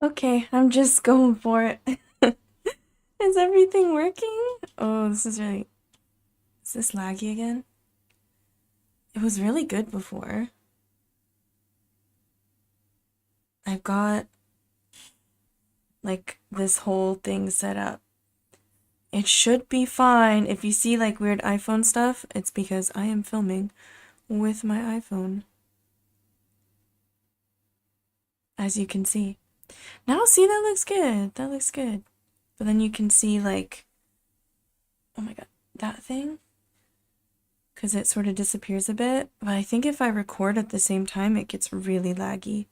Okay, I'm just going for it. Is everything working? Oh, this is really... Is this laggy again? It was really good before. I've got like this whole thing set up. It should be fine. If you see like weird iPhone stuff, it's because I am filming with my iPhone. As you can see. Now see, that looks good. That looks good. But then you can see like, oh my god, that thing? Because it sort of disappears a bit. But I think if I record at the same time, it gets really laggy.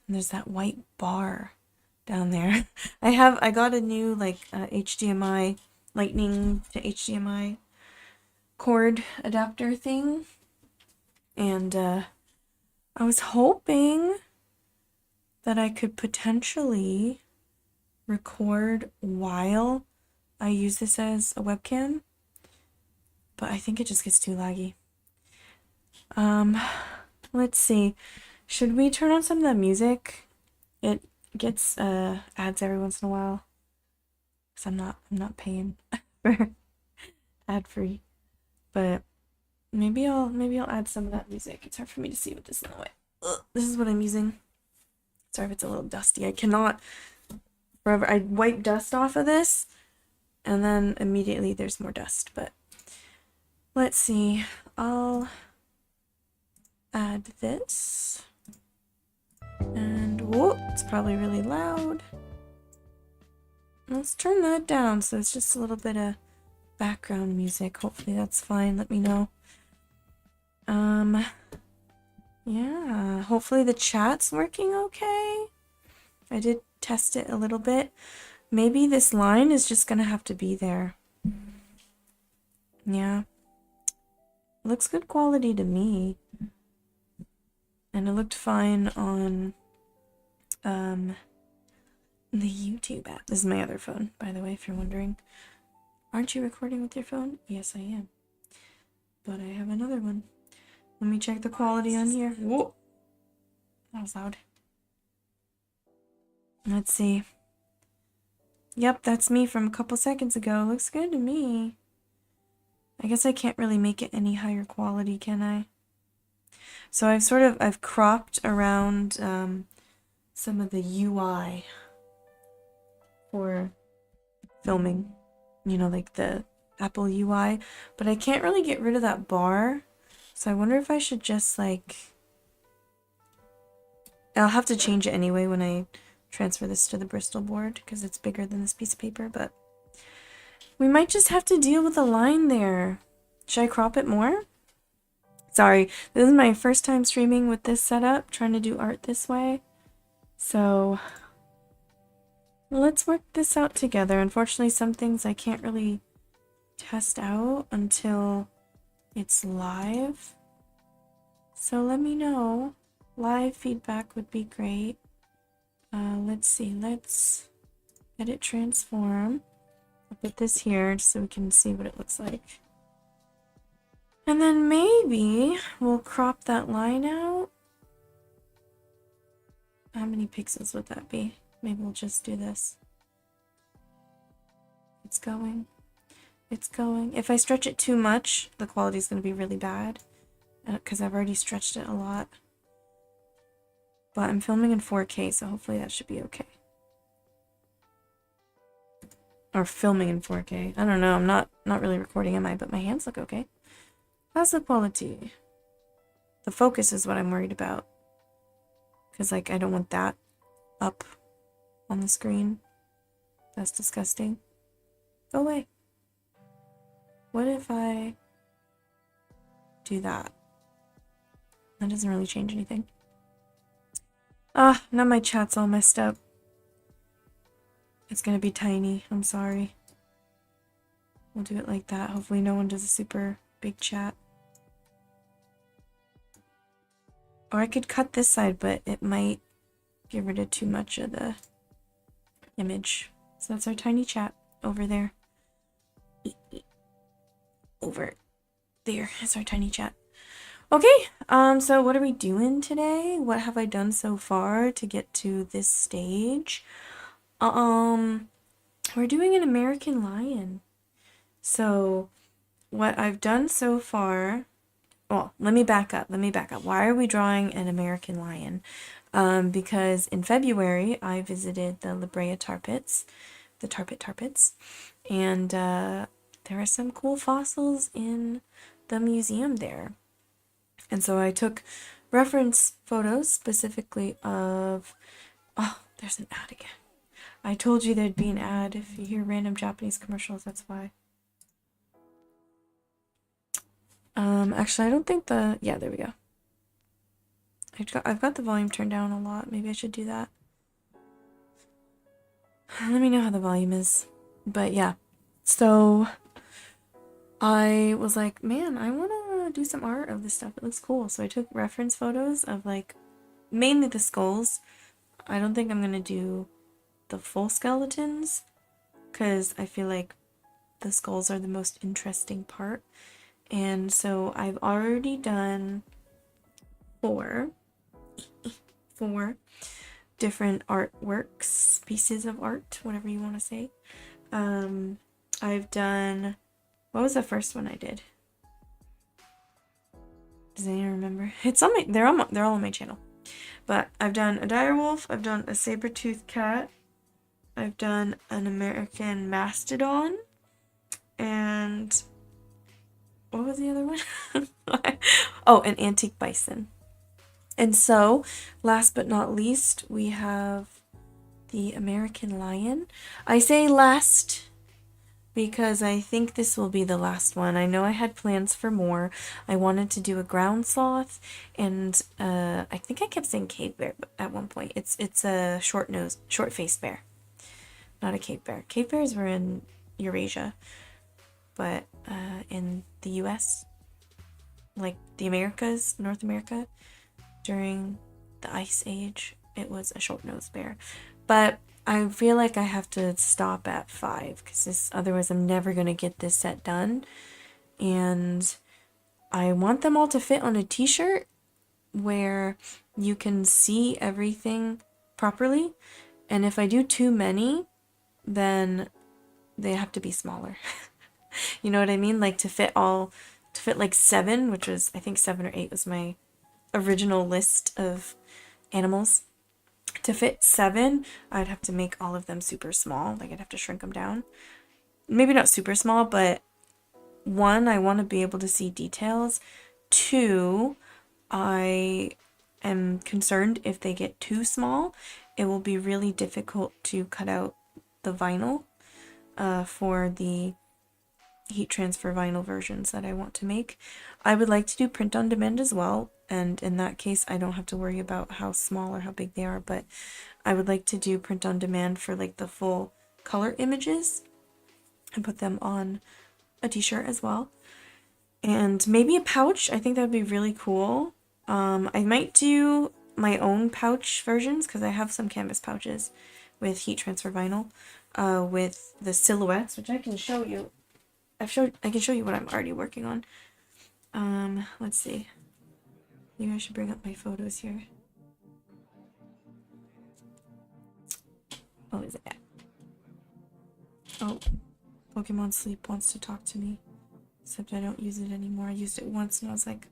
And there's that white bar down there. I got a new like HDMI, lightning to HDMI cord adapter thing. And I was hoping that I could potentially record while I use this as a webcam. But I think it just gets too laggy. Let's see. Should we turn on some of the music? It gets ads every once in a while. Cause I'm not paying for ad free. But maybe I'll add some of that music. It's hard for me to see with this in the way. Ugh, this is what I'm using. Sorry if it's a little dusty. I cannot forever. I wipe dust off of this and then immediately there's more dust. But let's see. I'll add this. And whoa, it's probably really loud. Let's turn that down so it's just a little bit of background music. Hopefully that's fine. Let me know. Yeah, hopefully the chat's working okay. I did test it a little bit. Maybe this line is just gonna have to be there. Yeah. Looks good quality to me. And it looked fine on the YouTube app. This is my other phone, by the way, if you're wondering. Aren't you recording with your phone? Yes, I am. But I have another one. Let me check the quality on here. Whoa! That was loud. Let's see. Yep, that's me from a couple seconds ago. Looks good to me. I guess I can't really make it any higher quality, can I? So I've cropped around some of the UI for filming. You know, like the Apple UI. But I can't really get rid of that bar. So I wonder if I should just like... I'll have to change it anyway when I transfer this to the Bristol board because it's bigger than this piece of paper, but we might just have to deal with a line there. Should I crop it more? Sorry, this is my first time streaming with this setup, trying to do art this way. So let's work this out together. Unfortunately, some things I can't really test out until it's live. So let me know. Live feedback would be great. Let's see, let's edit transform. I'll put this here just so we can see what it looks like. And then maybe we'll crop that line out. How many pixels would that be? Maybe we'll just do this. It's going. It's going. If I stretch it too much, the quality is going to be really bad. Because I've already stretched it a lot. But I'm filming in 4K, so hopefully that should be okay. Or filming in 4K. I don't know, I'm not really recording, am I? But my hands look okay. How's the quality? The focus is what I'm worried about. Because, like, I don't want that up on the screen. That's disgusting. Go away. What if I do that? That doesn't really change anything. Ah, now my chat's all messed up. It's gonna be tiny. I'm sorry. We'll do it like that. Hopefully no one does a super big chat. Or I could cut this side, but it might get rid of too much of the image. So that's our tiny chat over there. Over there is our tiny chat. Okay, so what are we doing today? What have I done so far to get to this stage? We're doing an American Lion. So what I've done so far, well, let me back up. Why are we drawing an American Lion? Because in February, I visited the La Brea Tar Pits, the Tar Pits, and there are some cool fossils in the museum there. And so I took reference photos specifically of, oh, there's an ad again. I told you there'd be an ad. If you hear random Japanese commercials, that's why. Actually, I don't think yeah, there we go. I've got the volume turned down a lot. Maybe I should do that. Let me know how the volume is. But yeah, so I was like, man, I want to do some art of this stuff. It looks cool. So I took reference photos of like mainly the skulls. I don't think I'm going to do the full skeletons because I feel like the skulls are the most interesting part. And so I've already done four different artworks, pieces of art, whatever you want to say. I've done, what was the first one I did? Does anyone remember? It's on my, they're all on my channel. But I've done a dire wolf, I've done a saber-toothed cat, I've done an American mastodon, and what was the other one? Oh, an antique bison. And so, last but not least, we have the American lion. I say last because I think this will be the last one. I know I had plans for more. I wanted to do a ground sloth, and I think I kept saying cave bear at one point. It's a short-faced bear, not a cave bear. Cave bears were in Eurasia, but in the U.S., like the Americas, North America, during the Ice Age, it was a short-nosed bear. But I feel like I have to stop at 5 because otherwise I'm never going to get this set done. And I want them all to fit on a t-shirt where you can see everything properly. And if I do too many, then they have to be smaller. You know what I mean? Like to fit like 7, which was, I think 7 or 8 was my original list of animals. To fit 7, I'd have to make all of them super small. Like I'd have to shrink them down. Maybe not super small, but 1, I want to be able to see details. 2, I am concerned if they get too small, it will be really difficult to cut out the vinyl for the heat transfer vinyl versions that I want to make. I would like to do print on demand as well, and in that case I don't have to worry about how small or how big they are, but I would like to do print on demand for like the full color images and put them on a t-shirt as well. And maybe a pouch. I think that would be really cool. I might do my own pouch versions because I have some canvas pouches with heat transfer vinyl with the silhouettes, which I can show you. I can show you what I'm already working on. Let's see. Maybe I should bring up my photos here. Oh, is it? Oh, Pokemon Sleep wants to talk to me. Except I don't use it anymore. I used it once and I was like,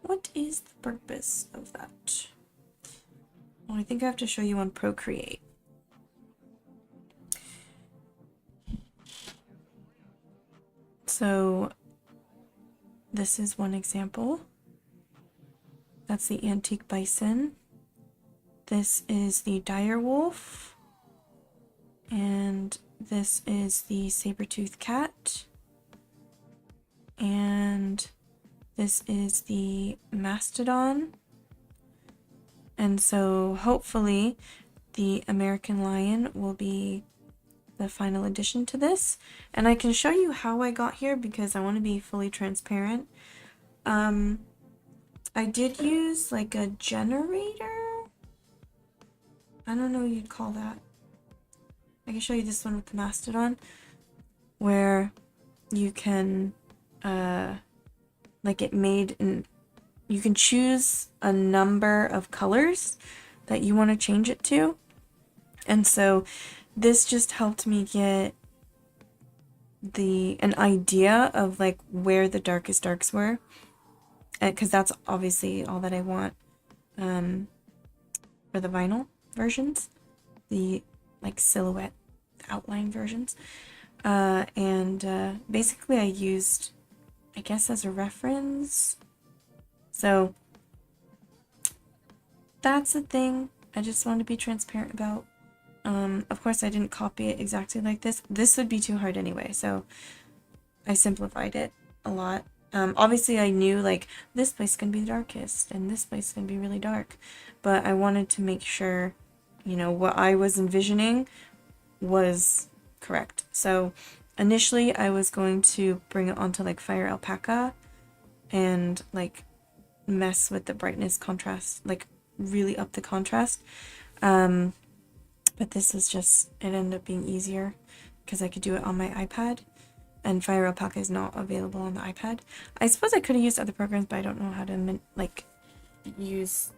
what is the purpose of that? Well, I think I have to show you on Procreate. So this is one example. That's the antique bison. This is the dire wolf. And this is the saber-toothed cat. And this is the mastodon. And so hopefully the American Lion will be the final addition to this. And I can show you how I got here because I want to be fully transparent. I did use like a generator. I don't know what you'd call that. I can show you this one with the Mastodon, where you can, like you can choose a number of colors that you want to change it to. And so this just helped me get an idea of like where the darkest darks were, because that's obviously all that I want for the vinyl versions, the like silhouette outline versions. Basically I used, I guess, as a reference. So that's the thing I just wanted to be transparent about. Of course I didn't copy it exactly like this. This would be too hard anyway, so I simplified it a lot. Obviously I knew like this place is gonna be the darkest and this place is gonna be really dark, but I wanted to make sure, you know, what I was envisioning was correct. So initially I was going to bring it onto like Fire Alpaca and like mess with the brightness contrast, like really up the contrast. But this is just, it ended up being easier because I could do it on my iPad, and Fire Alpaca is not available on the iPad. I suppose I could have used other programs, but I don't know how to like use,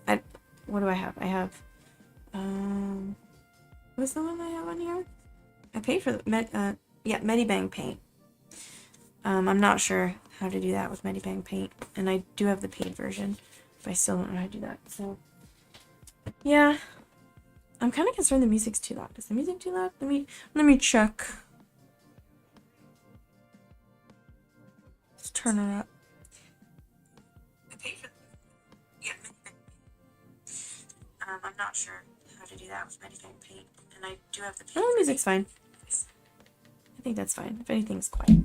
what do I have? I have, what's the one I have on here? I paid for the, Medibang Paint. I'm not sure how to do that with Medibang Paint, and I do have the paid version, but I still don't know how to do that, so yeah. I'm kind of concerned the music's too loud. Is the music too loud? Let me check. Let's turn it up. I paid for, I'm not sure how to do that with Medibang Paint, and I do have the paid. Oh, music's fine. I think that's fine. If anything's quiet.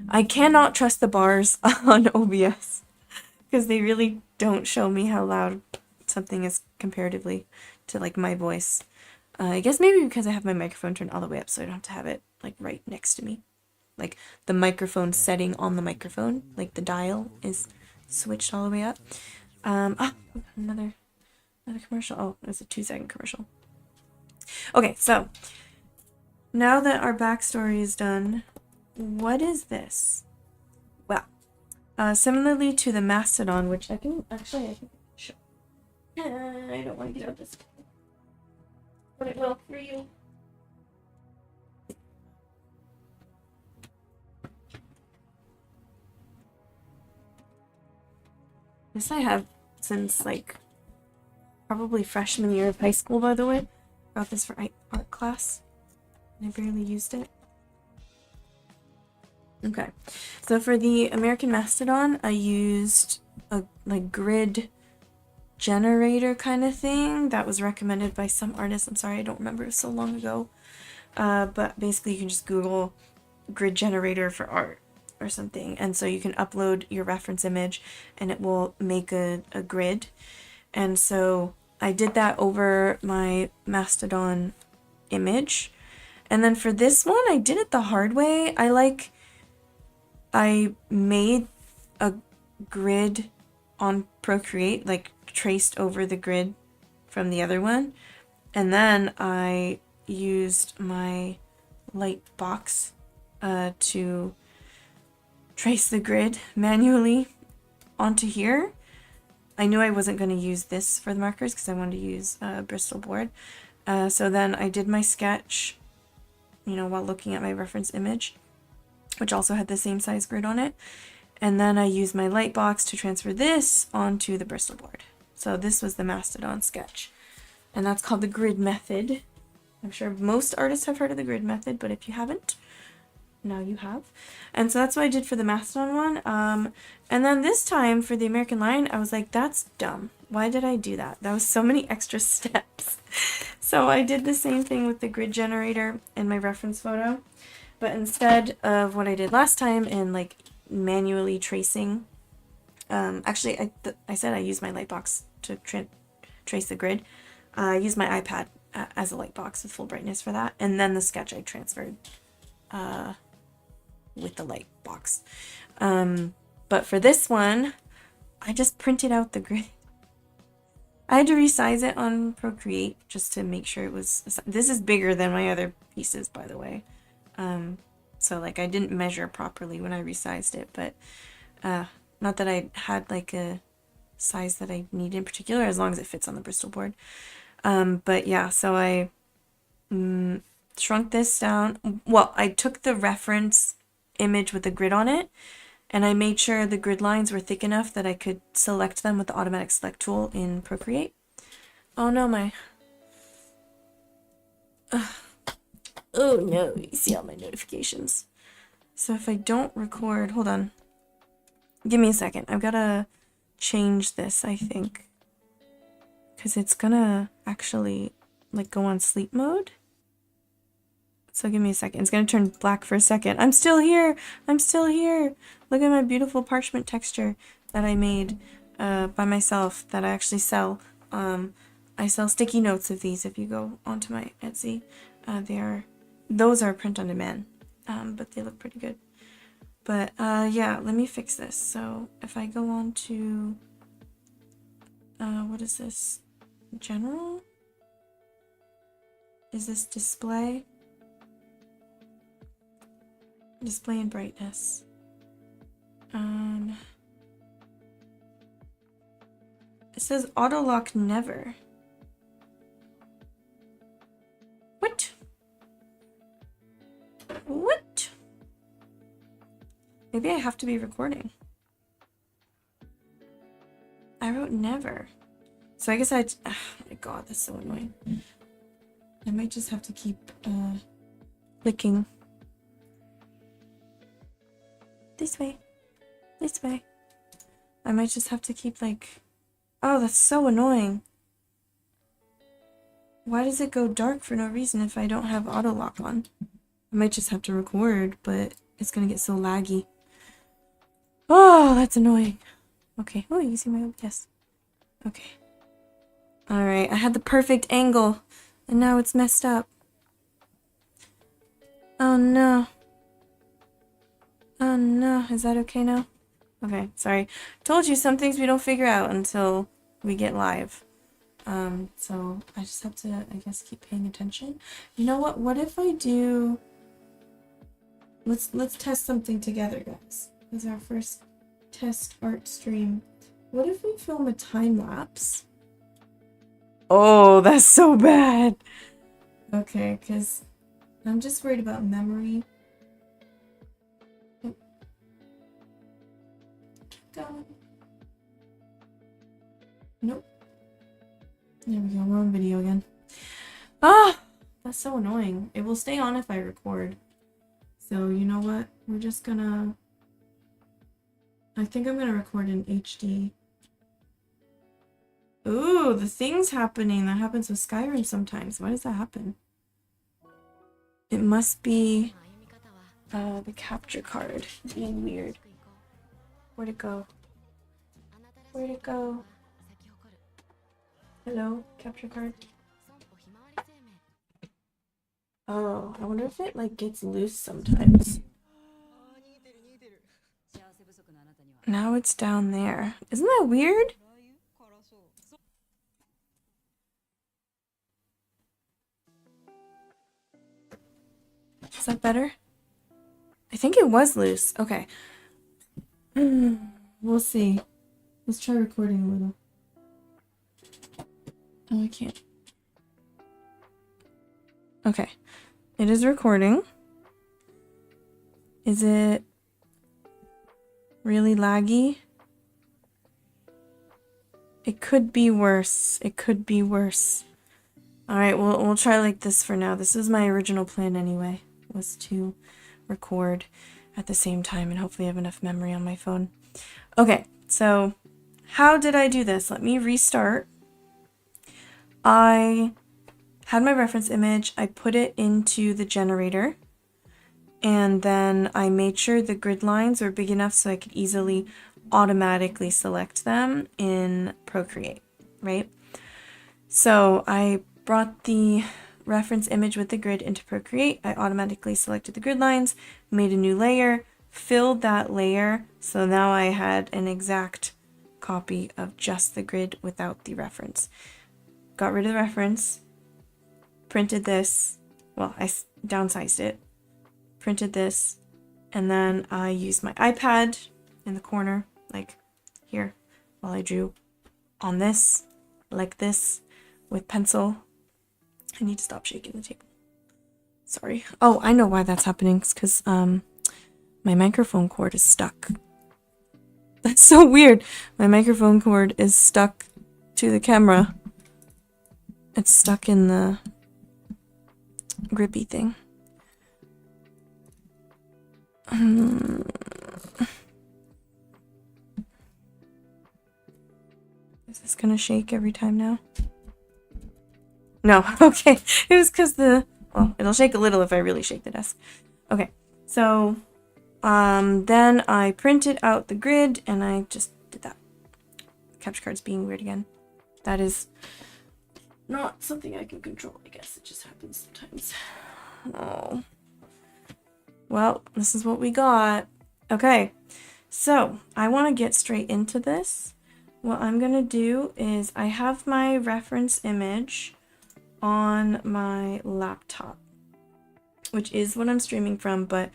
I cannot trust the bars on OBS because they really don't show me how loud something is comparatively to like my voice. I guess maybe because I have my microphone turned all the way up, so I don't have to have it like right next to me. Like the microphone setting on the microphone, like the dial is switched all the way up. Another commercial. Oh, it was a 2-second commercial. Okay, so now that our backstory is done, what is this? Well, similarly to the Mastodon, which I think show. I don't want to get out this, but it will for you. This I have since like probably freshman year of high school, by the way. Got this for art class, and I barely used it. Okay, so for the American Mastodon, I used a like grid generator kind of thing that was recommended by some artist. I'm sorry, I don't remember, it was so long ago. But basically you can just Google grid generator for art or something, and so you can upload your reference image and it will make a grid. And so I did that over my Mastodon image, and then for this one I did it the hard way. I made a grid on Procreate, like traced over the grid from the other one, and then I used my light box to trace the grid manually onto here. I knew I wasn't going to use this for the markers because I wanted to use a Bristol board. So then I did my sketch, you know, while looking at my reference image, which also had the same size grid on it. And then I used my light box to transfer this onto the Bristol board. So this was the Mastodon sketch. And that's called the grid method. I'm sure most artists have heard of the grid method, but if you haven't, now you have. And so that's what I did for the Mastodon one. And then this time for the American Lion, I was like, that's dumb. Why did I do that? That was so many extra steps. So I did the same thing with the grid generator in my reference photo. But instead of what I did last time in like manually tracing, actually I said I used my light box to trace the grid. I used my iPad. as a light box with full brightness for that. And then the sketch I transferred with the light box. But for this one, I just printed out the grid. I had to resize it on Procreate just to make sure it was... This is bigger than my other pieces, by the way. So, like, I didn't measure properly when I resized it, but not that I had, like, a size that I need in particular, as long as it fits on the Bristol board. But, yeah, so I shrunk this down. Well, I took the reference image with the grid on it, and I made sure the grid lines were thick enough that I could select them with the automatic select tool in Procreate. Oh no, oh no, you see all my notifications. So if I don't record, hold on. Give me a second. I've got to change this, I think. Because it's gonna actually, like, go on sleep mode. So give me a second. It's going to turn black for a second. I'm still here. I'm still here. Look at my beautiful parchment texture that I made by myself that I actually sell. I sell sticky notes of these if you go onto my Etsy. Those are print on demand, but they look pretty good. But yeah, let me fix this. So if I go on to, what is this? General? Is this display? Display and brightness. It says auto lock never. What? What? Maybe I have to be recording. I wrote never. So I guess oh my god, that's so annoying. I might just have to keep clicking. This way. This way. I might just have to keep, like... Oh, that's so annoying. Why does it go dark for no reason if I don't have auto lock on? I might just have to record, but it's gonna get so laggy. Oh, that's annoying. Okay. Oh, you can see my... Yes. Okay. Alright, I had the perfect angle, and now it's messed up. Oh no. Oh no, is that okay now? Okay, sorry. Told you some things we don't figure out until we get live. So I just have to, I guess, keep paying attention. You know what? What if I do... Let's test something together, guys. This is our first test art stream. What if we film a time lapse? Oh, that's so bad. Okay, because I'm just worried about memory. Going. Nope. There we go, we're on video again. Ah! That's so annoying. It will stay on if I record. So, you know what? We're just gonna... I think I'm gonna record in HD. Ooh, the thing's happening. That happens with Skyrim sometimes. Why does that happen? It must be... the capture card being weird. Where'd it go? Where'd it go? Hello, capture card. Oh, I wonder if it, like, gets loose sometimes. Now it's down there. Isn't that weird? Is that better? I think it was loose. Okay. We'll see. Let's try recording a little. Oh, I can't. Okay. It is recording. Is it really laggy? It could be worse. It could be worse. Alright, we'll try like this for now. This was my original plan anyway, was to record at the same time and hopefully have enough memory on my phone. Okay, so how did I do this? Let me restart. I had my reference image, I put it into the generator, and then I made sure the grid lines were big enough so I could easily automatically select them in Procreate, right? So I brought the reference image with the grid into Procreate. I automatically selected the grid lines, made a new layer, filled that layer, so now I had an exact copy of just the grid without the reference. Got rid of the reference, printed this, well, I downsized it, printed this, and then I used my iPad in the corner, like here, while I drew on this, like this, with pencil. I need to stop shaking the table. Sorry. Oh, I know why that's happening. It's because my microphone cord is stuck. That's so weird. My microphone cord is stuck to the camera. It's stuck in the grippy thing. Is this gonna shake every time now? No, okay. It was because well, it'll shake a little if I really shake the desk. Okay, so then I printed out the grid and I just did that. Capture card's being weird again. That is not something I can control, I guess. It just happens sometimes. Oh. Well, this is what we got. Okay, so I want to get straight into this. What I'm going to do is I have my reference image on my laptop, which is what I'm streaming from, but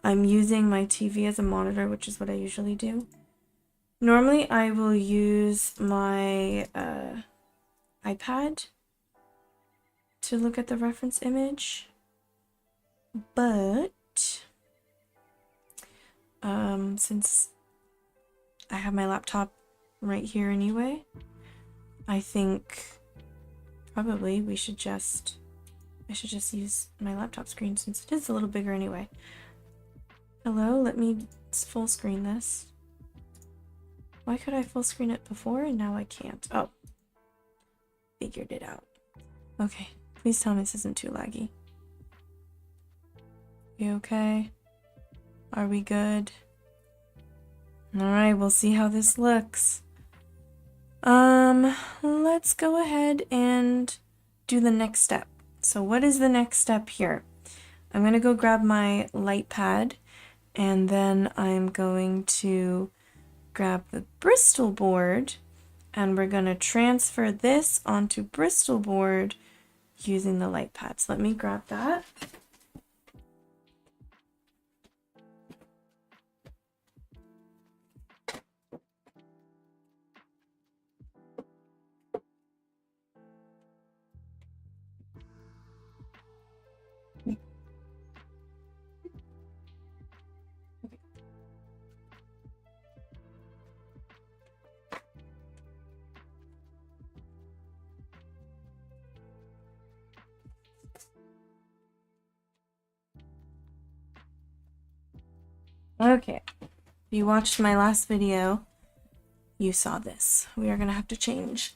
I'm using my TV as a monitor, which is what I usually do. Normally, I will use my iPad to look at the reference image, but since I have my laptop right here anyway, I think probably I should just use my laptop screen since it is a little bigger anyway. Hello, let me full screen this. Why could I full screen it before and now I can't? Oh, figured it out. Okay, please tell me this isn't too laggy. You okay? Are we good? Alright, we'll see how this looks. Let's go ahead and do the next step. So what is the next step here? I'm going to go grab my light pad and then I'm going to grab the Bristol board and we're going to transfer this onto Bristol board using the light pad. So let me grab that. Okay, if you watched my last video, you saw this. We are going to have to change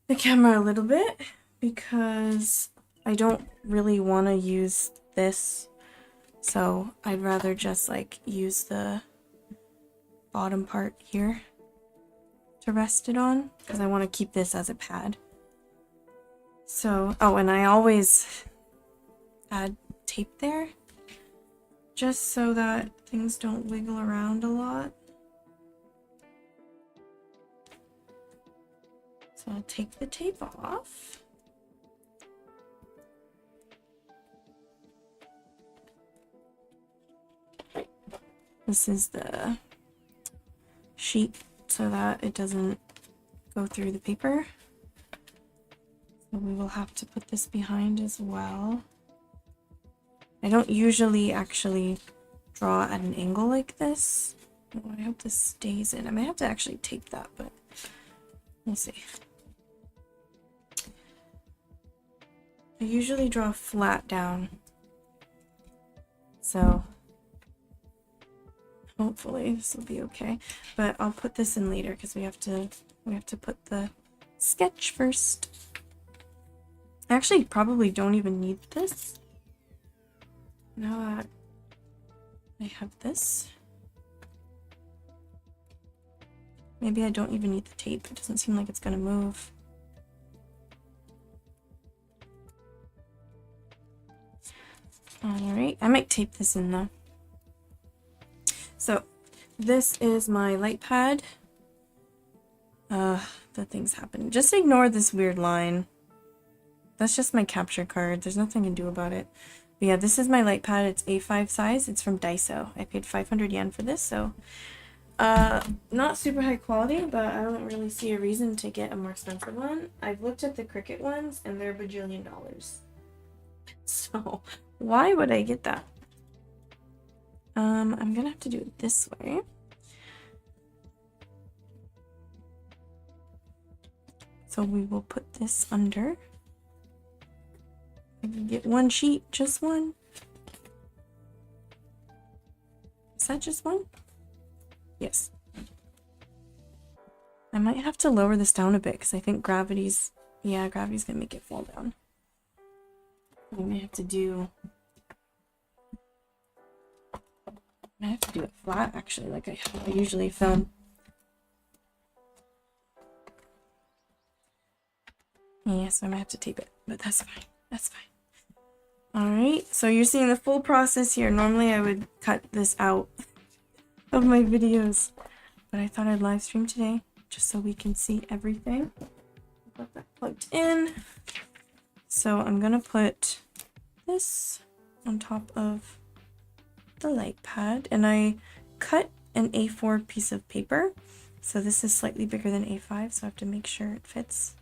the camera a little bit because I don't really want to use this, so I'd rather just like use the bottom part here to rest it on because I want to keep this as a pad. So, oh, and I always add tape there just so that things don't wiggle around a lot. So I'll take the tape off. This is the sheet so that it doesn't go through the paper. So we will have to put this behind as well. I don't usually actually draw at an angle like this. Oh, I hope this stays in. I might have to actually tape that, but we'll see. I usually draw flat down, so hopefully this will be okay. But I'll put this in later because we have to put the sketch first. I actually probably don't even need this. Now that I have this, maybe I don't even need the tape. It doesn't seem like it's gonna move. Alright, I might tape this in though. So, this is my light pad. The thing's happening. Just ignore this weird line. That's just my capture card. There's nothing I can do about it. But yeah, this is my light pad. It's A5 size. It's from Daiso. I paid 500 yen for this, so not super high quality, but I don't really see a reason to get a more expensive one. I've looked at the Cricut ones and they're $1 bajillion. So why would I get that? I'm gonna have to do it this way. So we will put this under. I can get one sheet, just one. Is that just one? Yes. I might have to lower this down a bit because I think gravity's gonna make it fall down. I may have to do it flat actually, like I usually film. Yeah, so I might have to tape it, but that's fine. That's fine. Alright, so you're seeing the full process here. Normally I would cut this out of my videos, but I thought I'd live stream today just so we can see everything. Got that plugged in. So I'm gonna put this on top of the light pad, and I cut an A4 piece of paper. So this is slightly bigger than A5, so I have to make sure it fits.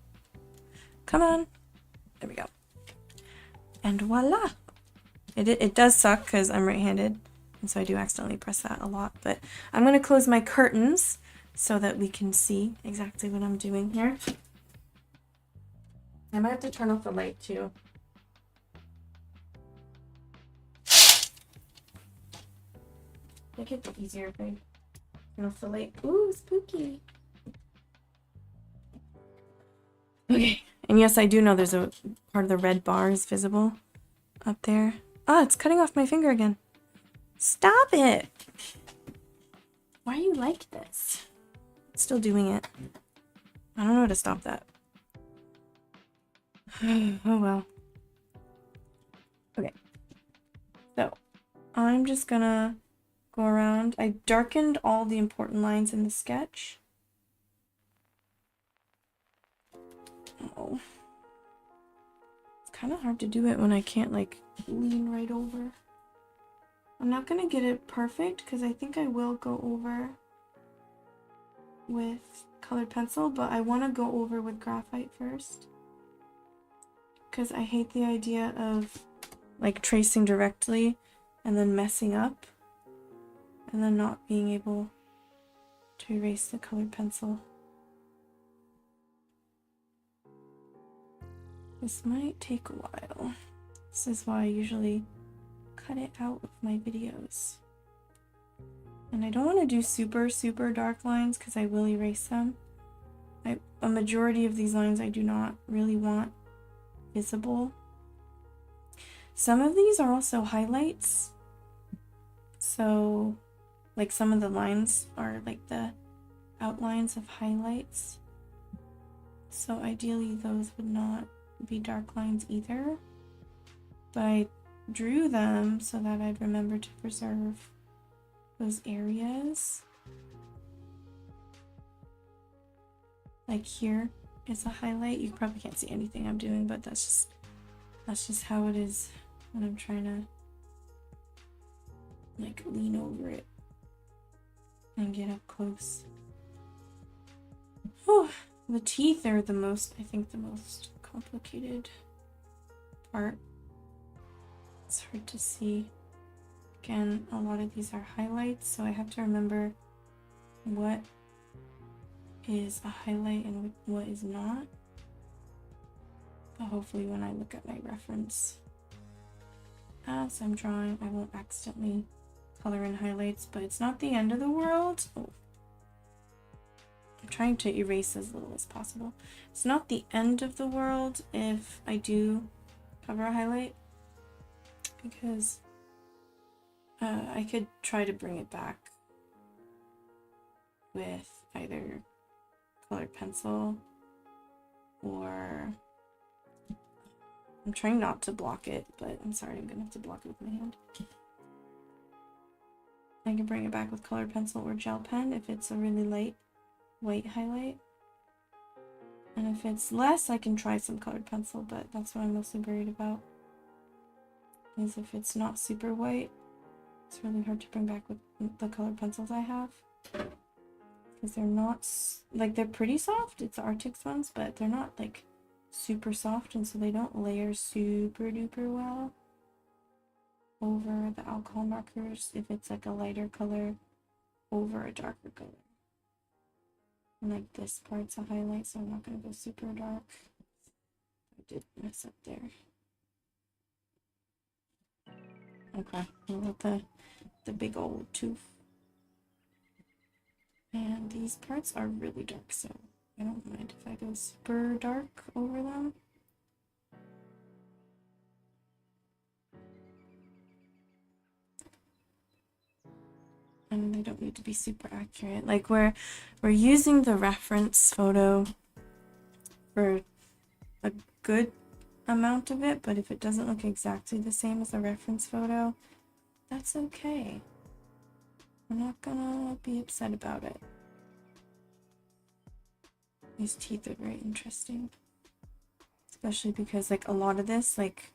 Come on. There we go. And voila! It does suck because I'm right-handed, and so I do accidentally press that a lot, but I'm going to close my curtains so that we can see exactly what I'm doing here. I might have to turn off the light too. Make it easier if I turn off the light. Ooh, spooky! Okay, and yes, I do know there's a part of the red bar is visible up there. Ah, it's cutting off my finger again. Stop it! Why are you like this? It's still doing it. I don't know how to stop that. Oh well. Okay. So, I'm just gonna go around. I darkened all the important lines in the sketch. Oh. It's kind of hard to do it when I can't, like, lean right over. I'm not gonna get it perfect because I think I will go over with colored pencil, but I want to go over with graphite first because I hate the idea of, like, tracing directly and then messing up and then not being able to erase the colored pencil. This might take a while. This is why I usually cut it out of my videos. And I don't want to do super dark lines because I will erase them. A majority of these lines I do not really want visible. Some of these are also highlights. So, like, some of the lines are like the outlines of highlights. So ideally those would not be dark lines either, but I drew them so that I'd remember to preserve those areas. Like here is a highlight. You probably can't see anything I'm doing, but that's just how it is when I'm trying to, like, lean over it and get up close. Oh, the teeth are the most, I think, the most complicated part. It's hard to see. Again, a lot of these are highlights, so I have to remember what is a highlight and what is not. But hopefully when I look at my reference as I'm drawing, I won't accidentally color in highlights, but it's not the end of the world. Oh. I'm trying to erase as little as possible. It's not the end of the world if I do cover a highlight, because I could try to bring it back with either colored pencil or I'm trying not to block it, but I'm sorry, I'm gonna have to block it with my hand. I can bring it back with colored pencil or gel pen if it's a really light white highlight. And if it's less, I can try some colored pencil, but that's what I'm mostly worried about. Is if it's not super white, it's really hard to bring back with the colored pencils I have. Because they're not, like, they're pretty soft. It's the Arctic ones, but they're not, like, super soft, and so they don't layer super duper well over the alcohol markers if it's like a lighter color over a darker color. And like this part's a highlight, so I'm not going to go super dark. I did mess up there. Okay, what about the big old tooth? And these parts are really dark, so I don't mind if I go super dark over them. And they don't need to be super accurate. Like we're using the reference photo for a good amount of it, but if it doesn't look exactly the same as the reference photo, that's okay. I'm not gonna be upset about it. These teeth are very interesting. Especially because like a lot of this like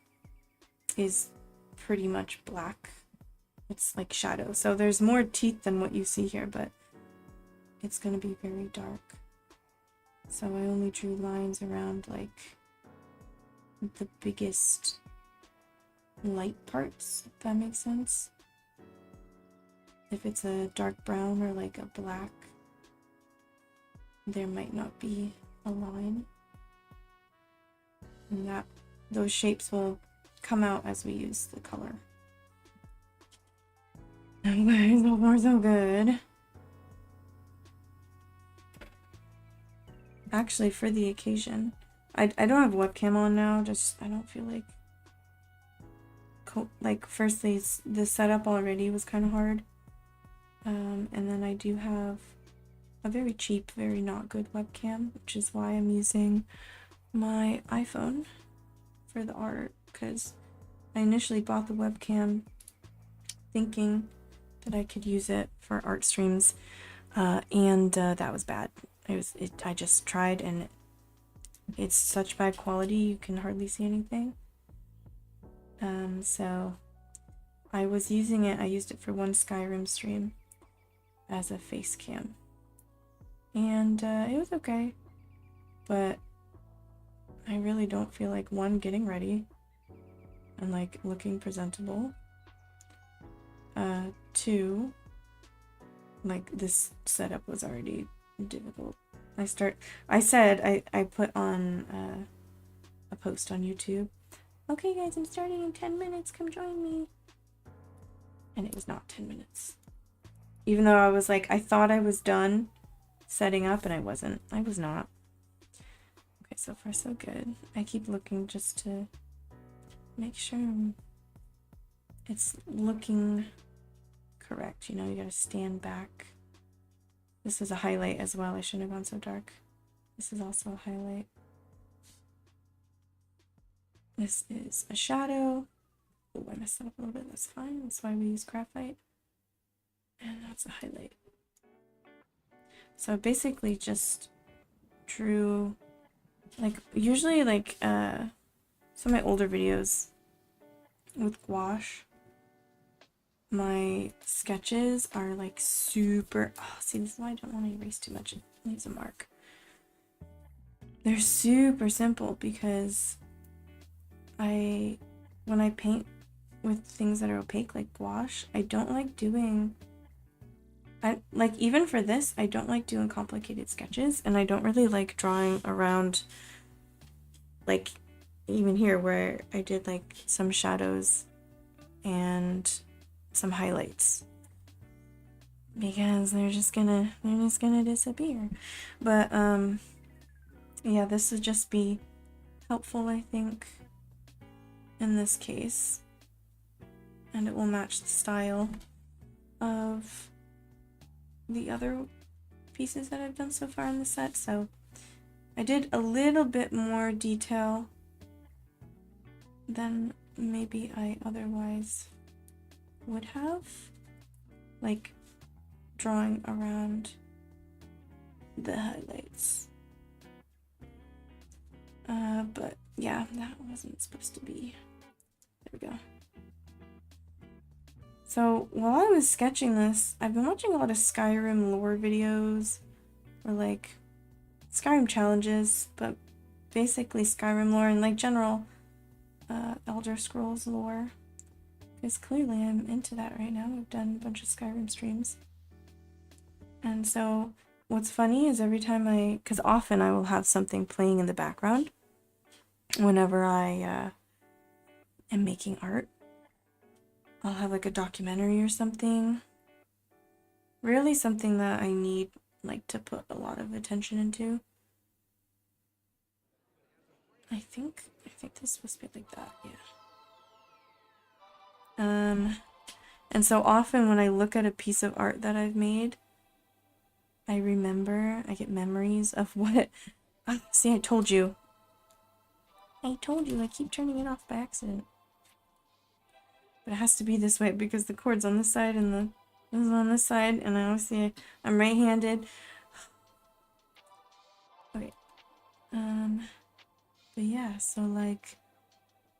is pretty much black. It's like shadow. So there's more teeth than what you see here, but it's gonna be very dark. So I only drew lines around like the biggest light parts, if that makes sense. If it's a dark brown or like a black, there might not be a line. And those shapes will come out as we use the color. Okay, so far so good. Actually, for the occasion, I don't have a webcam on now, just I don't feel like firstly the setup already was kind of hard. And then I do have a very cheap, very not good webcam, which is why I'm using my iPhone for the art, because I initially bought the webcam thinking that I could use it for art streams, and that was bad. I just tried, and it's such bad quality you can hardly see anything. So I was using it. I used it for one Skyrim stream as a face cam, and it was okay, but I really don't feel like getting ready and like looking presentable. Two, like this setup was already difficult. I said I put on a post on YouTube. Okay guys, I'm starting in 10 minutes, come join me. And it was not 10 minutes. Even though I was like, I thought I was done setting up, and I wasn't. I was not. Okay, so far so good. I keep looking just to make sure it's looking correct. You know, you gotta stand back. This is a highlight as well. I shouldn't have gone so dark. This is also a highlight. This is a shadow. Oh, I messed that up a little bit. That's fine. That's why we use graphite. And that's a highlight. So I basically just drew, like, usually like some of my older videos with gouache, my sketches are like super, oh, see, this is why I don't want to erase too much. It leaves a mark. They're super simple because when I paint with things that are opaque like gouache, I don't like doing, like even for this, I don't like doing complicated sketches, and I don't really like drawing around, like even here where I did like some shadows and some highlights, because they're just gonna disappear. But yeah, this would just be helpful, I think, in this case, and it will match the style of the other pieces that I've done so far in the set. So I did a little bit more detail than maybe I otherwise would have. Like drawing around the highlights. But yeah, that wasn't supposed to be. There we go. So while I was sketching this, I've been watching a lot of Skyrim lore videos, or like Skyrim challenges, but basically Skyrim lore and like general Elder Scrolls lore. Because clearly I'm into that right now. I've done a bunch of Skyrim streams. And so what's funny is every time because often I will have something playing in the background whenever I am making art. I'll have like a documentary or something. Really something that I need like to put a lot of attention into. I think this is supposed to be like that, yeah. And so often when I look at a piece of art that I've made, I get memories of what see, I told you. I keep turning it off by accident. But it has to be this way because the cord's on this side and this is on this side, and I obviously I'm right-handed. Okay. But yeah, so like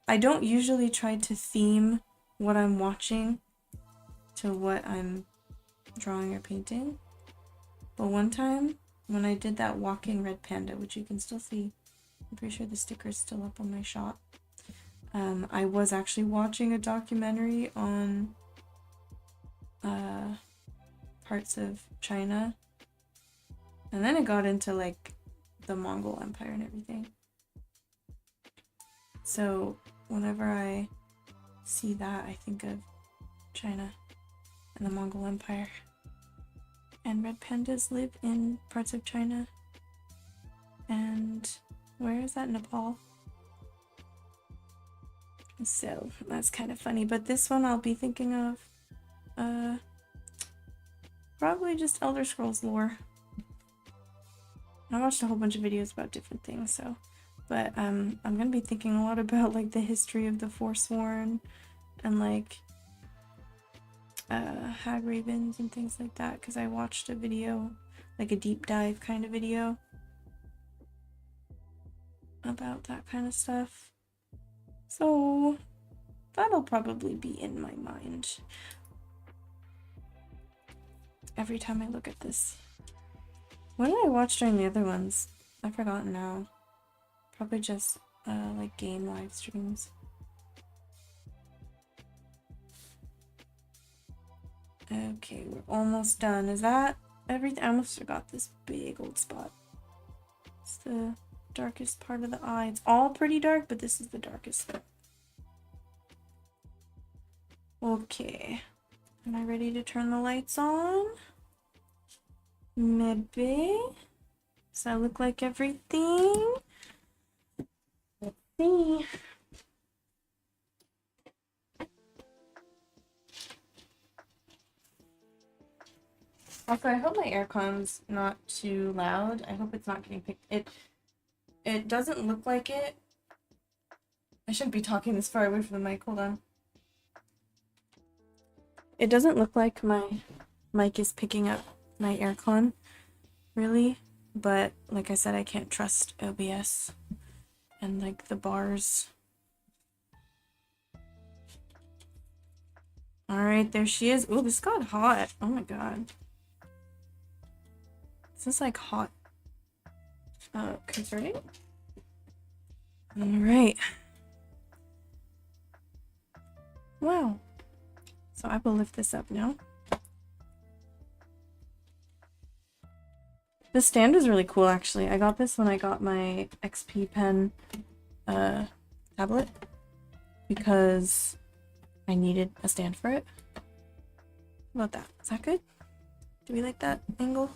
I don't usually try to theme what I'm watching to what I'm drawing or painting. But one time when I did that walking red panda, which you can still see, I'm pretty sure the sticker's still up on my shot. I was actually watching a documentary on parts of China, and then it got into like the Mongol Empire and everything. So whenever I see that, I think of China and the Mongol Empire. And red pandas live in parts of China. And where is that? Nepal? So that's kind of funny. But this one I'll be thinking of probably just Elder Scrolls lore. I watched a whole bunch of videos about different things, so but I'm gonna be thinking a lot about like the history of the Forsworn and like hag ravens and things like that, because I watched a video, like a deep dive kind of video about that kind of stuff. So that'll probably be in my mind every time I look at this. What did I watch during the other ones? I've forgotten now. Probably just like game live streams. Okay, we're almost done. Is that everything? I almost forgot this big old spot. It's the darkest part of the eye. It's all pretty dark, but this is the darkest. Okay. Am I ready to turn the lights on? Maybe. Does that look like everything? Let's see. Also, I hope my aircon's not too loud. I hope it's not getting picked. It doesn't look like it. I shouldn't be talking this far away from the mic. Hold on. It doesn't look like my mic is picking up my aircon, really. But like I said, I can't trust OBS and like the bars. Alright, there she is. Oh, this got hot. Oh my god. This is like hot. Converting? Alright. Wow. So I will lift this up now. The stand is really cool, actually. I got this when I got my XP pen tablet because I needed a stand for it. How about that? Is that good? Do we like that angle?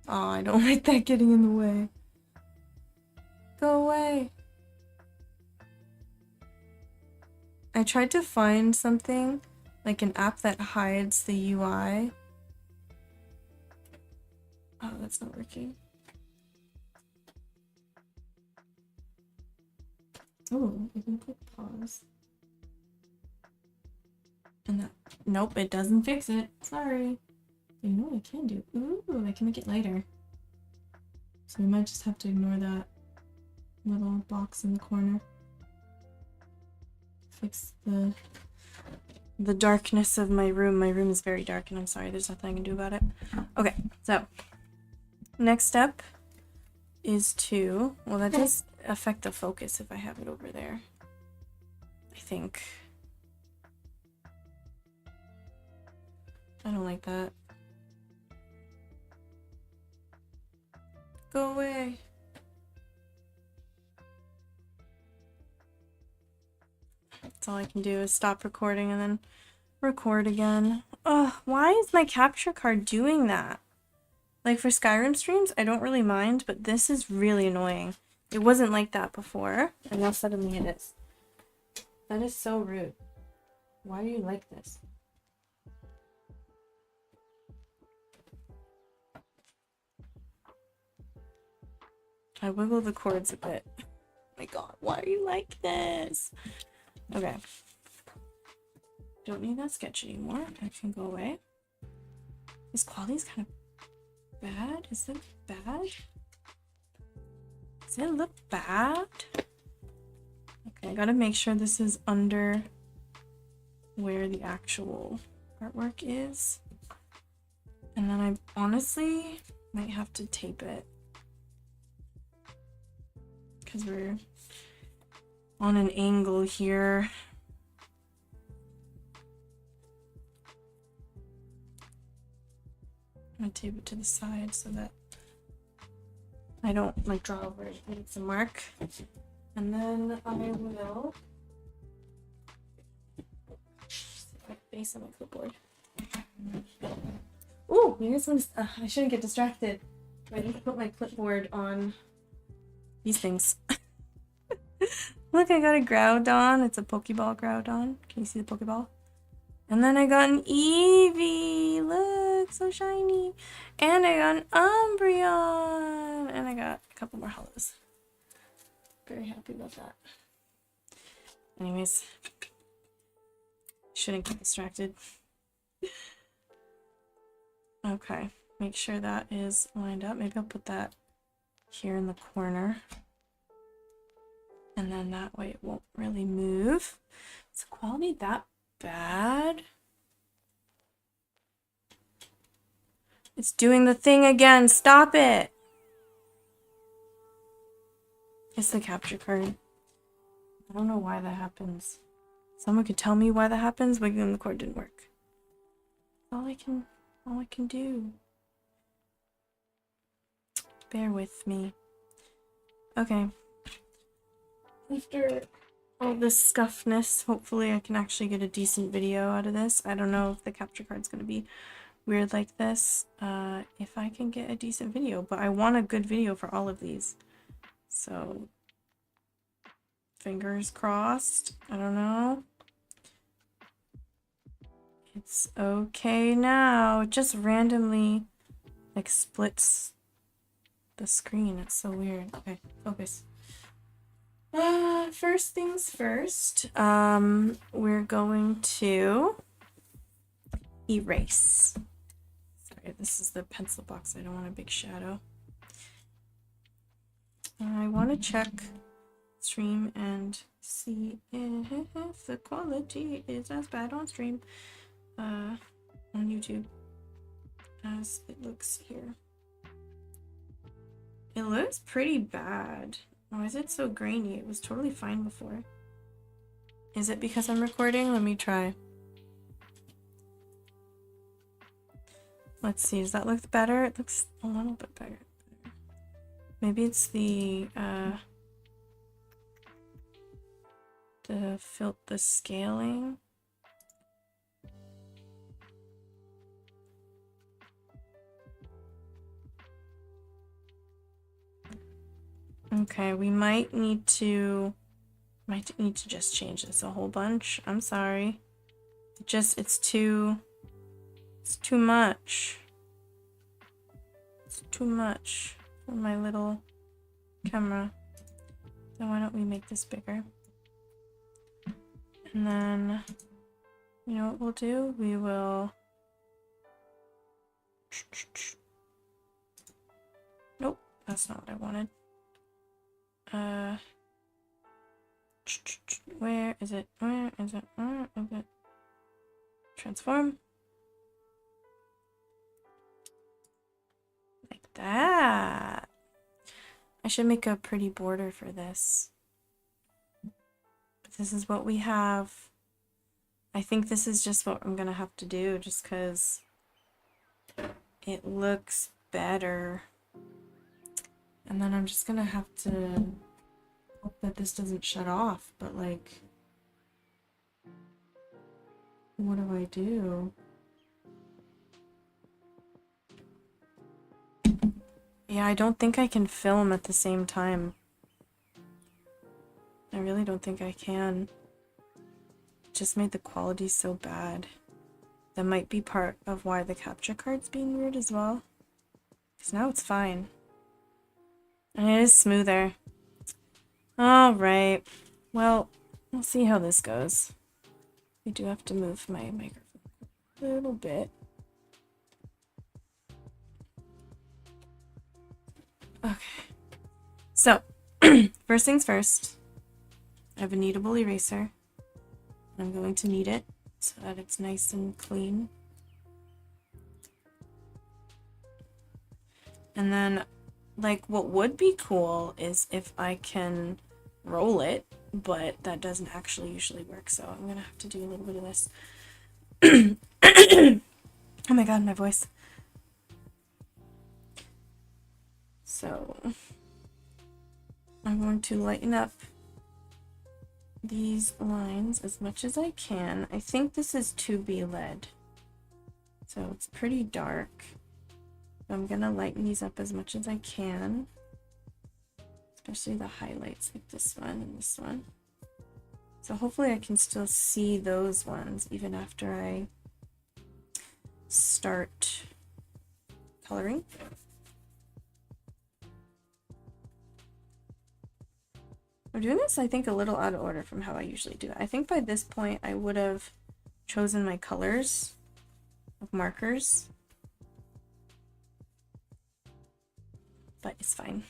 Oh, I don't like that getting in the way. Go away. I tried to find something, like an app that hides the UI. Oh, that's not working. Oh, I can click pause. And that, nope, it doesn't fix it. Sorry. You know what I can do? Ooh, I can make it lighter. So we might just have to ignore that little box in the corner. Fix the darkness of my room. My room is very dark and I'm sorry, there's nothing I can do about it. Okay, so next step is to, well, that does affect the focus if I have it over there, I think. I don't like that. Go away. That's all I can do is stop recording and then record again. Ugh, why is my capture card doing that? Like for Skyrim streams, I don't really mind, but this is really annoying. It wasn't like that before, and now suddenly it is. That is so rude. Why do you like this? I wiggle the cords a bit. Oh my god, why are you like this? Okay. Don't need that sketch anymore. That can go away. This quality is kind of bad. Is it bad? Does it look bad? Okay, I gotta make sure this is under where the actual artwork is. And then I honestly might have to tape it. Because we're on an angle here. I'm gonna tape it to the side so that I don't like draw over it. It's a mark. And then I will base on my clipboard. Ooh, you guys want to, I shouldn't get distracted. I need to put my clipboard on these things. Look, I got a Groudon. It's a Pokeball Groudon. Can you see the Pokeball? And then I got an Eevee. Look, so shiny. And I got an Umbreon. And I got a couple more hollows. Very happy about that. Anyways, shouldn't get distracted. Okay, make sure that is lined up. Maybe I'll put that here in the corner. And then that way it won't really move. Is the quality that bad? It's doing the thing again. Stop it. It's the capture card. I don't know why that happens. Someone could tell me why that happens. Wiggling the cord didn't work. All I can do. Bear with me. Okay. After all this scuffness, hopefully I can actually get a decent video out of this. I don't know if the capture card's gonna be weird like this. If I can get a decent video, but I want a good video for all of these. So, fingers crossed. I don't know. It's okay now. It just randomly like splits the screen. It's so weird. Okay, focus. First things first, we're going to erase. Sorry, this is the pencil box. I don't want a big shadow. I want to check stream and see if the quality is as bad on stream, on YouTube, as it looks here. It looks pretty bad. Why is it so grainy? It was totally fine before. Is it because I'm recording? Let me try. Let's see, does that look better? It looks a little bit better. Maybe it's the scaling. Okay, we might need to just change this a whole bunch. I'm sorry. It's too much. It's too much for my little camera. So why don't we make this bigger? And then, you know what we'll do? We will... Nope, that's not what I wanted. Where is it? Where is it? Where is it? Transform. Like that. I should make a pretty border for this. But this is what we have. I think this is just what I'm gonna have to do just because it looks better. And then I'm just gonna have to hope that this doesn't shut off, but like, what do I do? Yeah, I don't think I can film at the same time. I really don't think I can. It just made the quality so bad. That might be part of why the capture card's being weird as well. Because now it's fine. And it is smoother. Alright. Well, we'll see how this goes. I do have to move my microphone a little bit. Okay. So, first things first. I have a kneadable eraser. I'm going to knead it so that it's nice and clean. And then, like, what would be cool is if I can roll it, but that doesn't actually usually work, so I'm gonna have to do a little bit of this. Oh my god, my voice. So, I'm going to lighten up these lines as much as I can. I think this is 2B lead, so it's pretty dark. I'm gonna lighten these up as much as I can, especially the highlights like this one and this one. So hopefully I can still see those ones even after I start coloring. I'm doing this, I think, a little out of order from how I usually do it. I think by this point I would have chosen my colors of markers, but it's fine.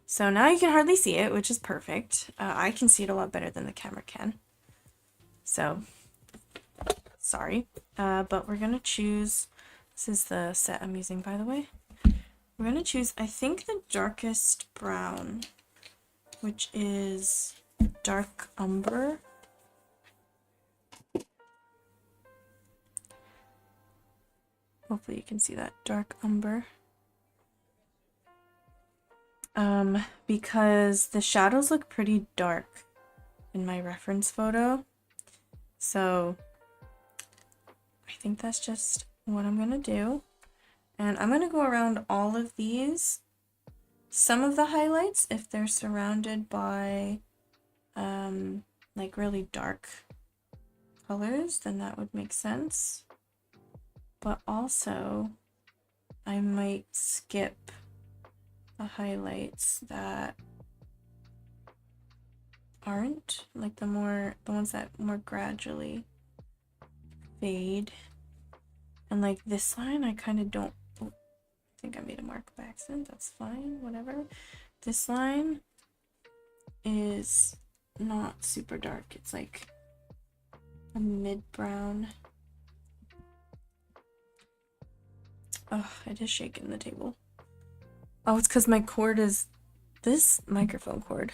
So now you can hardly see it, which is perfect. I can see it a lot better than the camera can. So, sorry. But we're going to choose, this is the set I'm using, by the way. We're going to choose, I think, the darkest brown, which is dark umber. Hopefully you can see that dark umber. Because the shadows look pretty dark in my reference photo. So I think that's just what I'm gonna do. And I'm gonna go around all of these. Some of the highlights, if they're surrounded by like really dark colors, then that would make sense. But also I might skip the highlights that aren't, like the ones that more gradually fade. And like this line, I kind of don't, I think I made a mark by accident, that's fine, whatever. This line is not super dark, it's like a mid-brown. Oh, I just shaken the table. Oh, it's because my cord is, this microphone cord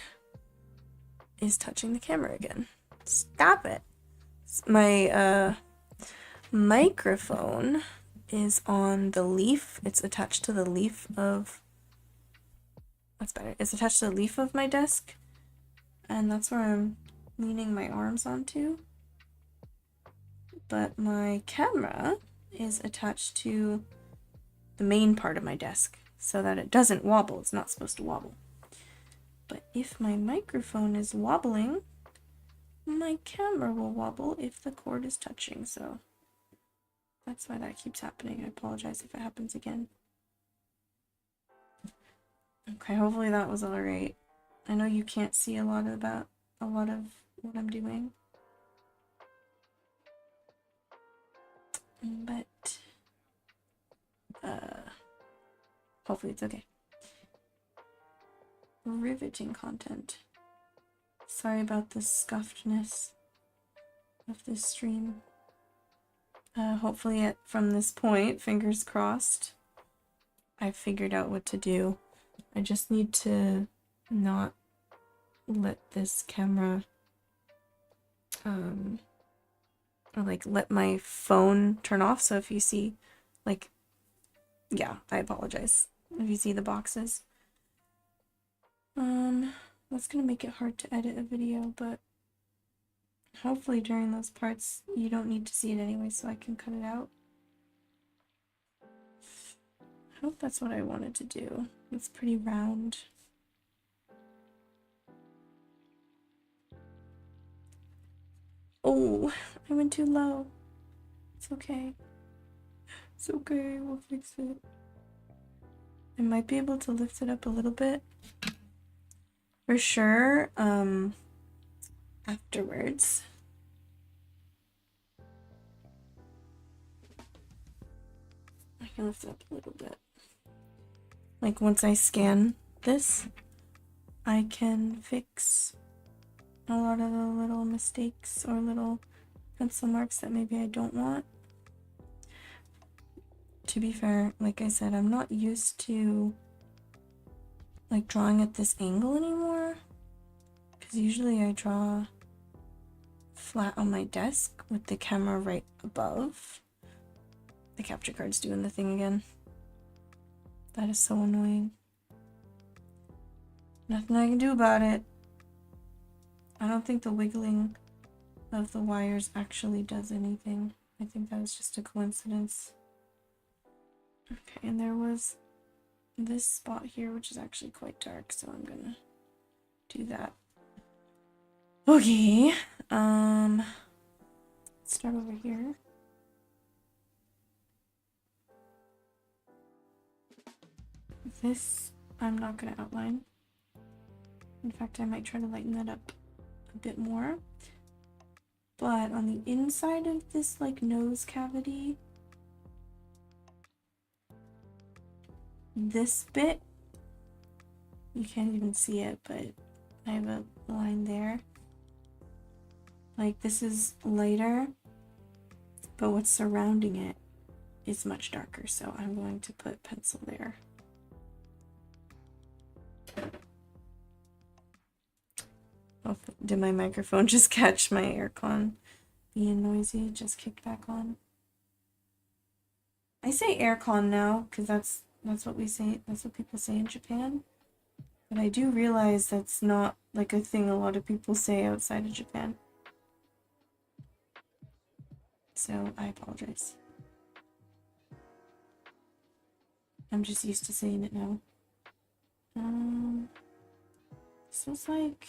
is touching the camera again. Stop it. My microphone is on the leaf. It's attached to the leaf of, that's better. It's attached to the leaf of my desk. And that's where I'm leaning my arms onto. But my camera is attached to the main part of my desk, so that it doesn't wobble. It's not supposed to wobble. But if my microphone is wobbling, my camera will wobble if the cord is touching, so that's why that keeps happening. I apologize if it happens again. Okay, hopefully that was alright. I know you can't see a lot of what I'm doing. But hopefully it's okay. Riveting content. Sorry about the scuffedness of this stream. Hopefully from this point, fingers crossed, I figured out what to do. I just need to not let this camera, or like let my phone turn off. So if you see, like, yeah, I apologize if you see the boxes. That's gonna make it hard to edit a video, but hopefully during those parts you don't need to see it anyway, so I can cut it out. I hope that's what I wanted to do. It's pretty round. Oh, I went too low. It's okay. It's okay, we'll fix it. I might be able to lift it up a little bit. For sure, afterwards. I can lift it up a little bit. Like once I scan this, I can fix a lot of the little mistakes or little pencil marks that maybe I don't want. To be fair, like I said, I'm not used to like drawing at this angle anymore, because usually I draw flat on my desk with the camera right above. The capture card's doing the thing again. That is so annoying. Nothing I can do about it. I don't think the wiggling of the wires actually does anything. I think that was just a coincidence. Okay, and there was this spot here, which is actually quite dark, so I'm gonna do that. Okay, let's start over here. This I'm not gonna outline. In fact, I might try to lighten that up a bit more. But on the inside of this like nose cavity, this bit, you can't even see it, but I have a line there. Like this is lighter, but what's surrounding it is much darker, so I'm going to put pencil there. Oh, did my microphone just catch my aircon being noisy? It just kicked back on. I say aircon now because that's what we say. That's what people say in Japan. But I do realize that's not like a thing a lot of people say outside of Japan. So I apologize. I'm just used to saying it now. This is like,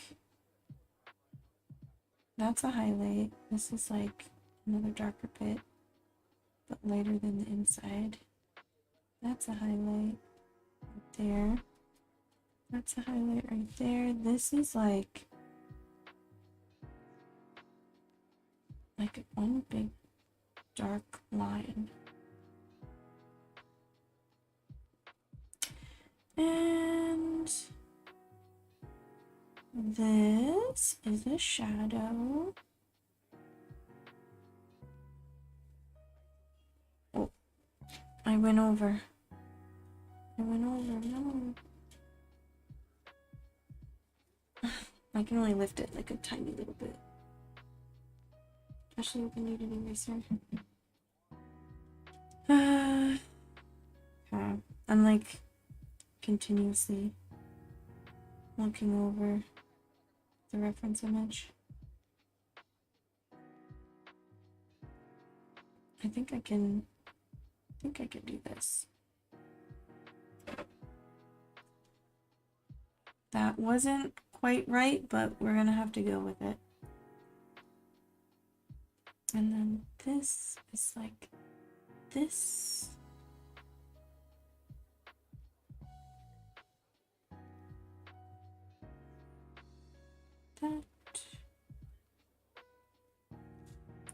that's a highlight. This is like another darker bit, but lighter than the inside. That's a highlight right there. That's a highlight right there. This is like one big dark line. And this is a shadow. Oh, I went over. No. I can only lift it like a tiny little bit. Especially if I need an eraser. Okay. I'm like continuously looking over the reference image. I think I can do this. That wasn't quite right, but we're gonna have to go with it. And then this is like this. that.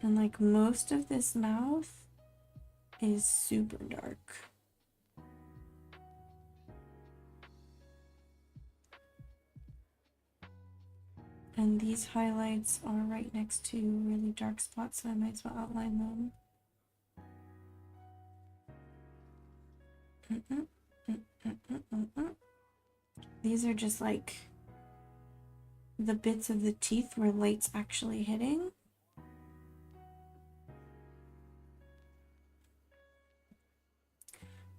And like most of this mouth is super dark. And these highlights are right next to really dark spots, so I might as well outline them. These are just like the bits of the teeth where light's actually hitting.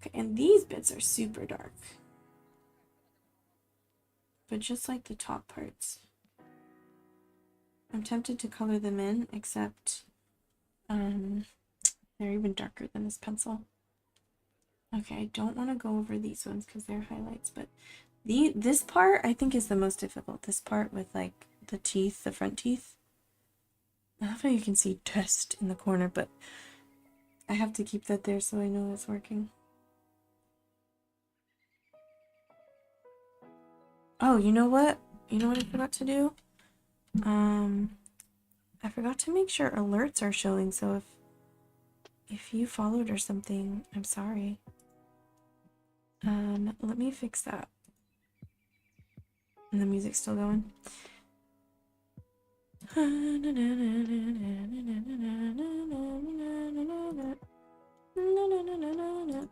Okay, and these bits are super dark. But just like the top parts. I'm tempted to color them in, except they're even darker than this pencil. Okay, I don't want to go over these ones because they're highlights, but this part I think is the most difficult. This part with like the teeth, the front teeth. I love how you can see dust in the corner, but I have to keep that there so I know it's working. Oh, you know what? You know what I forgot to do? I forgot to make sure alerts are showing, so if you followed or something, I'm sorry. Let me fix that. And the music's still going.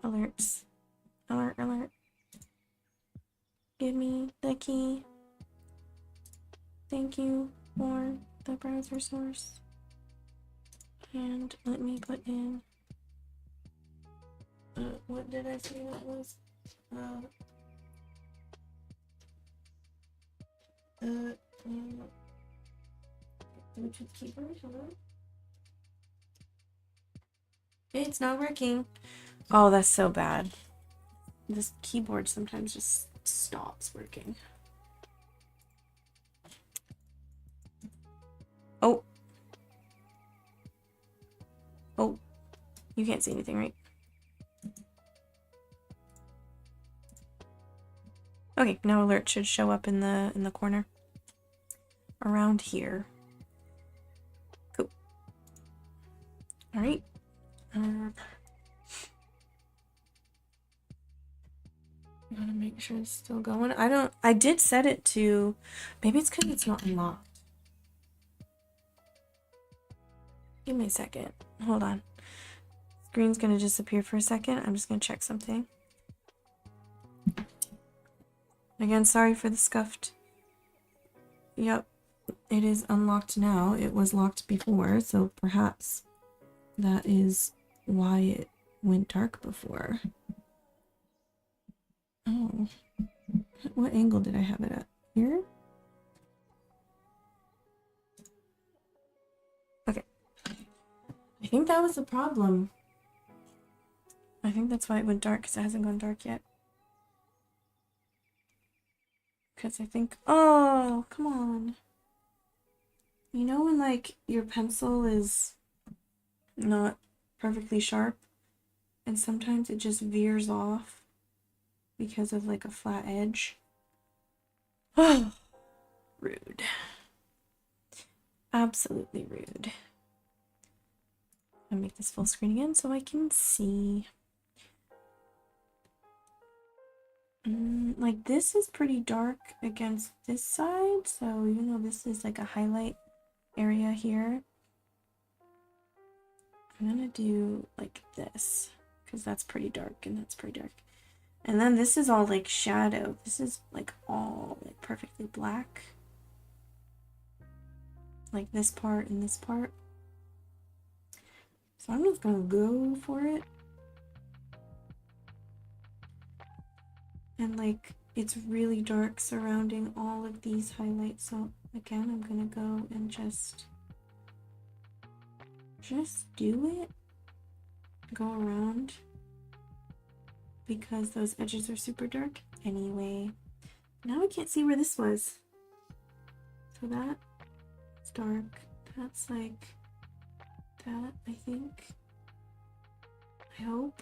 Alerts. Alert, alert. Give me the key. Thank you for the browser source. And let me put in what did I say that was? Bluetooth keyboard, hello? It's not working. Oh, that's so bad. This keyboard sometimes just stops working. Oh. Oh. You can't see anything, right? Okay, now alert should show up in the corner. Around here. Cool. Alright. I gotta make sure it's still going. I did set it to, maybe it's because it's not unlocked. Give me a second. Hold on. Screen's gonna disappear for a second. I'm just gonna check something. Again, sorry for the scuffed. Yep, it is unlocked now. It was locked before, so perhaps that is why it went dark before. Oh, what angle did I have it at? Here? Okay. I think that was the problem. I think that's why it went dark, because it hasn't gone dark yet. Because I think, oh, come on. You know when like your pencil is not perfectly sharp and sometimes it just veers off because of like a flat edge? Oh, rude. Absolutely rude. I'll make this full screen again so I can see. Like this is pretty dark against this side, so even though this is like a highlight area here, I'm gonna do like this because that's pretty dark and that's pretty dark. And then this is all like shadow. This is like all like perfectly black. Like this part and this part. So I'm just gonna go for it. And like it's really dark surrounding all of these highlights. So again, I'm gonna go and just do it. Go around. Because those edges are super dark. Anyway, now I can't see where this was. So that's dark. That's like that, I think. I hope.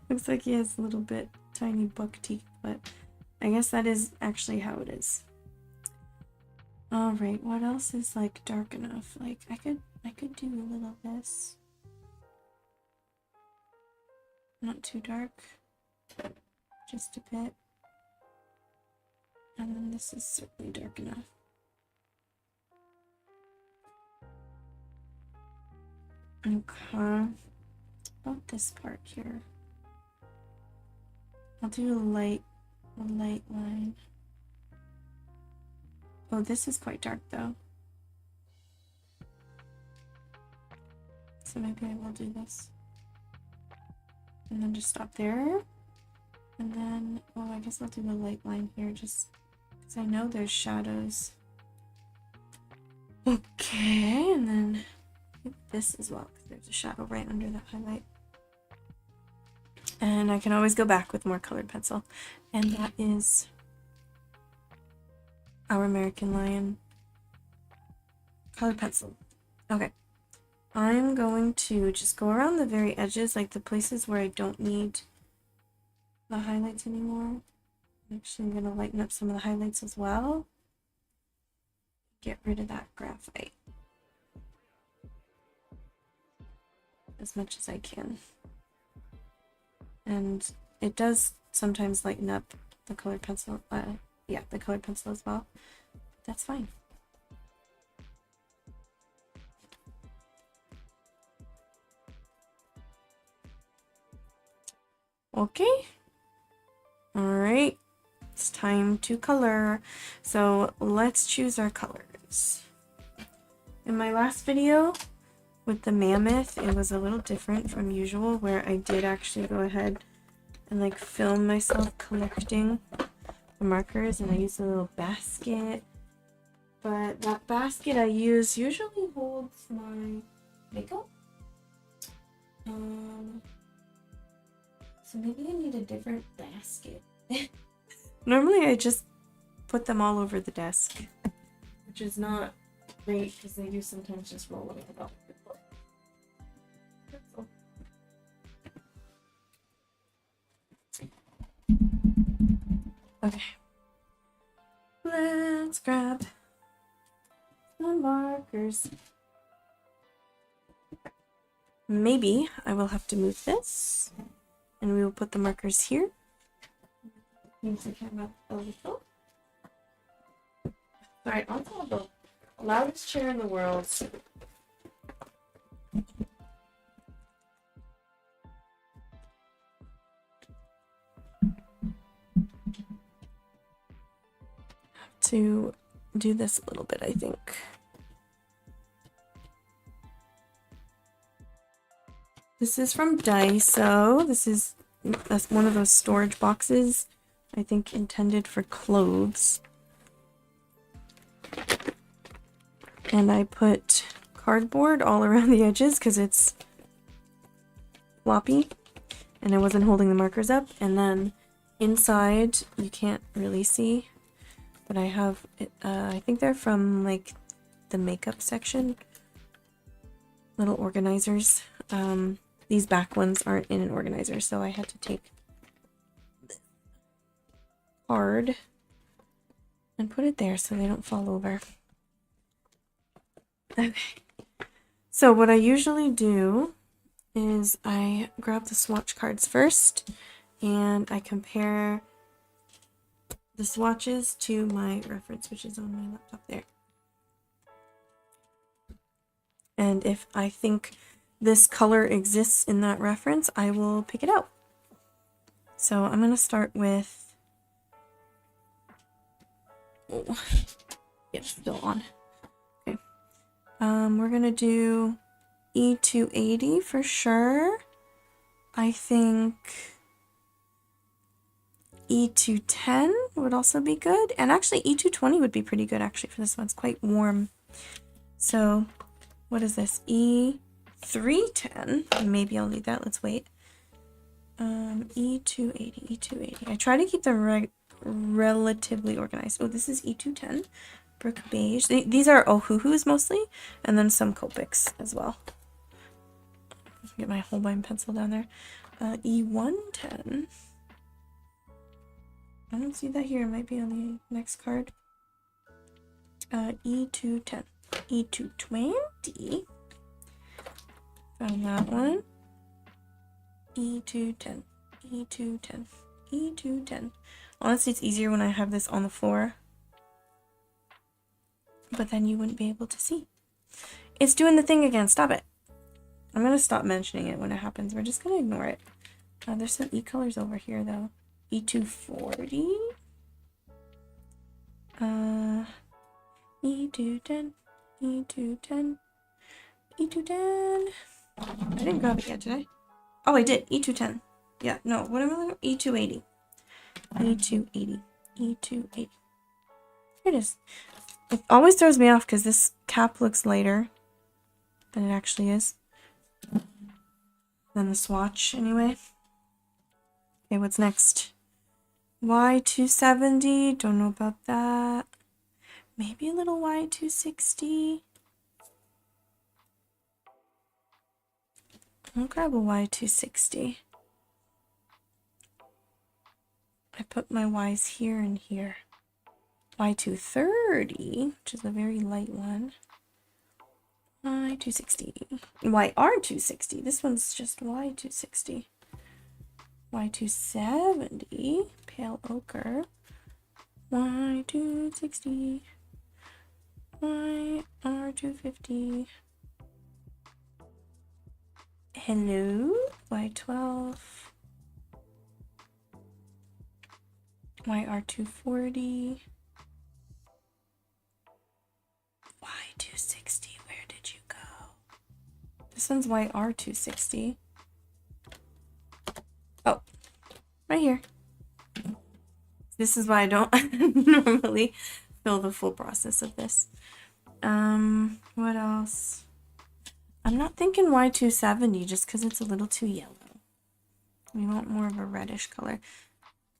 Looks like he has a little bit tiny buck teeth, but I guess that is actually how it is. Alright, what else is like dark enough? Like I could do a little this. Not too dark. Just a bit. And then this is certainly dark enough. Okay. About this part here. I'll do a light line. Oh, this is quite dark though. So maybe I will do this. And then just stop there. And then, oh, I guess I'll do a light line here just because I know there's shadows. Okay, and then this as well because there's a shadow right under that highlight. And I can always go back with more colored pencil. And that is our American Lion colored pencil. Okay. I'm going to just go around the very edges, like the places where I don't need the highlights anymore. Actually, I'm going to lighten up some of the highlights as well. Get rid of that graphite as much as I can. And it does sometimes lighten up the colored pencil, the colored pencil as well. That's fine. Okay. All right. It's time to color. So let's choose our colors. In my last video with the mammoth, it was a little different from usual, where I did actually go ahead and like film myself collecting the markers, and I used a little basket. But that basket I use usually holds my makeup. So maybe I need a different basket. Normally I just put them all over the desk, which is not great because they do sometimes just roll over the bottom. Okay. Let's grab some markers. Maybe I will have to move this, and we will put the markers here. Needs to come up a little. Alright, on top of the loudest chair in the world. To do this a little bit, I think. This is from Daiso. That's one of those storage boxes, I think intended for clothes. And I put cardboard all around the edges because it's floppy and I wasn't holding the markers up. And then inside, you can't really see, but I have, I think they're from like the makeup section. Little organizers. These back ones aren't in an organizer, so I had to take the card and put it there so they don't fall over. Okay. So what I usually do is I grab the swatch cards first and I compare the swatches to my reference, which is on my laptop there. And if I think this color exists in that reference, I will pick it out. So I'm going to start with, oh, yeah, still on. Okay. We're going to do E280 for sure. I think E210 would also be good. And actually E220 would be pretty good actually for this one. It's quite warm. So what is this? E310. Maybe I'll need that. Let's wait. E280. I try to keep them relatively organized. Oh, this is E210. Brook Beige. These are Ohuhus mostly, and then some Copics as well. Get my Holbein pencil down there. E110. I don't see that here. It might be on the next card. E210. E220. Found that one. E210. E210. E210. Honestly, it's easier when I have this on the floor. But then you wouldn't be able to see. It's doing the thing again. Stop it. I'm going to stop mentioning it when it happens. We're just going to ignore it. There's some E colors over here, though. E240. E210. E210. E210. I didn't grab it yet, did I? Oh, I did. E210. Yeah, no. What am I looking at? E280. E280. E280. Here it is. It always throws me off because this cap looks lighter than it actually is. Than the swatch, anyway. Okay, what's next? Y270. Don't know about that. Maybe a little Y260. I'll grab a Y260. I put my Y's here and here. Y230, which is a very light one. Y260. YR260. This one's just Y260. Y270. Pale ochre. Y260. YR250. Hello. Y12. YR240. Y260. Where did you go? This one's YR260. Oh, right here. This is why I don't normally fill the full process of this. What else? I'm not thinking Y270 just because it's a little too yellow. We want more of a reddish color.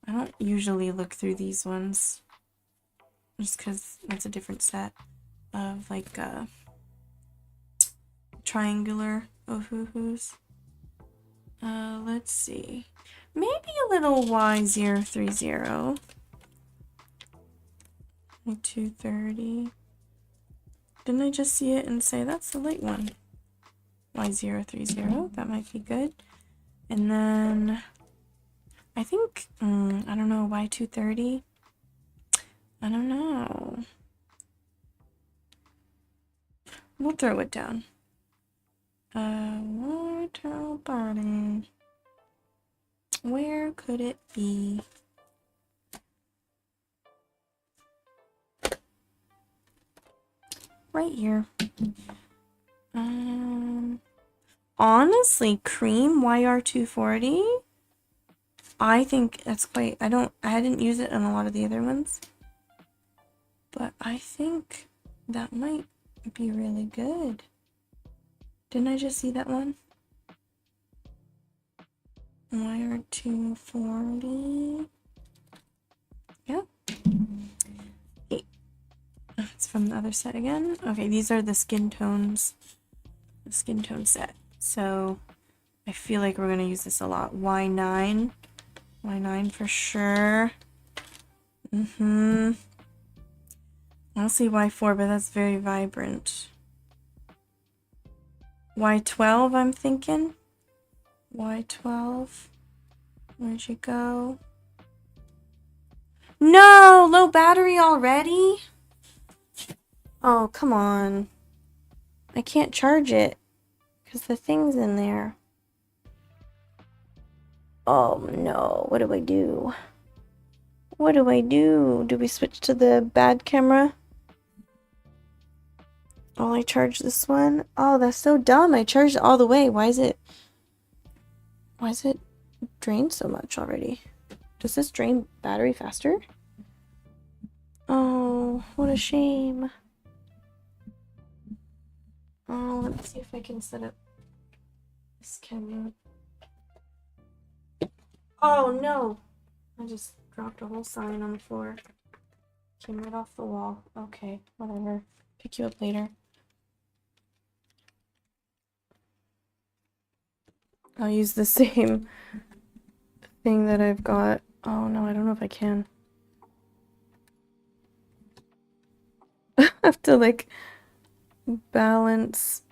I don't usually look through these ones just because it's a different set of like triangular ohuhus. Let's see. Maybe a little Y030. 230. Didn't I just see it and say that's the light one? Y030. That might be good. And then I think, I don't know, Y230. I don't know. We'll throw it down. Water body. Where could it be? Right here. Honestly, cream YR240. I think that's quite, I didn't use it on a lot of the other ones. But I think that might be really good. Didn't I just see that one? YR240. Yep. It's from the other set again. Okay, these are the skin tones. The skin tone set. So I feel like we're gonna use this a lot. Y9. Y9 for sure. I'll see Y4, but that's very vibrant. Y12, I'm thinking. Y12. Where'd you go? No! Low battery already? Oh, come on. I can't charge it because the thing's in there. Oh no, what do I do? What do I do? Do we switch to the bad camera? Oh, I charged this one? Oh, that's so dumb. I charged it all the way. Why is it drained so much already? Does this drain battery faster? Oh, what a shame. Oh, let's see if I can set up this camera. Oh no! I just dropped a whole sign on the floor. Came right off the wall. Okay, whatever. Pick you up later. I'll use the same thing that I've got. Oh no, I don't know if I can. have to like balance.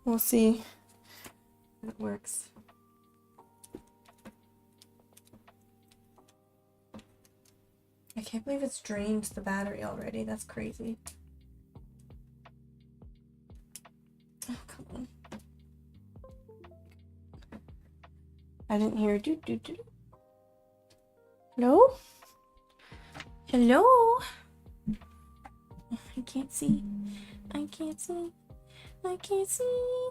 We'll see if it works. I can't believe it's drained the battery already. That's crazy. Oh, come on. I didn't hear do do do. Hello? Hello? I can't see. I can't see. I can't see.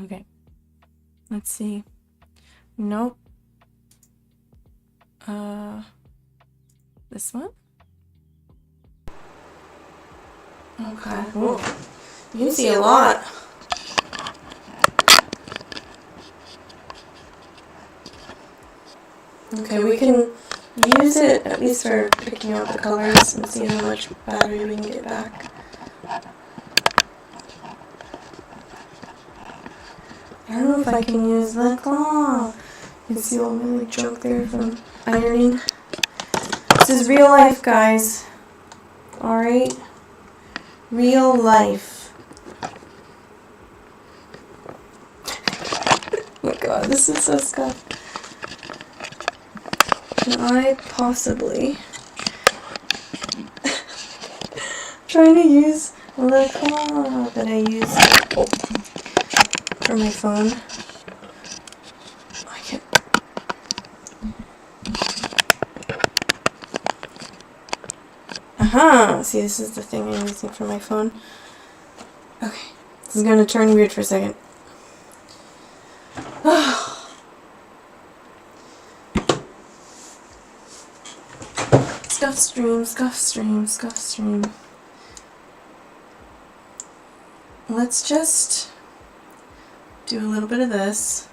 Okay. Let's see. Nope. This one? Okay. Ooh. You can see a lot. Okay, we can use it at least for picking out the colors and see how much battery we can get back. I don't know if I can use the claw. You can see all my like junk there from ironing. This is real life, guys. Alright? Real life. Oh my god, this is so scuffed. Can I possibly trying to use the claw that I use for my phone? I can't. Aha! See, this is the thing I'm using for my phone. Okay, this is gonna turn weird for a second. Scuff stream, scuff stream, scuff stream. Let's just do a little bit of this.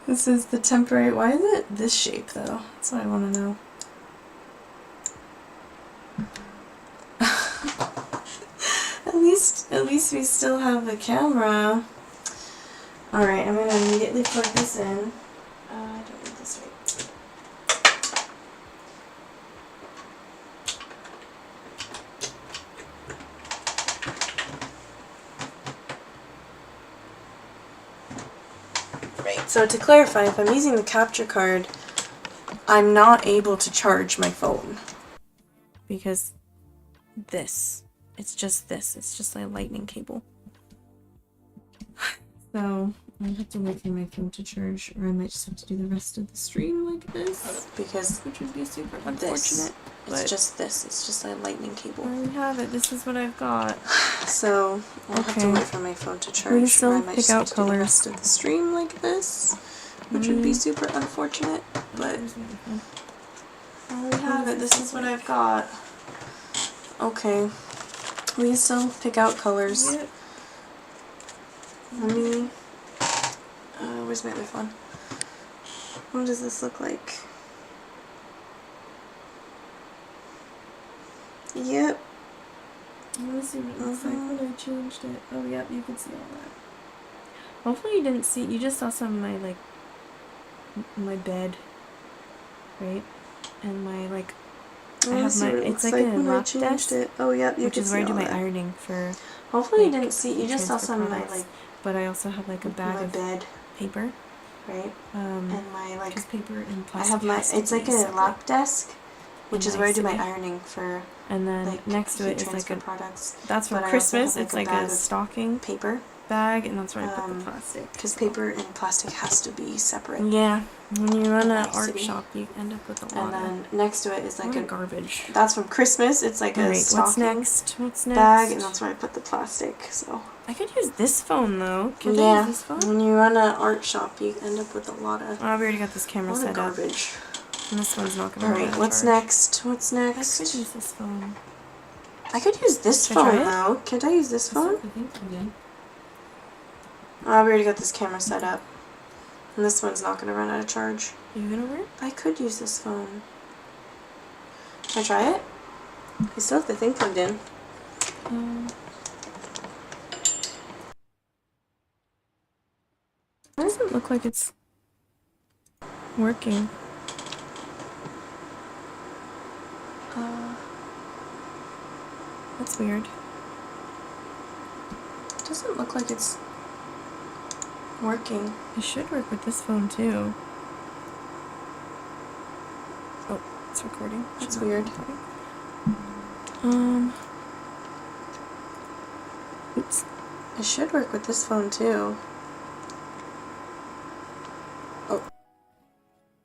This is the temporary. Why is it this shape though? That's what I want to know. At least we still have the camera. Alright, I'm gonna immediately plug this in. I don't need this right. Right, so to clarify, if I'm using the capture card, I'm not able to charge my phone. Because it's just a lightning cable. So I have to wait for my phone to charge, or I might just have to do the rest of the stream like this, because which would be super unfortunate. It's just a lightning cable. I already have it. This is what I've got. So I'll have to wait for my phone to charge, or I might just have to do the rest of the stream like this, which would be super unfortunate. But I already have it. This is what I've got. Okay. We can still pick out colors. Yep. Let me... where's my other phone? What does this look like? Yep. Let me see what it looks like when I changed it. Oh, yep, you can see all that. Hopefully you didn't see... You just saw some of my, like... my bed. Right? And my, like... I have my... It's like a lap desk. Oh, yep, you can see all that. Which is where I do my ironing for... Hopefully you didn't see... You just saw some of my, like... But I also have like a bag of bed paper, right? And my like just paper and plastic. I have my it's like a lap desk, which is where I do my ironing for. And then like, next to it is like a products. That's for Christmas. It's like a stocking paper bag, and that's where I put the plastic. Because paper and plastic has to be separate. Yeah, when you run an art shop, you end up with a lot. And then next to it is like a garbage. That's from Christmas. It's like a stocking What's next? Bag, and that's where I put the plastic. So. I could use this phone though. Can I use this phone? When you run an art shop, you end up with a lot of. Oh, we already got this camera set up. Garbage. And this one's not gonna. Alright, what's next? What's next? I could use this phone. I could use this phone though. Can't I use this phone? I think you did. Oh, we already got this camera set up. And this one's not gonna run out of charge. Are you gonna work? I could use this phone. Can I try it? I still have the thing plugged in. It doesn't look like it's working. That's weird. It doesn't look like it's working. It should work with this phone too. Oh, it's recording. That's weird. Oops. It should work with this phone too. Oh.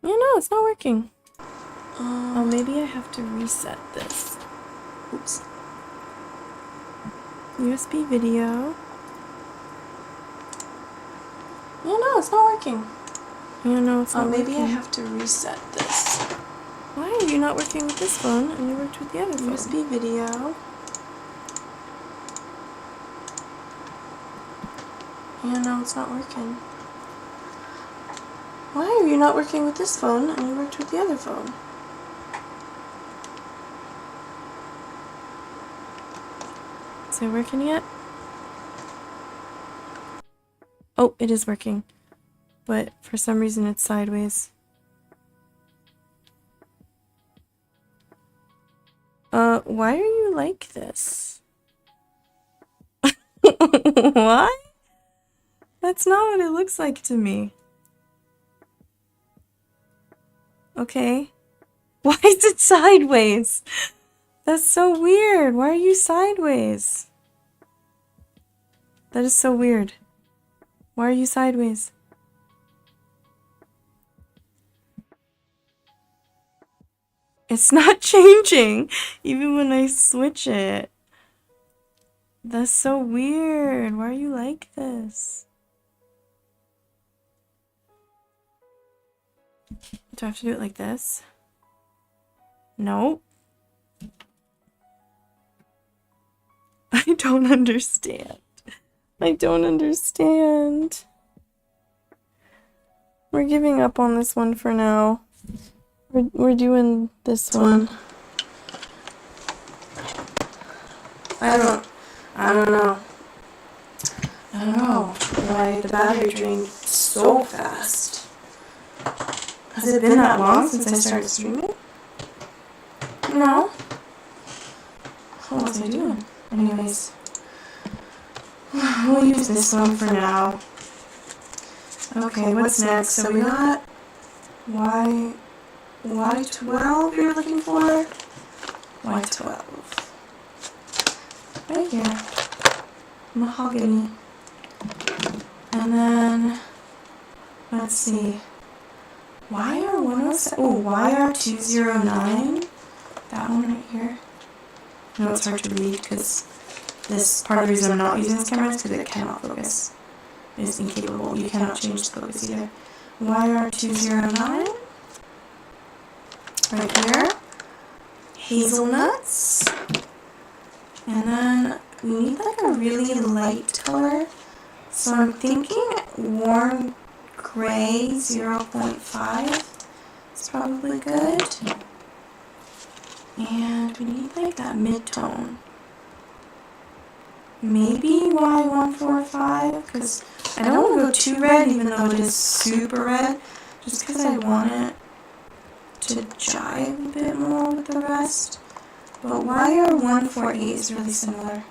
Yeah, no, it's not working. Oh, maybe I have to reset this. Oops. USB video. Yeah, no, it's not working. Yeah, no, it's not working. Maybe I have to reset this. Why are you not working with this phone and you worked with the other phone? USB video. Yeah, no, it's not working. Why are you not working with this phone and you worked with the other phone? Is it working yet? Oh, it is working. But for some reason it's sideways. Why are you like this? What? That's not what it looks like to me. Okay. Why is it sideways? That's so weird. Why are you sideways? That is so weird. Why are you sideways? It's not changing, even when I switch it. That's so weird. Why are you like this? Do I have to do it like this? No. I don't understand. I don't understand. We're giving up on this one for now. We're doing this one. I don't know. I don't know why the battery drained so fast. Has it been that long since I started streaming? No. What was I doing? Anyways. We'll use this one for now. Okay, what's next? So we got Y12 you're looking for? Y12. Right here. Mahogany. And then, let's see. YR107. Oh, YR209. That one right here. I know it's hard to read because this part of the reason I'm not using this camera is because it cannot focus. It is incapable. You cannot change the focus either. YR209. Right here. Hazelnuts. And then we need like a really light color. So I'm thinking warm gray 0.5 is probably good. And we need like that mid-tone. Maybe Y145, because I don't want to go too red even though it is super red, just because I want it to jive a bit more with the rest. But YR148 is really similar.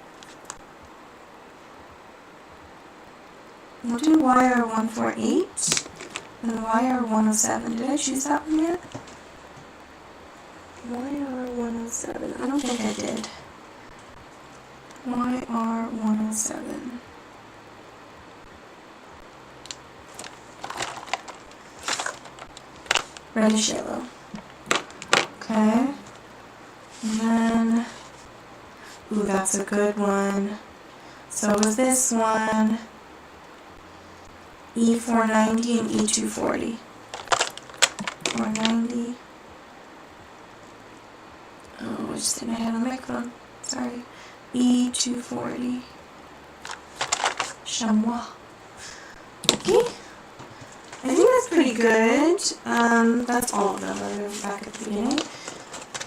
We'll do YR148 and YR107. Did I choose that one yet? YR107. I don't think I did. YR107. Reddish yellow. Okay. And then, ooh, that's a good one. So was this one E490 and E240. 490. Oh, I just hit my head on the microphone. Sorry. E240. Chamois. Okay. I think that's pretty good. That's all of them. Back at the beginning.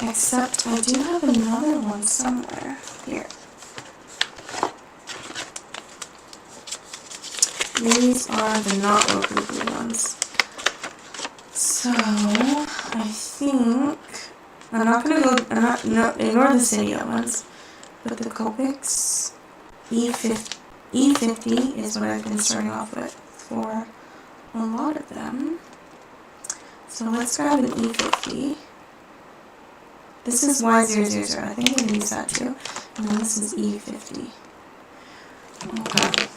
Except I do have another one somewhere. Here. These are the not local blue ones. So, I think I'm not gonna go, no, ignore the Cydia ones, but the Copics E50 is what I've been starting off with for a lot of them. So let's grab an E50. This is Y000, I think I'm gonna use that too. And then this is E50. Okay.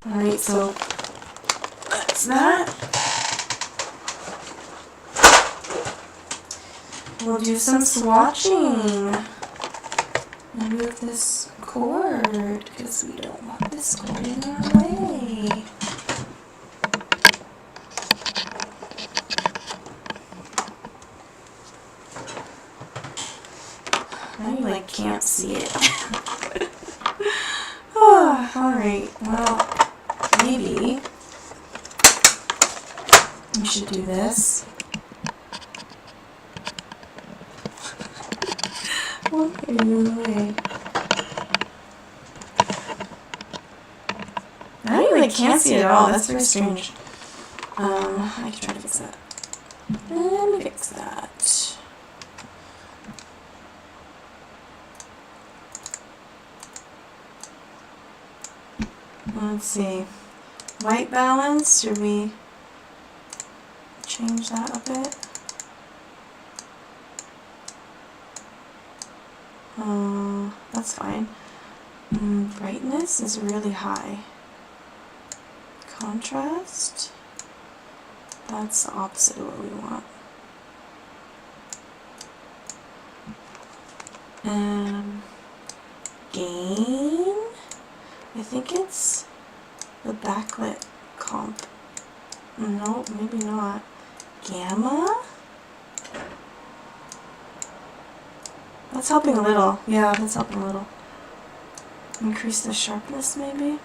Alright, so that's that. We'll do some swatching. Remove this cord, because we don't want this cord in our way. Now you like can't see it. Oh, alright, well, maybe we should do this. Okay, move away. Now you like can't see it at all, that's very strange. I can try to fix that. Let me fix that. Let's see. White balance, should we change that a bit? That's fine. Brightness is really high. Contrast, that's the opposite of what we want. Gain, I think it's the backlit comp. No, maybe not. Gamma? That's helping a little. Yeah, that's helping a little. Increase the sharpness, maybe?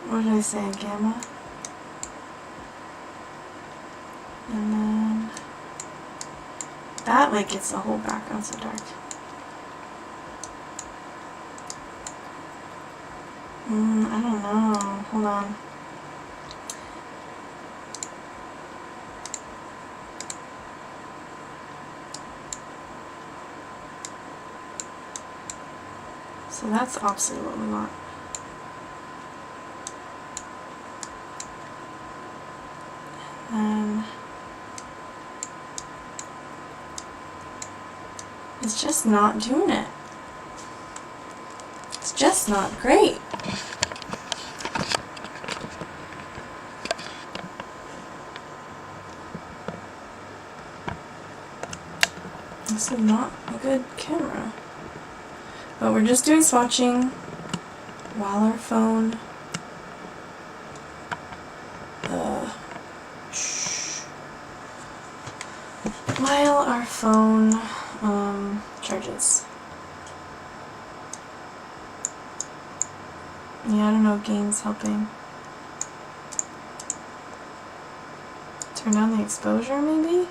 What did I say? Gamma? And then that like gets the whole background so dark. I don't know. Hold on. So that's opposite of what we want. And it's just not doing it. It's just not great. This is not a good camera. But we're just doing swatching while our phone charges. Yeah, I don't know if gain's helping. Turn down the exposure, maybe?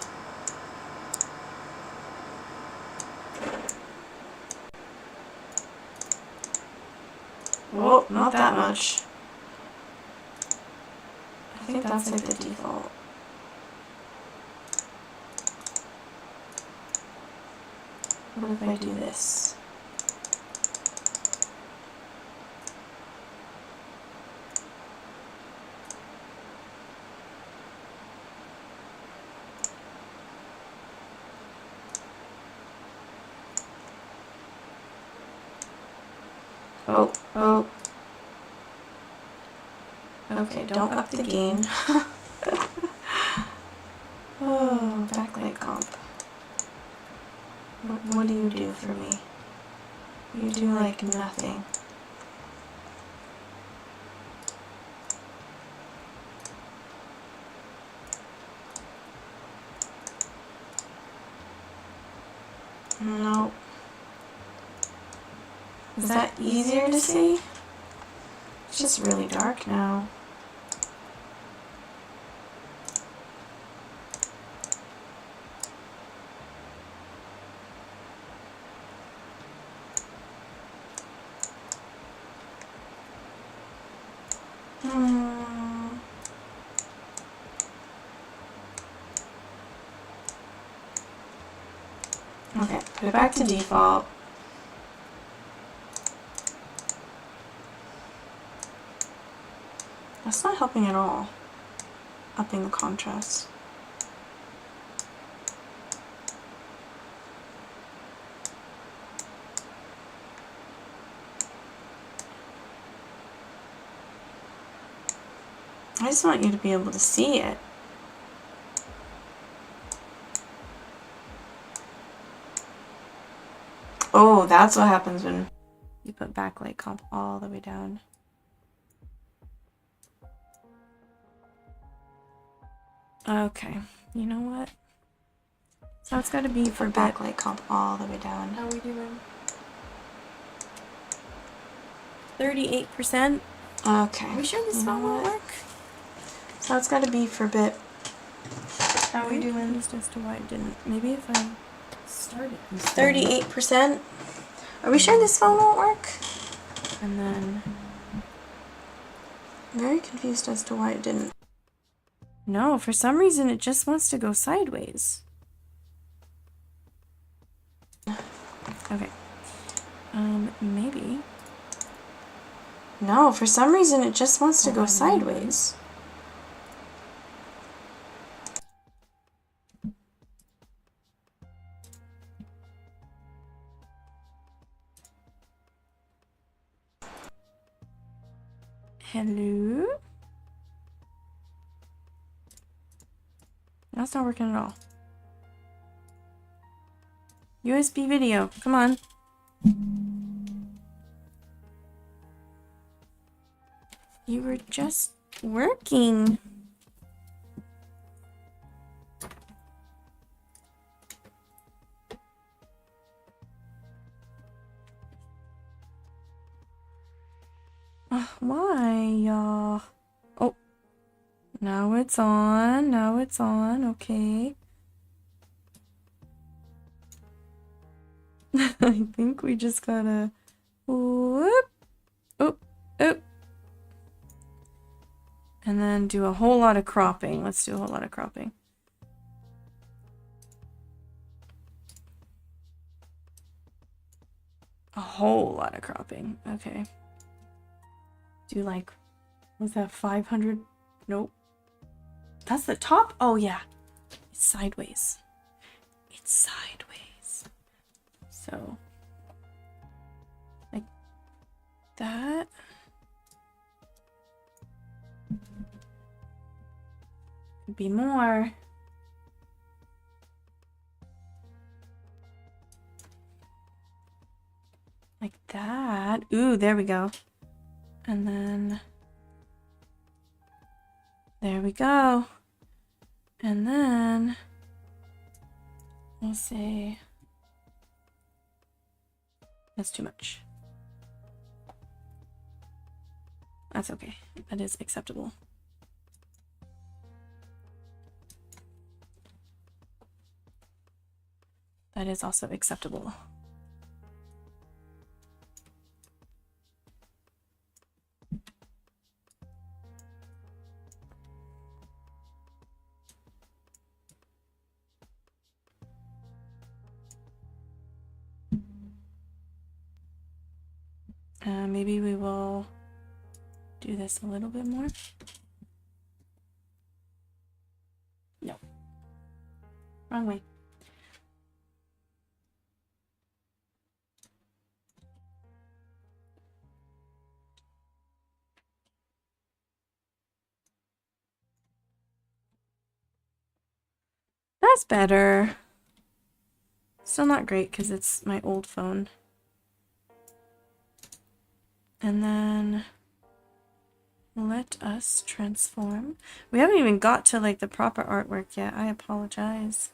Whoa, not that much. I think that's like the default. What if I do this? Oh. Okay, don't up the gain. Oh, backlight comp. What do you do for me? You do like nothing. Nope. Is that easier to see? It's just really dark now. Okay, put it back to default. That's not helping at all. Upping the contrast. I just want you to be able to see it. Oh, that's what happens when you put backlight comp all the way down. Okay, you know what? So it's got to be for backlight comp all the way down. How are we doing? 38%. Okay. Are we sure this phone won't work? So it's got to be for bit. How are we doing? Just as to why it didn't. Maybe if I start it. 38%. Are we sure this phone won't work? And then, very confused as to why it didn't. No, for some reason it just wants to go sideways. Okay. Maybe. No, for some reason it just wants to go sideways. Hello? That's not working at all. USB video, come on. You were just working. Why, y'all? Oh, now it's on. Now it's on. Okay. I think we just gotta whoop, oop, oop, and then do a whole lot of cropping. Let's do a whole lot of cropping. A whole lot of cropping. Okay. Do like, was that 500? Nope. That's the top? Oh yeah. It's sideways. It's sideways. So, like that. Could be more. Like that. Ooh, there we go. And then there we go. And then we'll say that's too much. That's okay. That is acceptable. That is also acceptable. Maybe we will do this a little bit more. No. Wrong way. That's better. Still not great because it's my old phone. And then let us transform. We haven't even got to like the proper artwork yet. I apologize.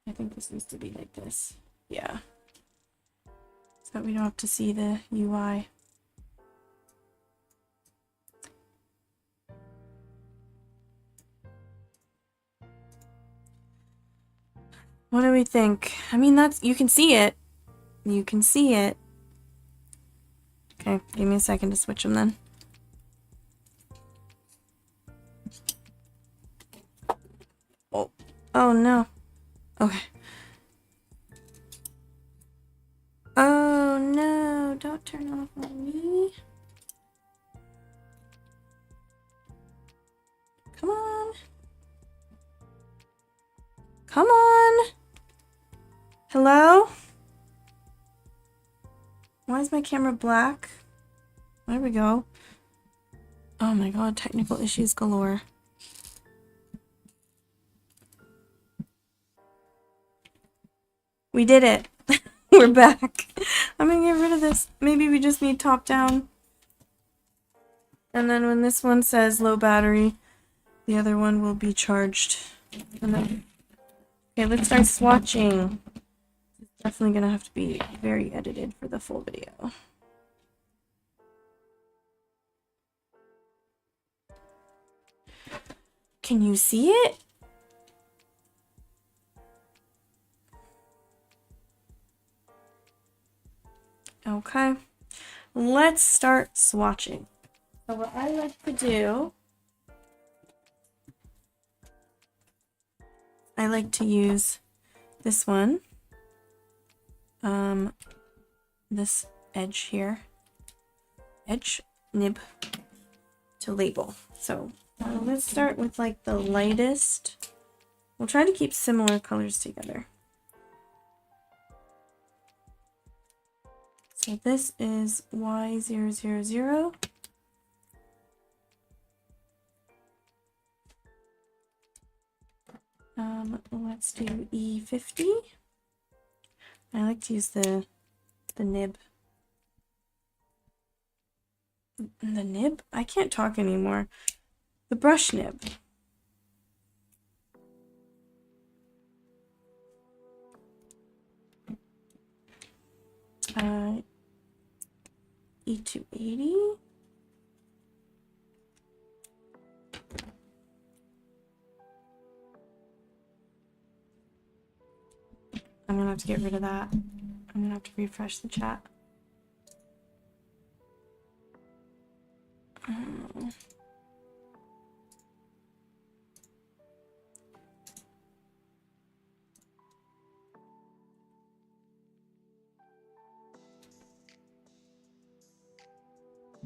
I think this needs to be like this. Yeah. but we don't have to see the UI. What do we think? I mean, that's, you can see it. You can see it. Okay, give me a second to switch them then. Oh, oh no. Okay. Oh no, don't turn off on me. Come on. Come on. Hello? Why is my camera black? There we go. Oh my god, technical issues galore. We did it. We're back. I'm gonna get rid of this. Maybe we just need top down. And then when this one says low battery, the other one will be charged. And then... Okay, let's start swatching. It's definitely gonna have to be very edited for the full video. Can you see it? Okay, let's start swatching. So what I like to do, I like to use this one, this edge here, edge nib to label. So let's start with like the lightest. We'll try to keep similar colors together. So this is Y000. Let's do E50. I like to use the nib. The nib? I can't talk anymore. The brush nib. E280. I'm gonna have to get rid of that. I'm gonna have to refresh the chat.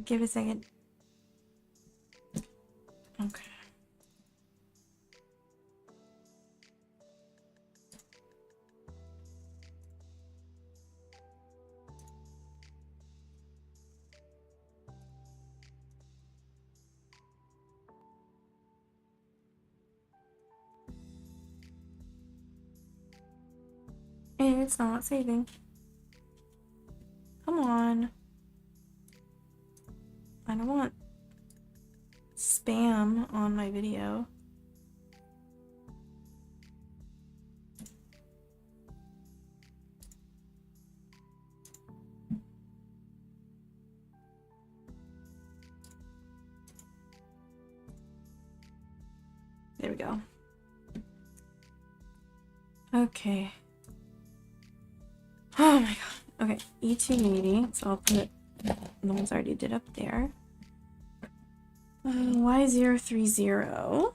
Give it a second. Okay. And it's not saving. Come on. I don't want spam on my video. There we go. Okay. Oh my god. Okay, E280. So I'll put the ones I already did up there. Y030.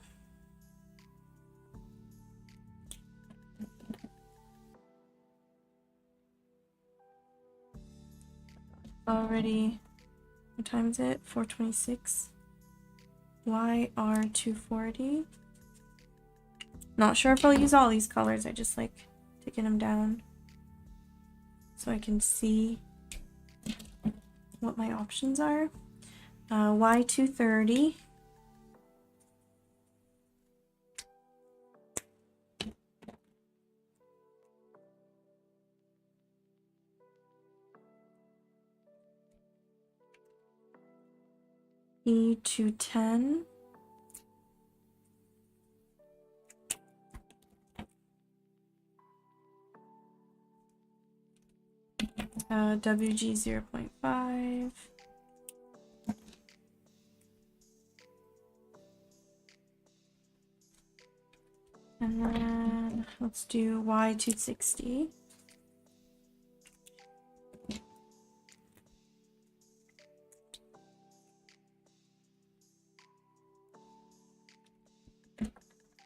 Already, what time is it? 4:26. YR240. Not sure if I'll use all these colors. I just like to get them down so I can see what my options are. Y230. E210. WG 0.5. And then let's do Y260.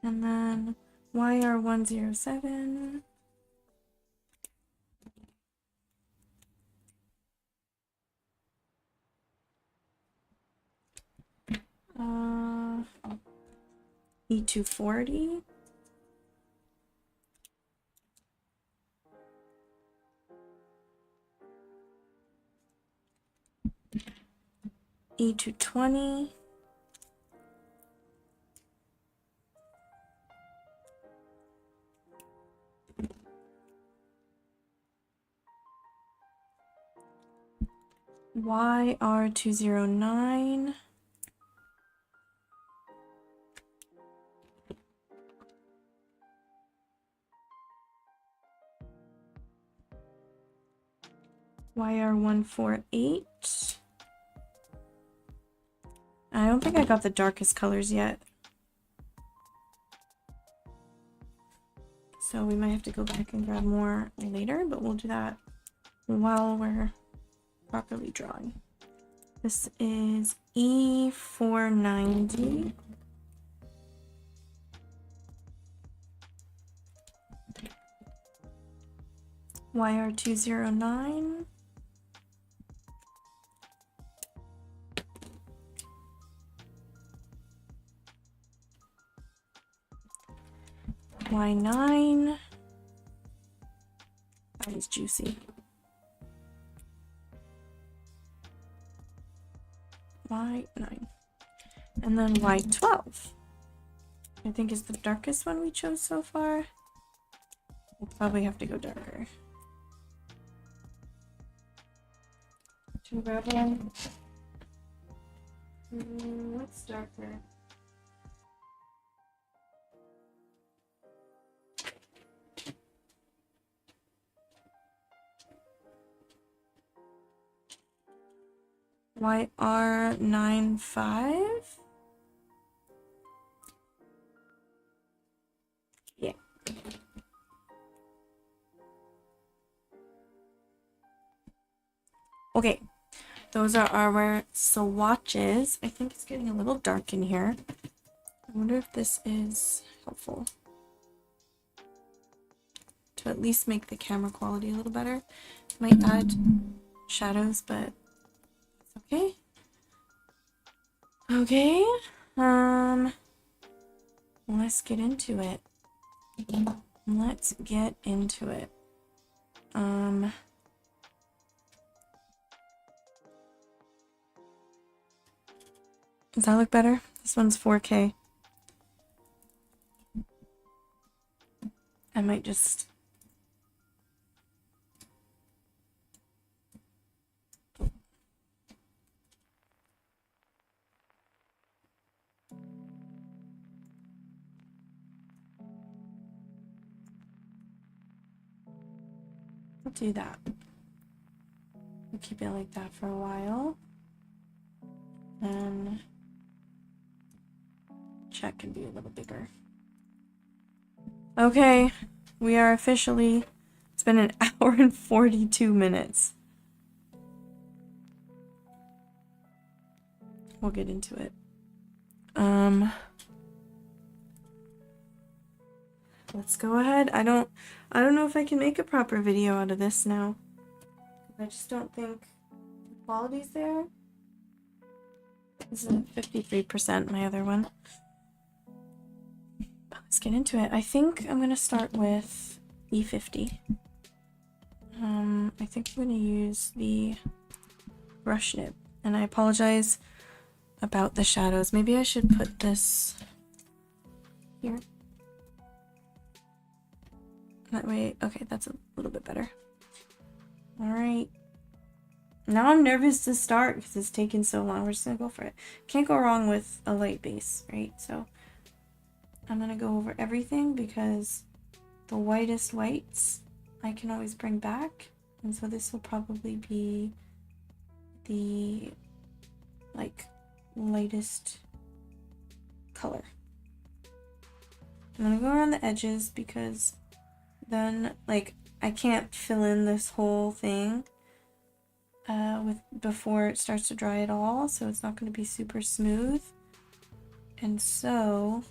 And then YR107. E240. E220. YR209. YR148. I don't think I got the darkest colors yet. So we might have to go back and grab more later, but we'll do that while we're properly drawing. This is E490. YR209. Y9. That is juicy. Y9. And then Y12. I think is the darkest one we chose so far. We'll probably have to go darker. Should we grab one? What's darker? YR95. Yeah. Okay, those are our swatches. I think it's getting a little dark in here. I wonder if this is helpful to at least make the camera quality a little better. Might add shadows, but it's okay. Okay, let's get into it. Let's get into it. Does that look better? This one's 4K. I might just... I'll do that. We'll keep it like that for a while. And check can be a little bigger. Okay, we are officially... It's been an hour and 42 minutes. We'll get into it. Let's go ahead. I don't know if I can make a proper video out of this now. I just don't think the quality's there. This is 53%, my other one. But let's get into it. I think I'm gonna start with E50. I think I'm gonna use the brush nib, and I apologize about the shadows. Maybe I should put this here. That way, okay, that's a little bit better. All right. Now I'm nervous to start because it's taken so long. We're just gonna go for it. Can't go wrong with a light base, right? So I'm gonna go over everything because the whitest whites I can always bring back. And so this will probably be the like lightest color. I'm gonna go around the edges because then like I can't fill in this whole thing before it starts to dry at all, so it's not going to be super smooth, and so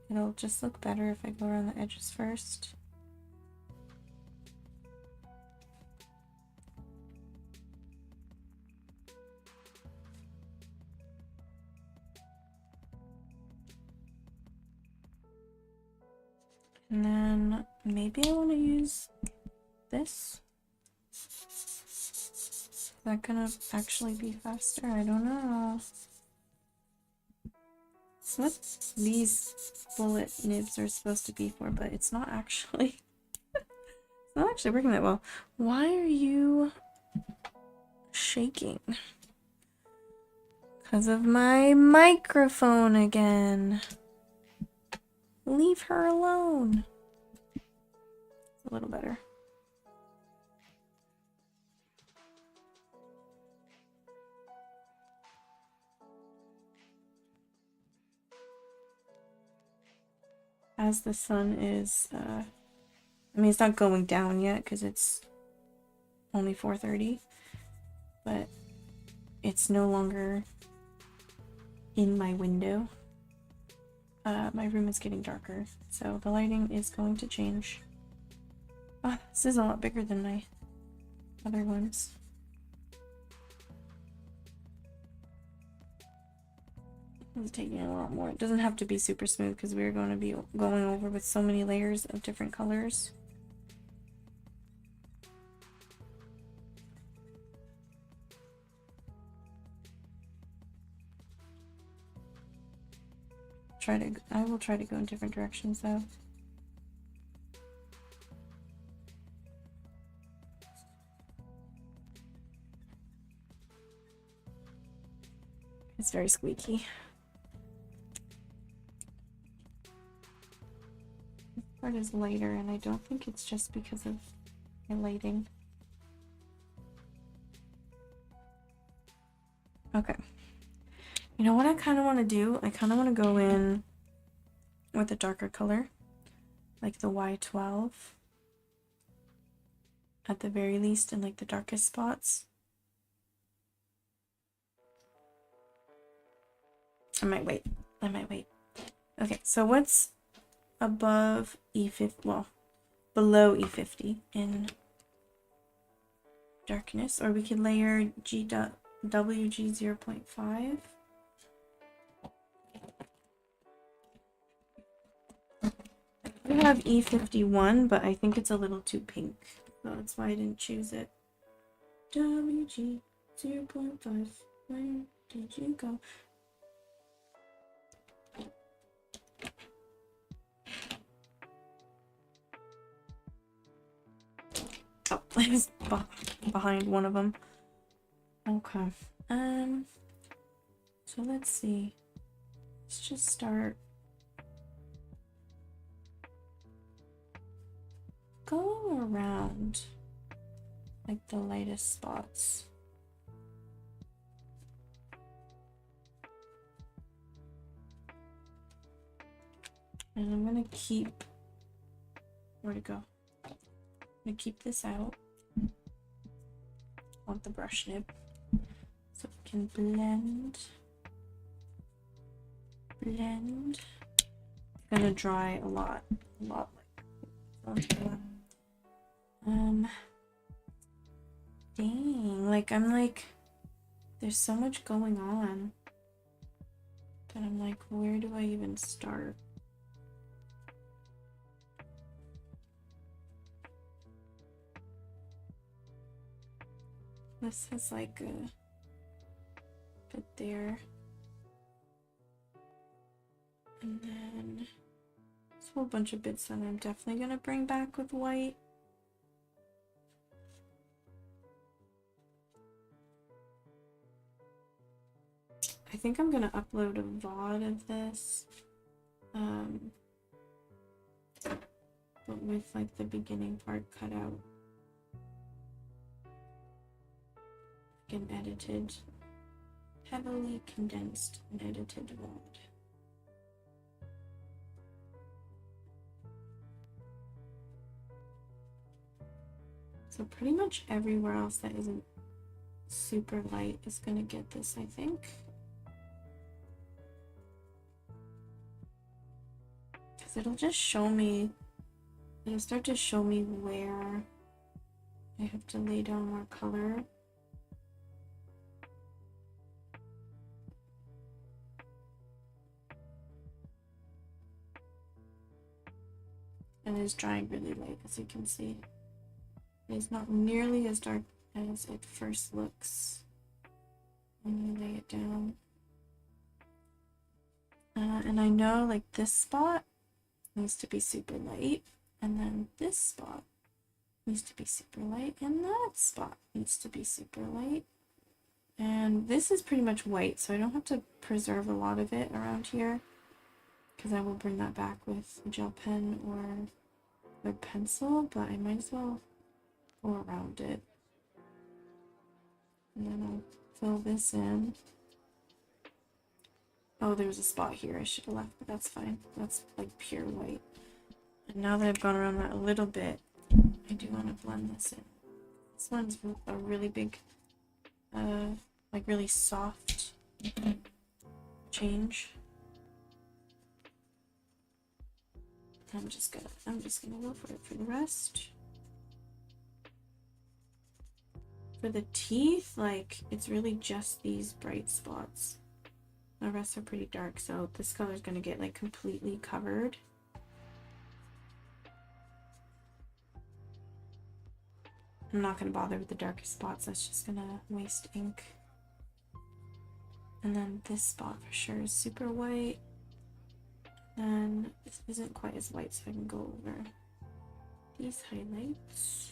it'll just look better if I go around the edges first. And then maybe I want to use this. Is that gonna actually be faster? I don't know. What these bullet nibs are supposed to be for, but it's not actually. It's not actually working that well. Why are you shaking? Because of my microphone again. Leave her alone. A little better. As the sun is, I mean, it's not going down yet because it's only 4:30, but it's no longer in my window. My room is getting darker, so the lighting is going to change. Oh, this is a lot bigger than my other ones. It's taking a lot more. It doesn't have to be super smooth because we're going to be going over with so many layers of different colors. I will try to go in different directions though. It's very squeaky. This part is lighter, and I don't think it's just because of my lighting. Okay. You know what I kind of want to do? I kind of want to go in with a darker color, like the Y12, at the very least, in like the darkest spots. I might wait. Okay, so what's above E50? Well, below E50 in darkness, or we could layer WG 0.5. I have E51, but I think it's a little too pink, so that's why I didn't choose it. WG 0.5, where did you go? Oh, I was behind one of them. Okay. So let's see. Let's just start going around like the lightest spots. And I'm gonna keep, where'd it go? I'm gonna keep this out. I want the brush nib so we can blend. It's gonna dry a lot like dang, like I'm like, there's so much going on that I'm like, where do I even start? This is like a bit there. And then there's a whole bunch of bits that I'm definitely gonna bring back with white. I think I'm gonna upload a VOD of this. But with like the beginning part cut out. edited, heavily condensed and edited wand. So pretty much everywhere else that isn't super light is gonna get this, I think. Because it'll just show me, it'll start to show me where I have to lay down more color. And it's drying really light, as you can see. It's not nearly as dark as it first looks when you lay it down. And I know like this spot needs to be super light, and then this spot needs to be super light, and that spot needs to be super light. And this is pretty much white, so I don't have to preserve a lot of it around here, because I will bring that back with a gel pen or a pencil, but I might as well go around it. And then I'll fill this in. Oh, there's a spot here I should have left, but that's fine. That's like pure white. And now that I've gone around that a little bit, I do want to blend this in. This one's a really big, like really soft change. I'm just gonna go for it for the rest. For the teeth, like, it's really just these bright spots. The rest are pretty dark, so this color is gonna get like completely covered. I'm not gonna bother with the darkest spots, that's just gonna waste ink. And then this spot for sure is super white. And this isn't quite as white, so I can go over these highlights.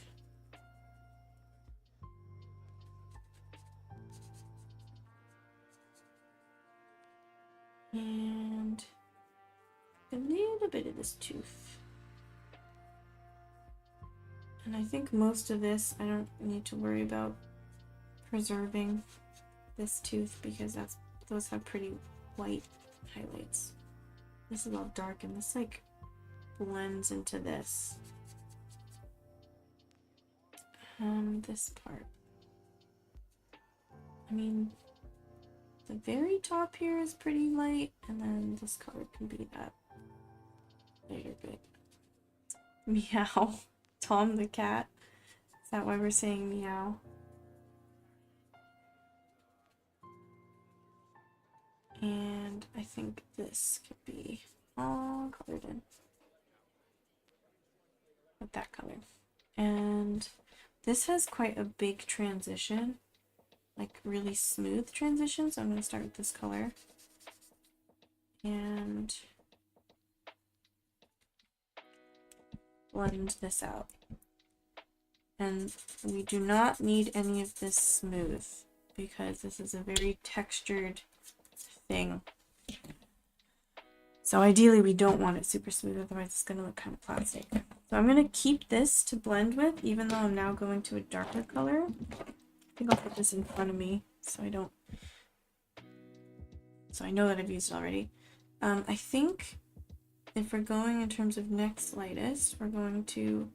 And a little bit of this tooth. And I think most of this, I don't need to worry about preserving this tooth because those have pretty white highlights. This is all dark and this like blends into this. This part. I mean, the very top here is pretty light, and then this color can be that lighter bit. Meow. Tom the cat. Is that why we're saying meow? And I think this could be all colored in with that color. And this has quite a big transition, like really smooth transition. So I'm going to start with this color and blend this out. And we do not need any of this smooth because this is a very textured thing. So ideally we don't want it super smooth, otherwise it's going to look kind of plastic. So I'm going to keep this to blend with, even though I'm now going to a darker color. I think I'll put this in front of me so I know that I've used it already. I think if we're going in terms of next lightest, we're going to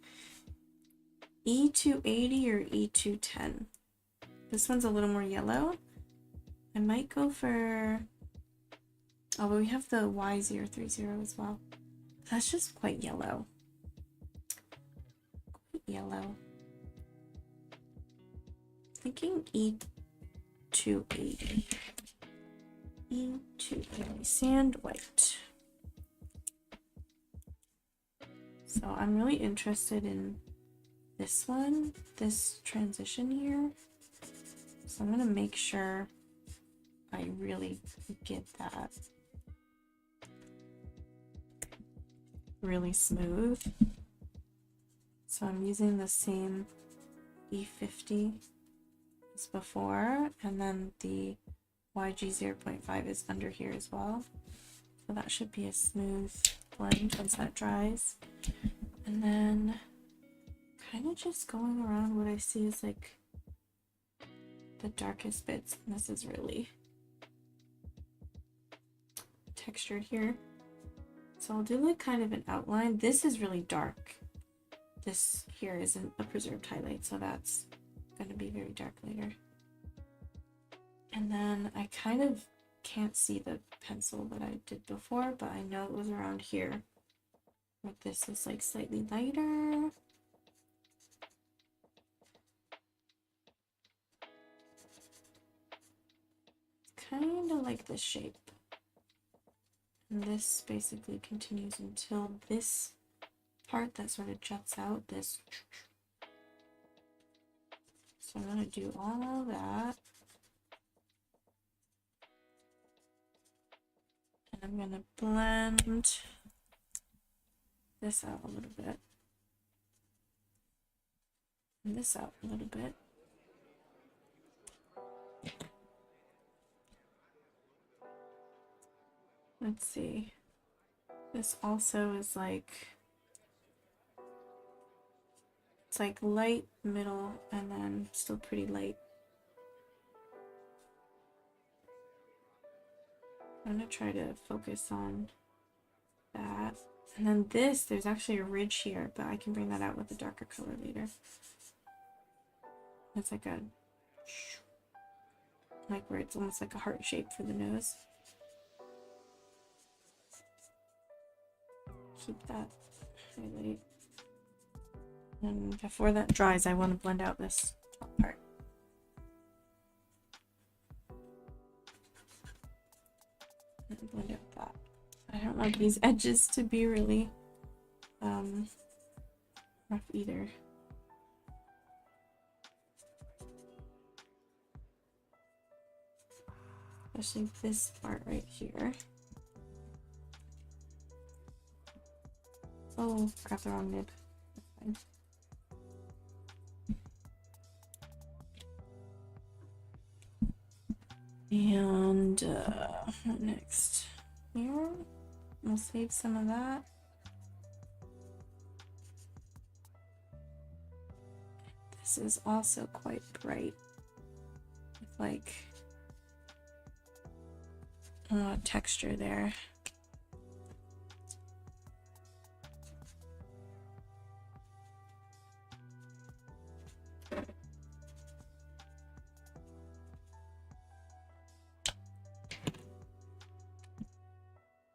E280 or E210. This one's a little more yellow. I might go for... Oh, but we have the Y030 as well. That's just quite yellow. Quite yellow. Thinking E280. E280. Sand white. So I'm really interested in this one, this transition here. So I'm going to make sure I really get that really smooth. So I'm using the same E50 as before, and then the YG 0.5 is under here as well. So that should be a smooth blend once that dries. And then kind of just going around what I see is like the darkest bits. And this is really textured here. So I'll do like kind of an outline. This is really dark. This here isn't a preserved highlight, so that's going to be very dark later. And then I kind of can't see the pencil that I did before, but I know it was around here. But this is like slightly lighter. Kind of like this shape. And this basically continues until this part that sort of juts out, this. So I'm going to do all that. And I'm going to blend this out a little bit. And this out a little bit. Let's see. This also is like, it's like light, middle, and then still pretty light. I'm gonna try to focus on that. And then this, there's actually a ridge here, but I can bring that out with a darker color later. It's like a, like where it's almost like a heart shape for the nose. Keep that highlight. And before that dries, I want to blend out this top part. And blend out that. I don't want these edges to be really rough either. Especially this part right here. Oh, grab the wrong nib. That's fine. And what next? Here, we'll save some of that. This is also quite bright, with like a lot of texture there.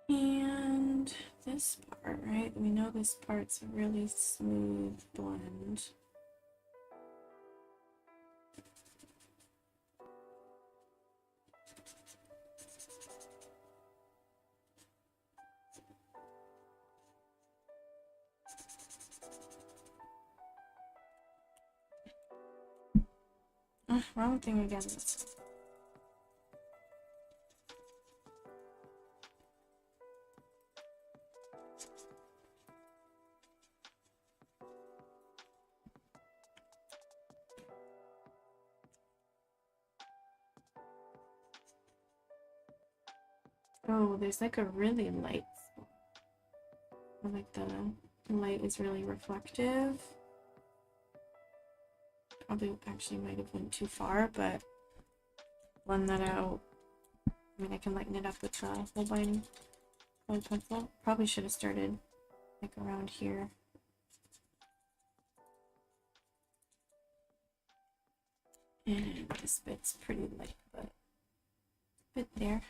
And this part, right? We know this part's a really smooth blend. Wrong thing again. Oh, there's like a really light spot. Like the light is really reflective. Probably actually might have went too far, but blend that out. I mean, I can lighten it up with the Holbein colored pencil. Probably should have started like around here. And this bit's pretty light, but bit there.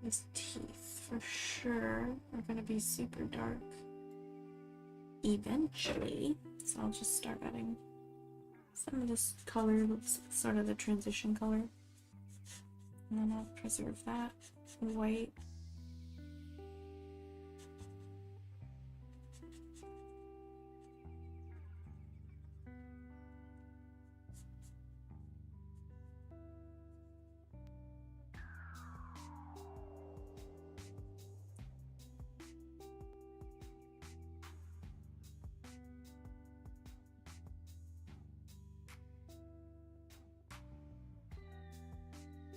His teeth for sure are gonna be super dark eventually, so I'll just start adding some of this color that's sort of the transition color, and then I'll preserve that white.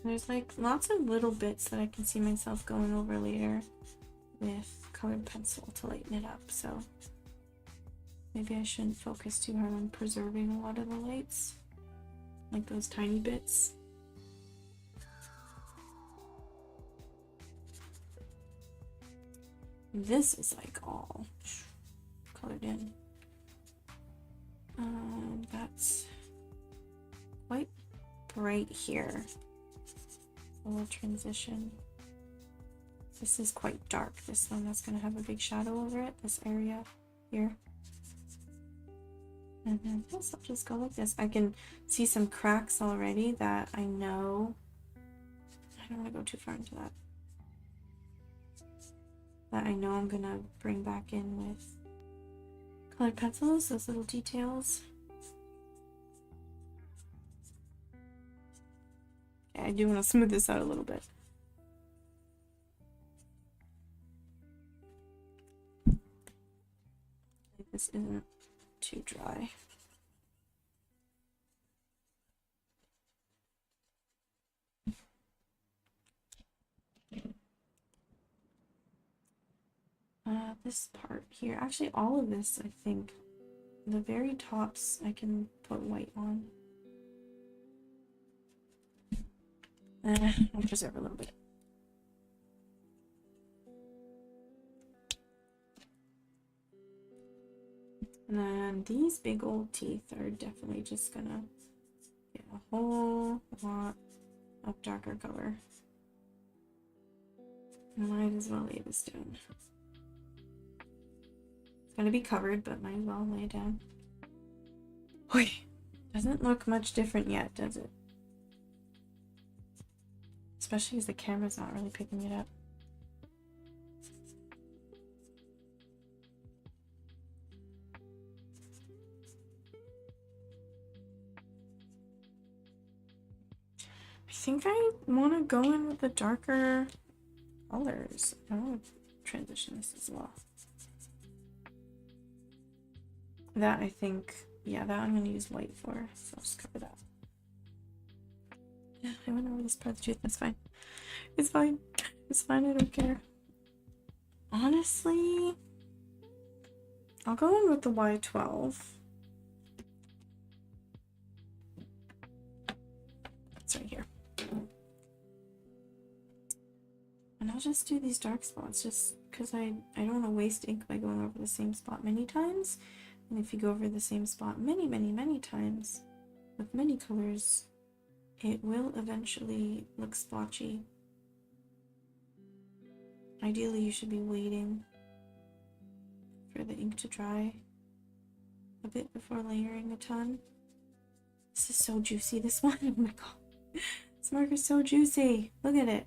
There's like lots of little bits that I can see myself going over later with colored pencil to lighten it up, so maybe I shouldn't focus too hard on preserving a lot of the lights, like those tiny bits. This is like all colored in. That's quite bright here. A little transition. This is quite dark. This one, that's going to have a big shadow over it. This area here. And then this, I'll just go like this. I can see some cracks already that I know. I don't want to go too far into that. That I know I'm going to bring back in with colored pencils, those little details. Okay, I do want to smooth this out a little bit. This isn't too dry. This part here, actually all of this, I think, the very tops I can put white on. I'll preserve a little bit. And then these big old teeth are definitely just gonna get a whole lot of darker color. Might as well lay this down. It's gonna be covered, but might as well lay it down. Oi! Doesn't look much different yet, does it? Especially as the camera's not really picking it up. I think I want to go in with the darker colors. I want to transition this as well. That I think, yeah, that I'm going to use white for, so I'll just cover that. Yeah, I went over this part of the tooth. That's fine. It's fine. It's fine. I don't care. Honestly, I'll go in with the Y12. It's right here. And I'll just do these dark spots just because I don't want to waste ink by going over the same spot many times. And if you go over the same spot many, many, many times with many colors, it will eventually look splotchy. Ideally, you should be waiting for the ink to dry a bit before layering a ton. This is so juicy, this one. Oh my god. This marker's so juicy. Look at it.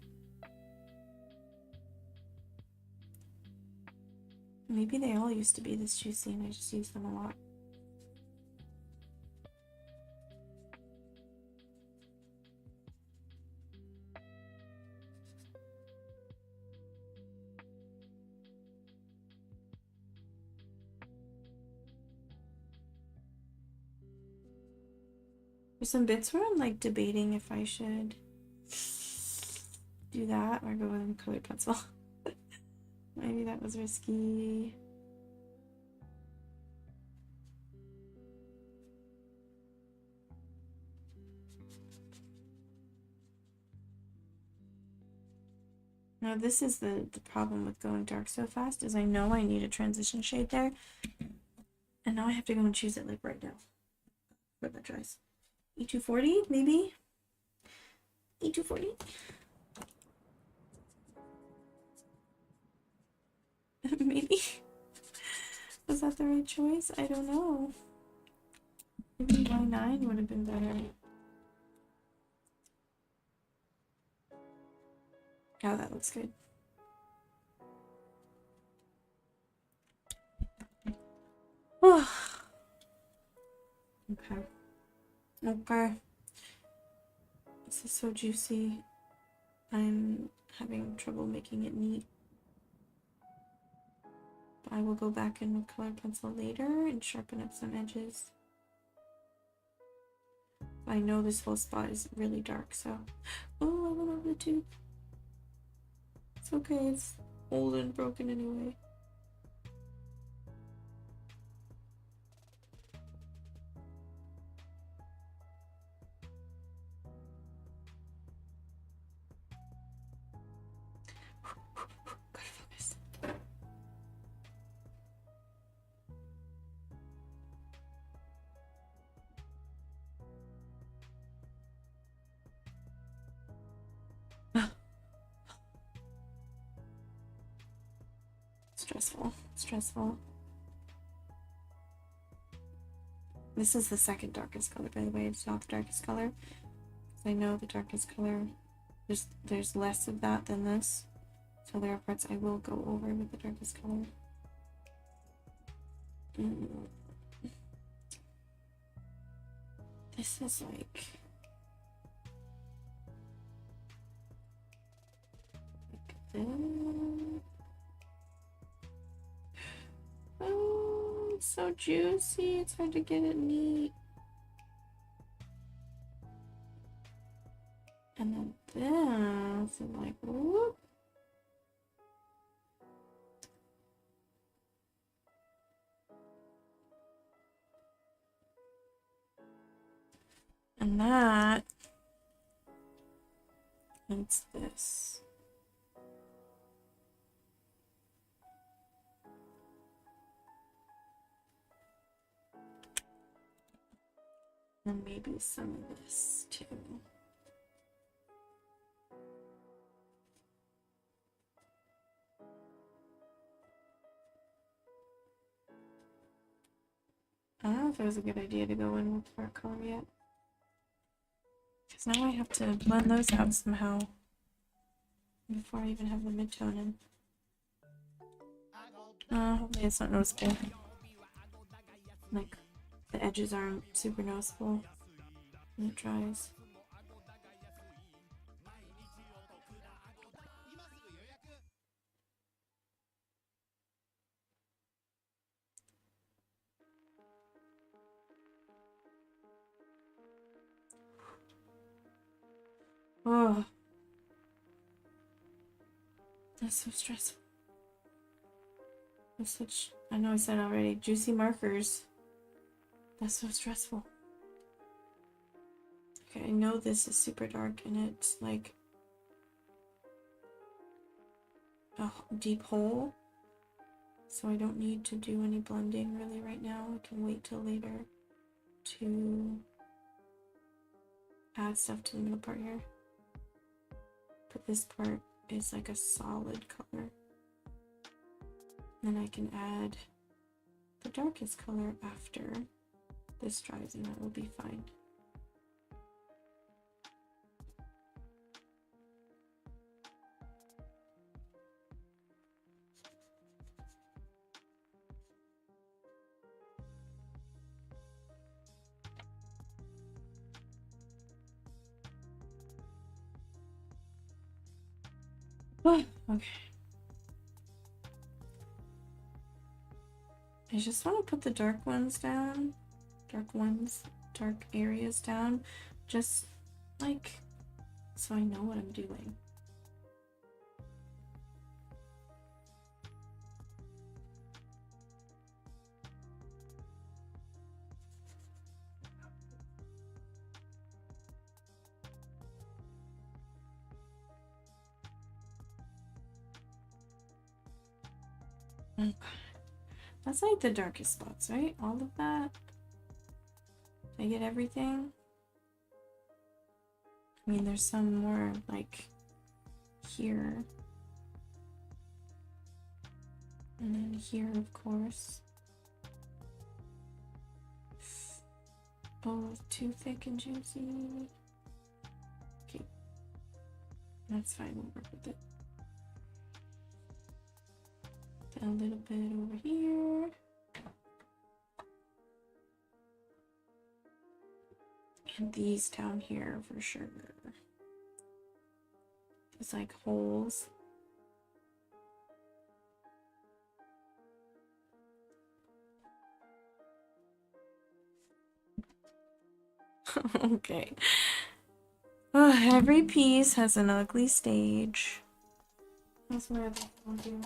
Maybe they all used to be this juicy and I just use them a lot. There's some bits where I'm like debating if I should do that or go with a colored pencil. Maybe that was risky. Now this is the problem with going dark so fast, is I know I need a transition shade there. And now I have to go and choose it like right now. Before that dries. E240, maybe? E240? Maybe? Was that the right choice? I don't know. Maybe Y9 would have been better. Oh, that looks good. Oh. Okay. Okay. This is so juicy. I'm having trouble making it neat. I will go back in with colored pencil later and sharpen up some edges. I know this whole spot is really dark, so... Oh, I falling off the tooth. It's okay, it's old and broken anyway. Gotta focus. Stressful, stressful. This is the second darkest color, by the way. It's not the darkest color. I know the darkest color, there's less of that than this. So there are parts I will go over with the darkest color. This is like this. Oh, it's so juicy. It's hard to get it neat. And then this is like, whoop. And that, it's this. And maybe some of this too. I don't know if it was a good idea to go in with dark color yet. Because now I have to blend those out somehow before I even have the mid-tone in. Hopefully it's not noticeable. Like, the edges aren't super noticeable when it dries. Oh, that's so stressful. That's such, I know I said already, juicy markers. That's so stressful. Okay, I know this is super dark and it's like a deep hole. So I don't need to do any blending really right now. I can wait till later to add stuff to the middle part here. But this part is like a solid color. Then I can add the darkest color after this dries and that will be fine. Okay. I just want to put the dark ones down. Dark areas down. Just like so I know what I'm doing. That's like the darkest spots, right? All of that. Did I get everything? I mean, there's some more like here. And then here, of course. Oh, too thick and juicy. Okay. That's fine, we'll work with it. A little bit over here. And these down here for sure. It's like holes. Okay. Oh, every piece has an ugly stage. That's my other phone do.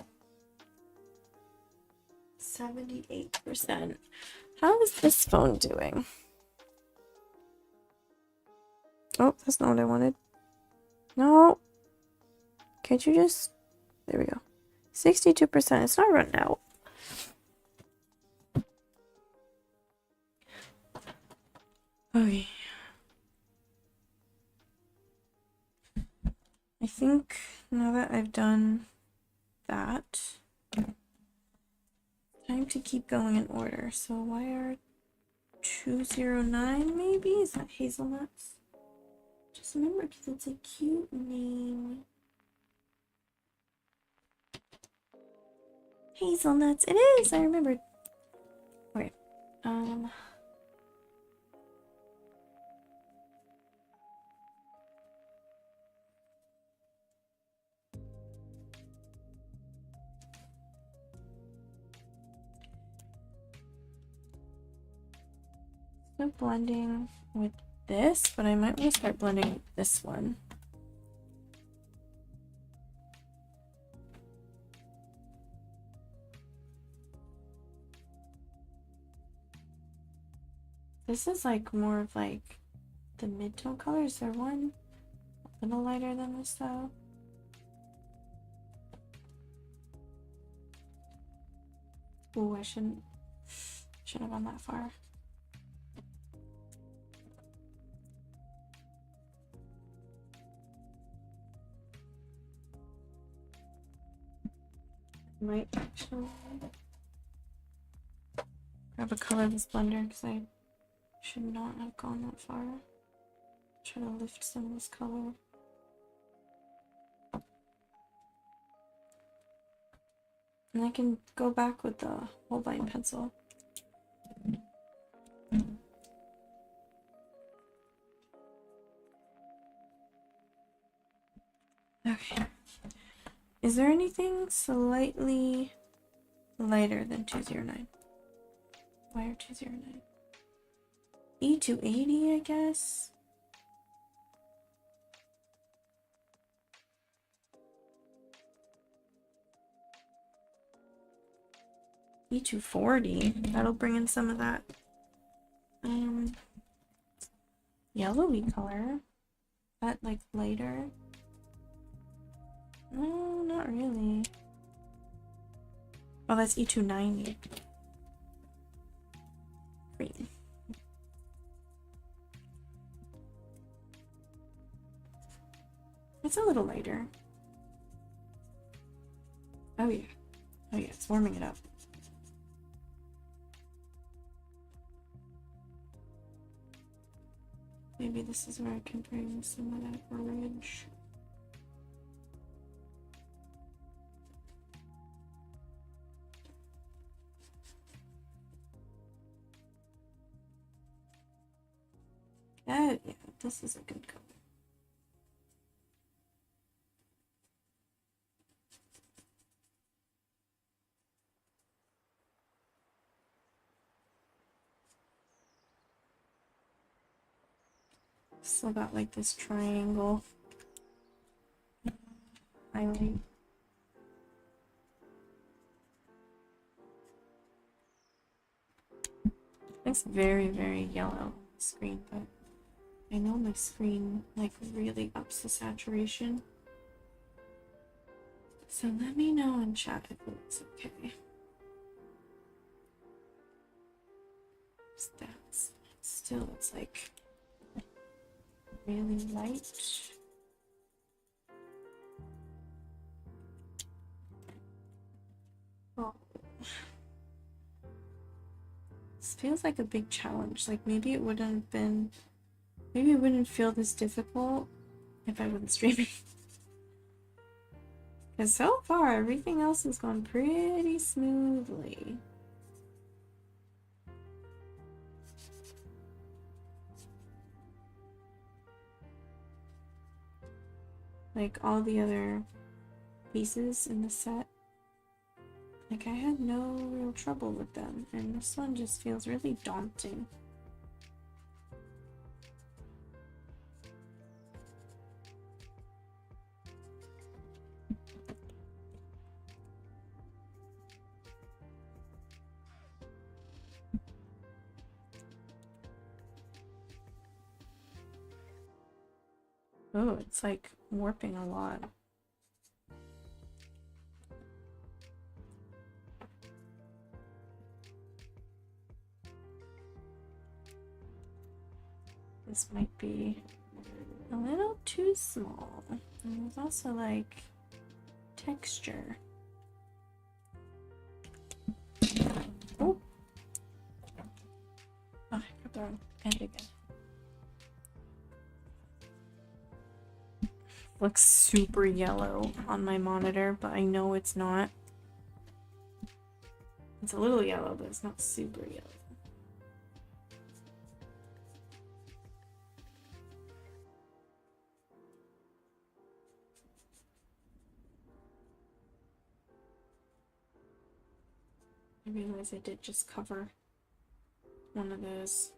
78%. How is this phone doing? Oh, that's not what I wanted. No. Can't you just... There we go. 62%. It's not running out. Okay. I think now that I've done that, time to keep going in order. So wire 209 maybe? Is that hazelnuts? Just remember because it's a cute name. Hazelnuts. It is. I remembered. Okay. Start blending with this, but I might want to start blending with this one. This is like more of like the mid-tone color. Is there one a little lighter than this though? Ooh, I shouldn't have gone that far. Might actually grab a colorless blender because I should not have gone that far. Try to lift some of this color. And I can go back with the Holbein pencil. Okay. Is there anything slightly lighter than 209? Wire 209. E280, I guess. E240. That'll bring in some of that yellowy color. That like lighter. No, not really. Oh, that's E290. Green. It's a little lighter. Oh yeah. Oh yeah, it's warming it up. Maybe this is where I can bring some of that orange. Oh yeah, this is a good color. Still got like this triangle highlight. It's very, very yellow on the screen, but I know my screen like really ups the saturation. So let me know in chat if it looks okay. Stats. Still, it's like really light. Oh. This feels like a big challenge. Like maybe it wouldn't feel this difficult if I wasn't streaming. Because so far, everything else has gone pretty smoothly. Like all the other pieces in the set, like I had no real trouble with them, and this one just feels really daunting. Oh, it's like warping a lot. This might be a little too small. And there's also like texture. Oh, I got the wrong end again. Looks super yellow on my monitor, but I know it's not. It's a little yellow, but it's not super yellow. I realized I did just cover one of those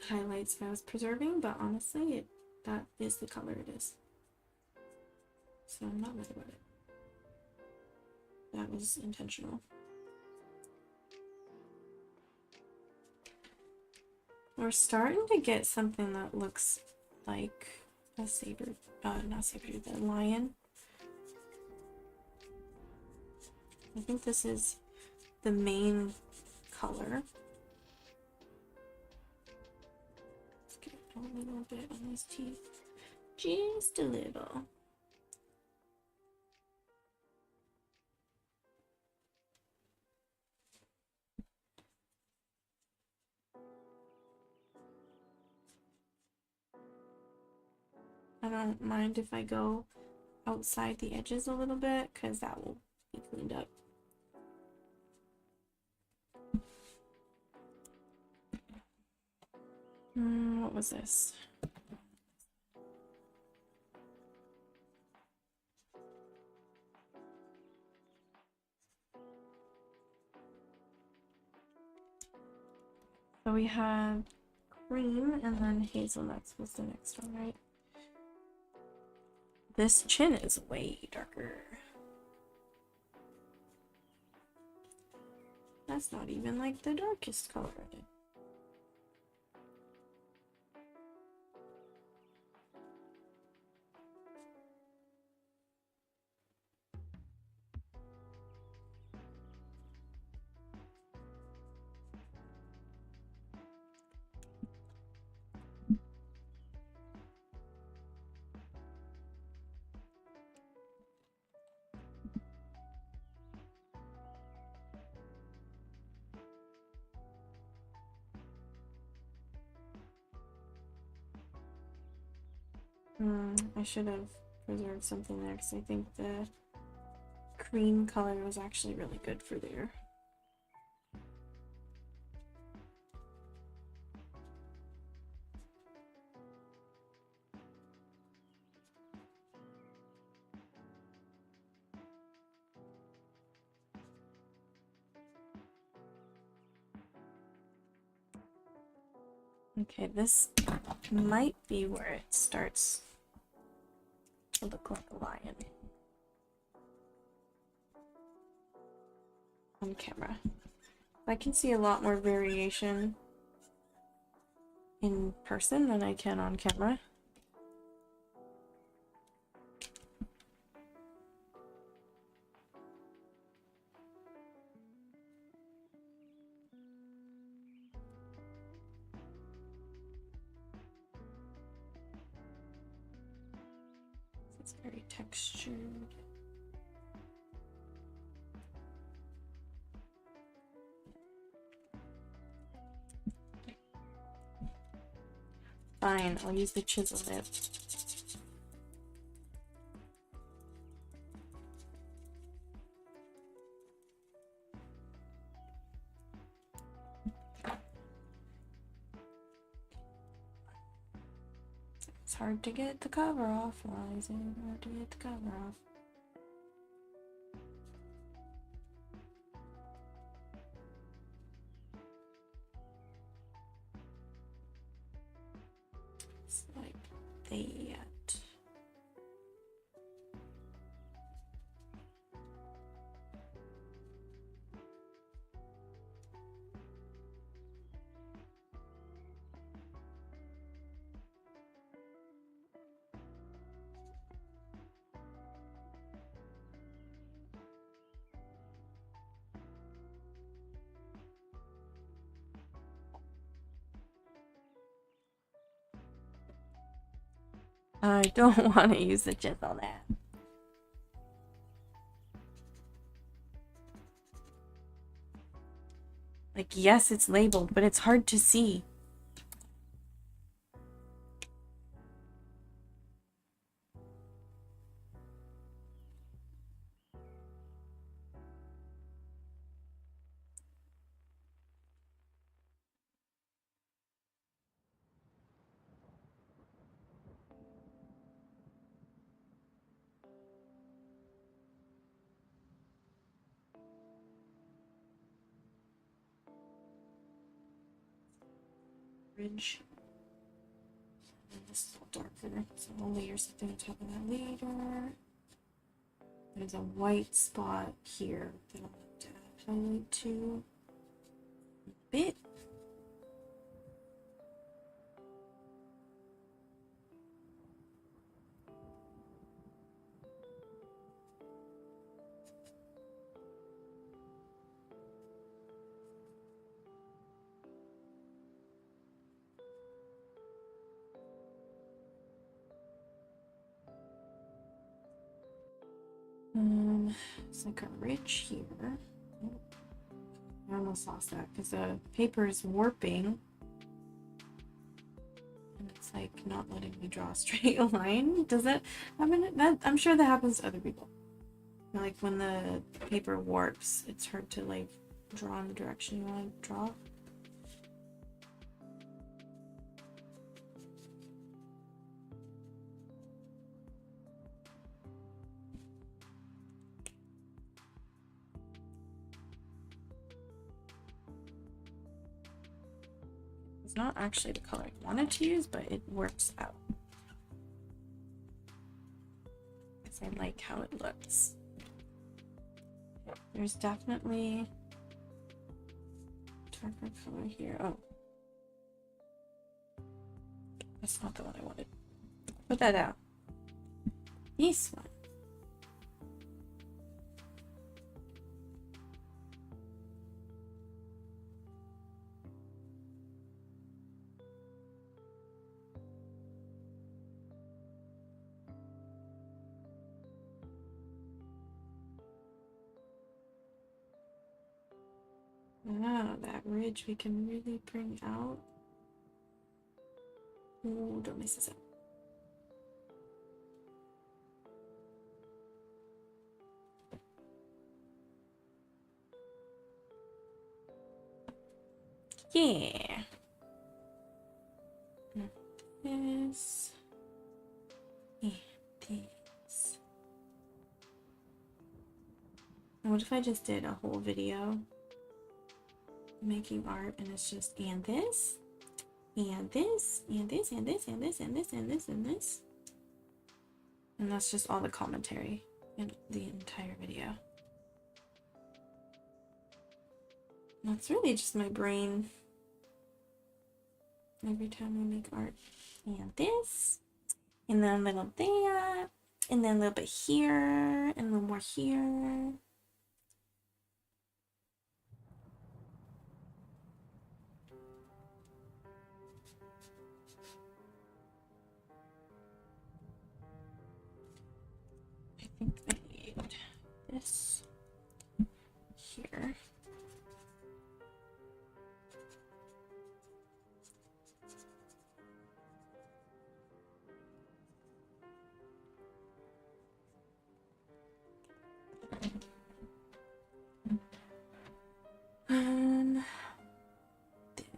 highlights that I was preserving, but honestly, that is the color it is. So I'm not mad about it. That was intentional. We're starting to get something that looks like a saber, not saber, the lion. I think this is the main color. Let's get a little bit on his teeth. Just a little. I don't mind if I go outside the edges a little bit, because that will be cleaned up. What was this? So we have cream and then hazelnuts was the next one, right? This chin is way darker. That's not even like the darkest color in it. I should have preserved something there because I think the cream color was actually really good for there. Okay, this might be where it starts to look like a lion on camera. I can see a lot more variation in person than I can on camera. It's very textured. Fine, I'll use the chisel nib. It's hard to get the cover off. Why is it hard to get the cover off? It's like that. I don't want to use the chisel there. Like, yes, it's labeled, but it's hard to see. Bridge. And this is a little darker, so we'll layer something on top of that later. There's a white spot here that I'll have to highlight to a bit. It's like a ridge here. Oh, I almost lost that because the paper is warping. And it's like not letting me draw a straight line. Does that happen? I'm sure that happens to other people. Like when the paper warps, it's hard to like draw in the direction you want to draw. It's not actually the color I wanted to use, but it works out. Because I like how it looks. There's definitely darker color here. Oh. That's not the one I wanted. Put that out. This one. Ah, that ridge we can really bring out. Oh, don't mess this up. Yeah. This. And this. And what if I just did a whole video making art and it's just and this, and this, and this, and this, and this, and this, and this, and this. And that's just all the commentary in the entire video. That's really just my brain every time I make art. And this, and then a little there, and then a little bit here, and a little more here. I think I need this here.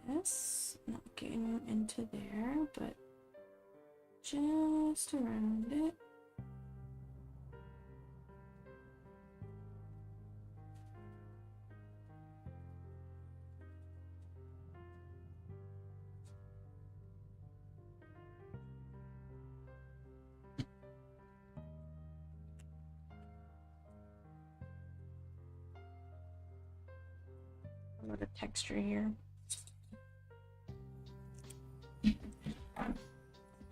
This, not getting into there, but just around it. A lot of texture here.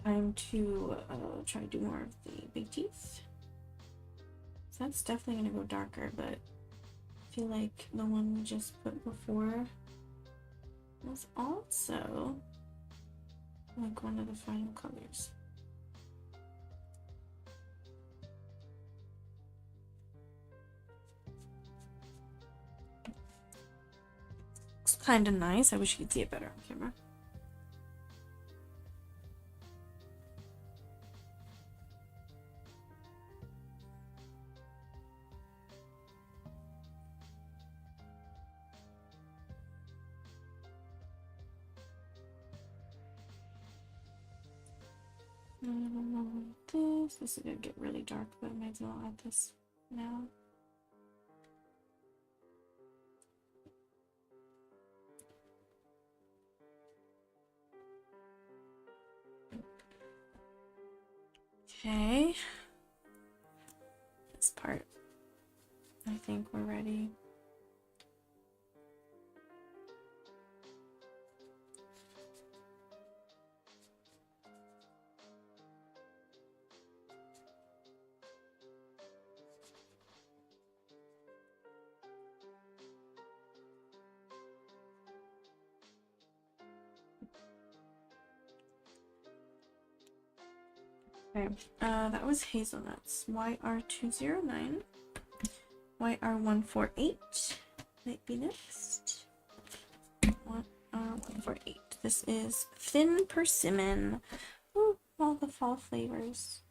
Time to try to do more of the big teeth. So that's definitely gonna go darker, but I feel like the one we just put before was also like one of the final colors. kind of nice. I wish you could see it better on camera. This is gonna get really dark, but I might as well add this now. Okay. This part. I think we're ready. Okay, that was hazelnuts. YR209. YR148 might be next. YR148. This is thin persimmon. Ooh, all the fall flavors.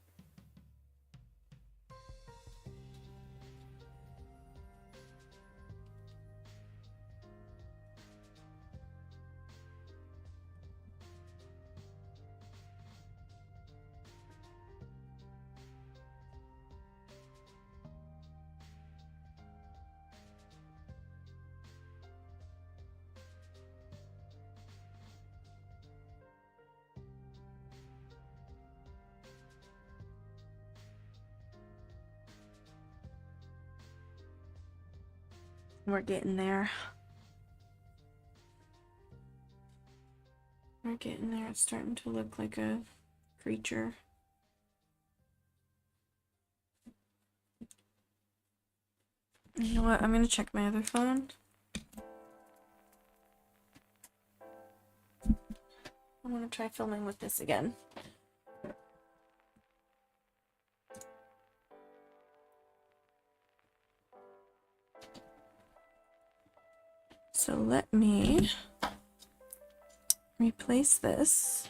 We're getting there. We're getting there. It's starting to look like a creature. You know what? I'm gonna check my other phone. I want to try filming with this again. So let me replace this.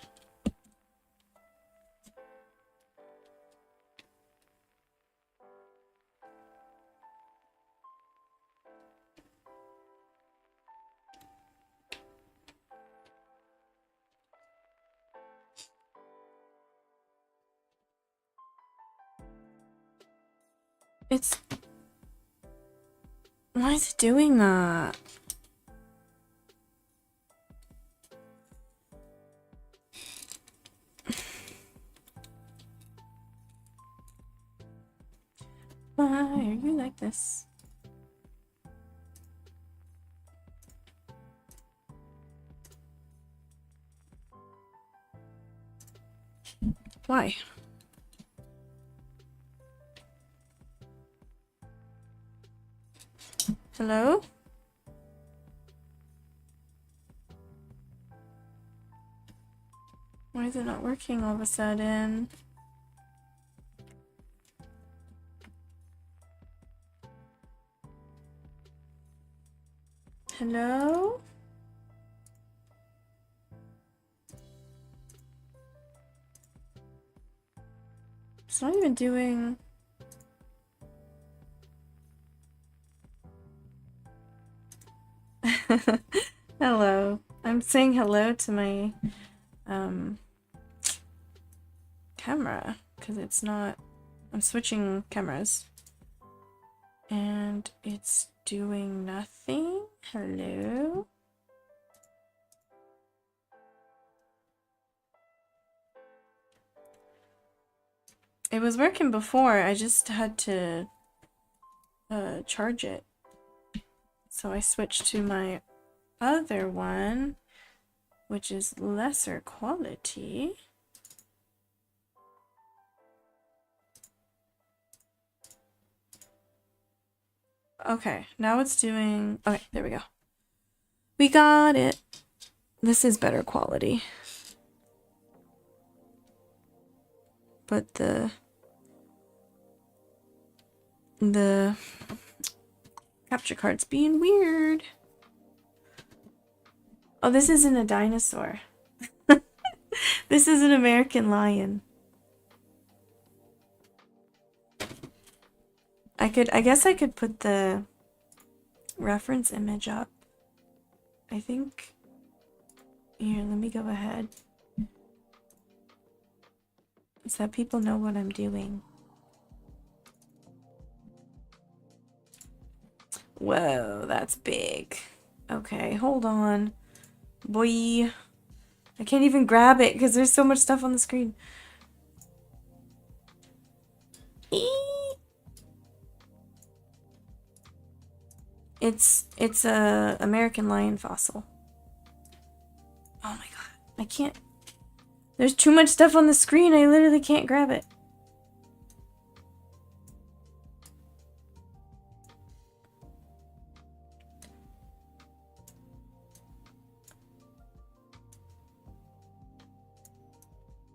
Why is it doing that? Why are you like this? Why? Hello? Why is it not working all of a sudden? Hello? It's not even doing... Hello. I'm saying hello to my camera because it's not... I'm switching cameras and it's doing nothing. Hello? It was working before. I just had to charge it. So I switched to my other one, which is lesser quality. Okay, now it's doing... Okay, there we go. We got it. This is better quality. But the capture card's being weird. Oh, this isn't a dinosaur. This is an American lion. I guess I could put the reference image up. I think, here, let me go ahead. So that people know what I'm doing. Whoa, that's big. Okay, hold on. Boy. I can't even grab it because there's so much stuff on the screen. It's a American lion fossil. Oh my god. I can't. There's too much stuff on the screen. I literally can't grab it.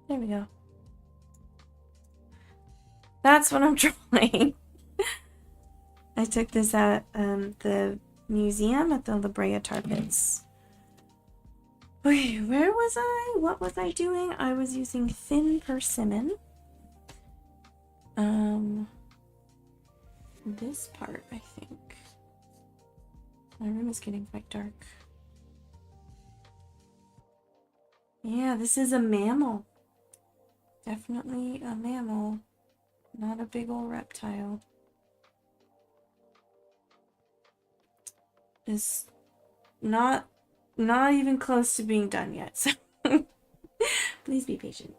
There we go. That's what I'm trying. I took this at the museum at the La Brea Tar Pits. Okay, where was I? What was I doing? I was using thin persimmon. This part, I think. My room is getting quite dark. Yeah, this is a mammal. Definitely a mammal. Not a big old reptile. Is not even close to being done yet, so please be patient.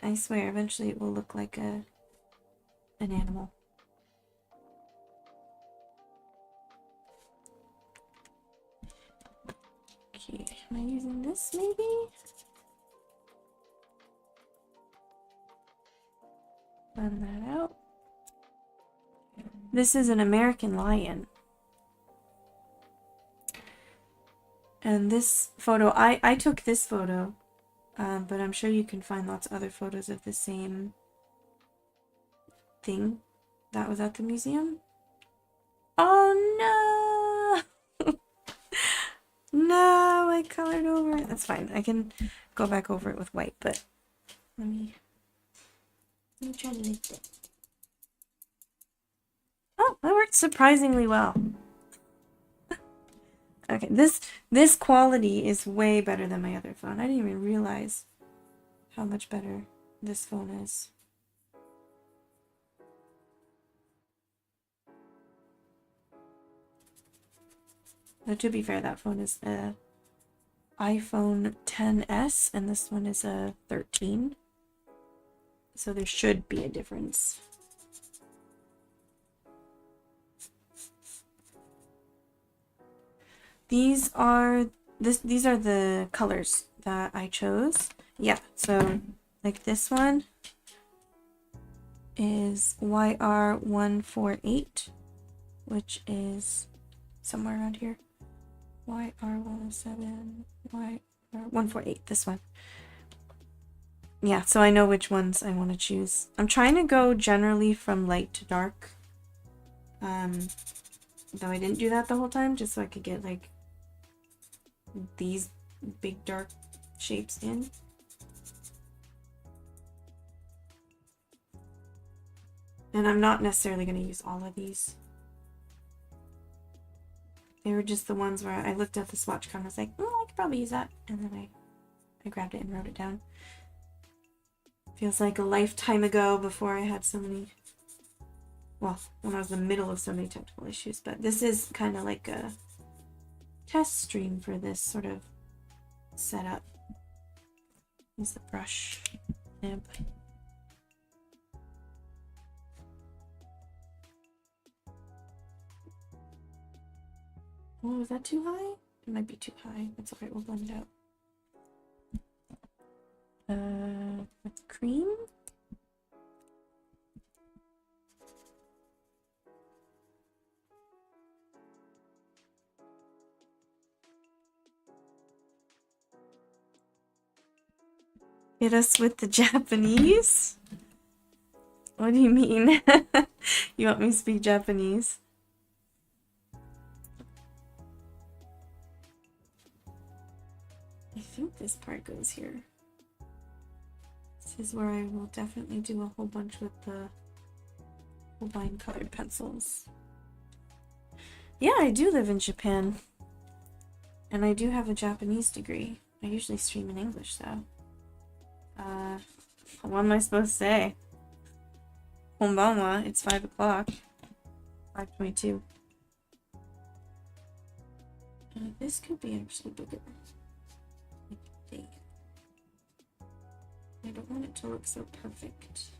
I swear, eventually it will look like an animal. Okay, am I using this maybe? Run that out. This is an American lion. And this photo, I took this photo, but I'm sure you can find lots of other photos of the same thing that was at the museum. Oh no! No, I colored over it. That's fine. I can go back over it with white, but let me try to lift it. Oh, that worked surprisingly well. Okay, this quality is way better than my other phone. I didn't even realize how much better this phone is. Now, to be fair, that phone is a iPhone XS, and this one is a 13. So there should be a difference. These are the colors that I chose. Yeah, so like this one is YR148, which is somewhere around here. YR107, YR148, this one. Yeah, so I know which ones I want to choose. I'm trying to go generally from light to dark. Though I didn't do that the whole time, just so I could get like these big dark shapes in. And I'm not necessarily going to use all of these. They were just the ones where I looked at the swatch card and was like, oh, I could probably use that. And then I grabbed it and wrote it down. Feels like a lifetime ago before I had so many, well, when I was in the middle of so many technical issues. But this is kind of like a test stream for this sort of setup. Use the brush nib. Oh, is that too high? It might be too high. That's okay, we'll blend it out. With cream? Hit us with the Japanese? What do you mean? You want me to speak Japanese? think this part goes here. This is where I will definitely do a whole bunch with the Holbein colored pencils. Yeah, I do live in Japan. And I do have a Japanese degree. I usually stream in English, though. What am I supposed to say? Konbanwa, it's 5 o'clock. 5:22. This could be actually bigger. I don't want it to look so perfect.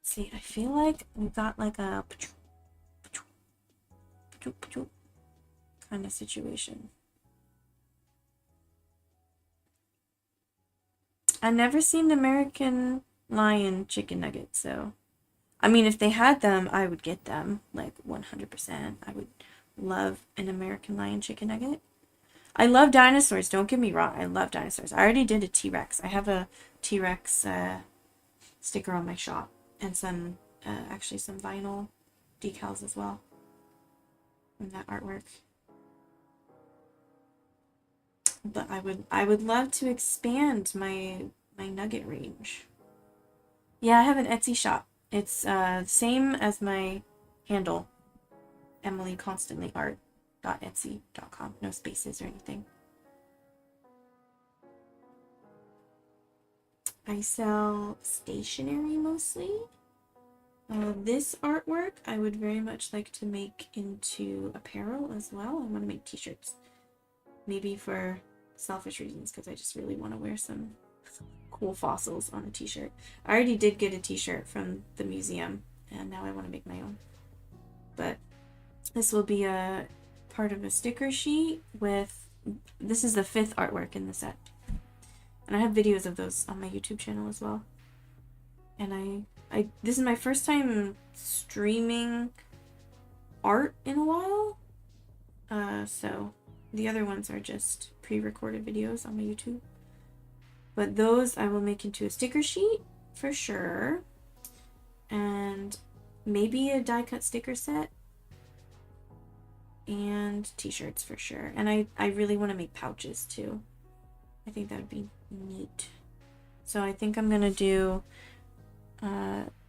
See, I feel like we got like a kind of situation. I've never seen American Lion chicken nuggets, so I mean, if they had them, I would get them, like 100%. I would love an American Lion chicken nugget. I love dinosaurs, don't get me wrong. I love dinosaurs. I already did a T-Rex. I have a T-Rex sticker on my shop, and some, actually some vinyl decals as well from that artwork. But I would love to expand my nugget range. Yeah, I have an Etsy shop. It's same as my handle, EmilyConstantlyArt.etsy.com. No spaces or anything. I sell stationery mostly. This artwork I would very much like to make into apparel as well. I want to make t-shirts. Maybe for selfish reasons, because I just really want to wear some cool fossils on a t-shirt. I already did get a t-shirt from the museum, and now I want to make my own. But this will be a part of a sticker sheet with, this is the 5th artwork in the set. And I have videos of those on my YouTube channel as well. And this is my first time streaming art in a while. So the other ones are just pre-recorded videos on my YouTube. But those I will make into a sticker sheet for sure. And maybe a die-cut sticker set. And t-shirts for sure. And I really want to make pouches too. I think that would be neat. So I think I'm going to do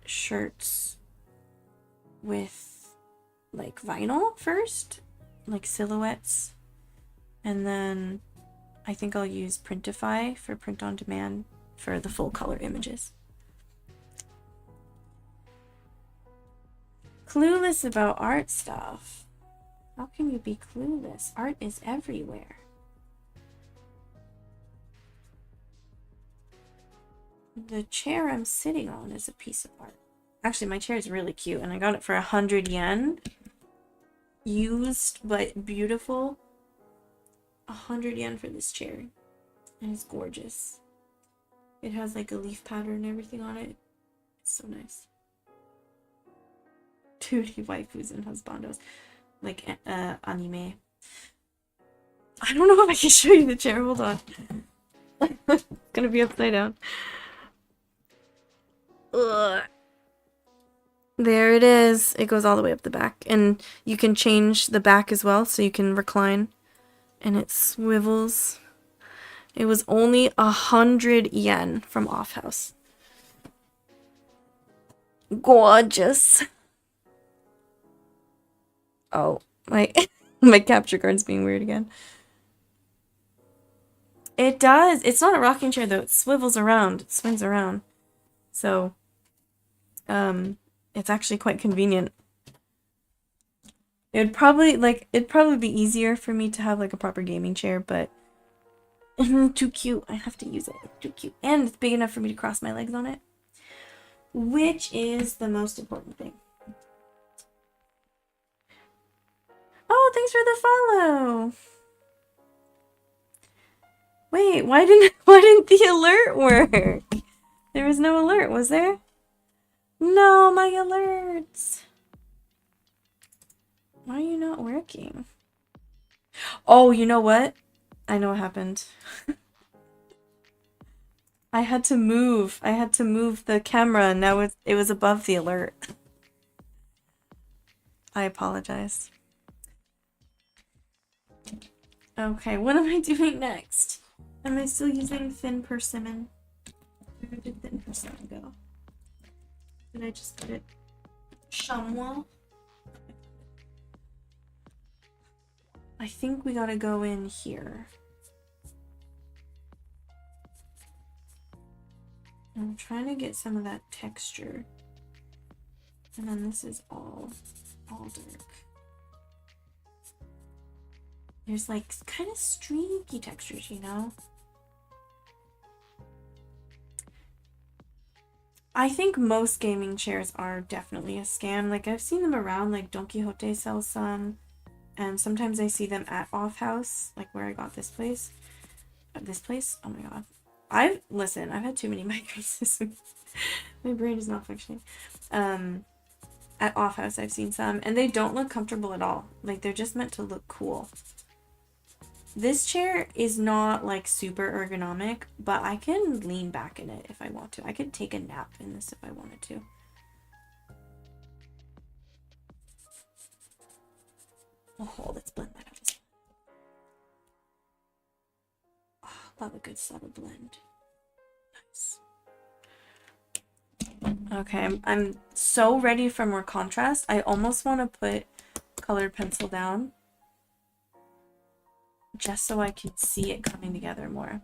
shirts with like vinyl first. Like silhouettes. And then I think I'll use Printify for print on demand for the full color images. Clueless about art stuff. How can you be clueless? Art is everywhere. The chair I'm sitting on is a piece of art. Actually, my chair is really cute, and I got it for 100 yen. Used, but beautiful. 100 yen for this chair. And it's gorgeous. It has like a leaf pattern and everything on it. It's so nice. 2D waifus and husbandos. Like anime. I don't know if I can show you the chair. Hold on. It's gonna be upside down. Ugh. There it is. It goes all the way up the back. And you can change the back as well, so you can recline. And it swivels. It was only 100 yen from Off House. Gorgeous. Oh, my my capture card's being weird again. It does. It's not a rocking chair though. It swivels around. It swings around. So, it's actually quite convenient. It'd probably be easier for me to have like a proper gaming chair, but too cute. I have to use it. It's too cute. And it's big enough for me to cross my legs on it, which is the most important thing. Oh, thanks for the follow. Wait, why didn't the alert work? There was no alert, was there? No, my alerts. Why are you not working? Oh, you know what? I know what happened. I had to move the camera, and now it was above the alert. I apologize. Okay, what am I doing next? Am I still using thin persimmon? Where did thin persimmon go? Did I just put it chamois? I think we gotta go in here. I'm trying to get some of that texture. And then this is all dark. There's like kind of streaky textures, you know? I think most gaming chairs are definitely a scam. Like I've seen them around, like Don Quixote sells some, and sometimes I see them at Off House, like where I got this place. Oh my god. I've had too many migraines this week. My brain is not functioning. At Off House I've seen some, and they don't look comfortable at all. Like they're just meant to look cool. This chair is not like super ergonomic, but I can lean back in it if I want to. I could take a nap in this if I wanted to. Oh, let's blend that out. Oh, love a good subtle blend. Nice. Okay, I'm so ready for more contrast. I almost want to put colored pencil down, just so I can see it coming together more.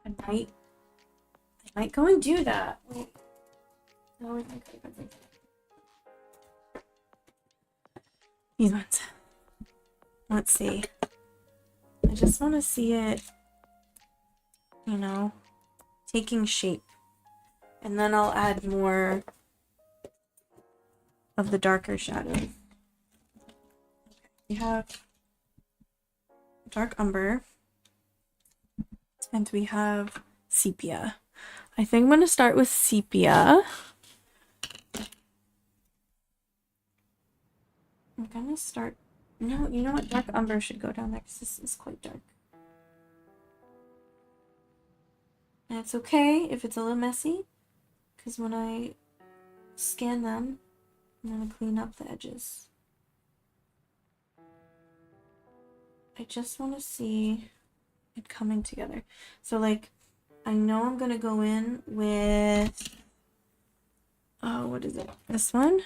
I might go and do that. Wait. No, these ones. Let's see. I just want to see it, you know, taking shape. And then I'll add more of the darker shadow. We have dark umber, and we have sepia. I think I'm going to start with sepia. I'm going to start... No, you know what? Dark umber should go down there because this is quite dark. And it's okay if it's a little messy, because when I scan them, I'm going to clean up the edges. I just want to see it coming together. So like, I know I'm going to go in with, oh, what is it? This one?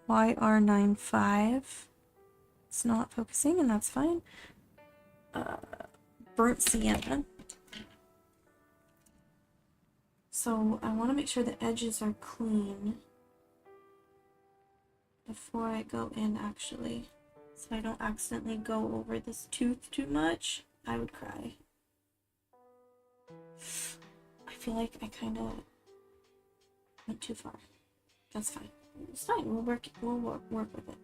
YR95. It's not focusing, and that's fine. Burnt sienna. So I want to make sure the edges are clean before I go in, actually. So I don't accidentally go over this tooth too much. I would cry. I feel like I kind of went too far. That's fine. It's fine. We'll work with it.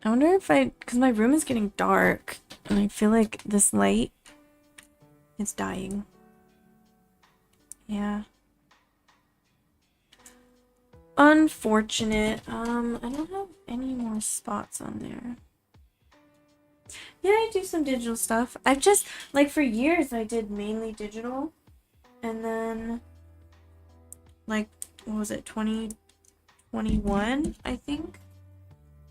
I wonder if because my room is getting dark, and I feel like this light is dying. Yeah. Unfortunate. I don't have any more spots on there. Yeah, I do some digital stuff. I've just, like, for years I did mainly digital, and then, like, what was it, 2021, I think?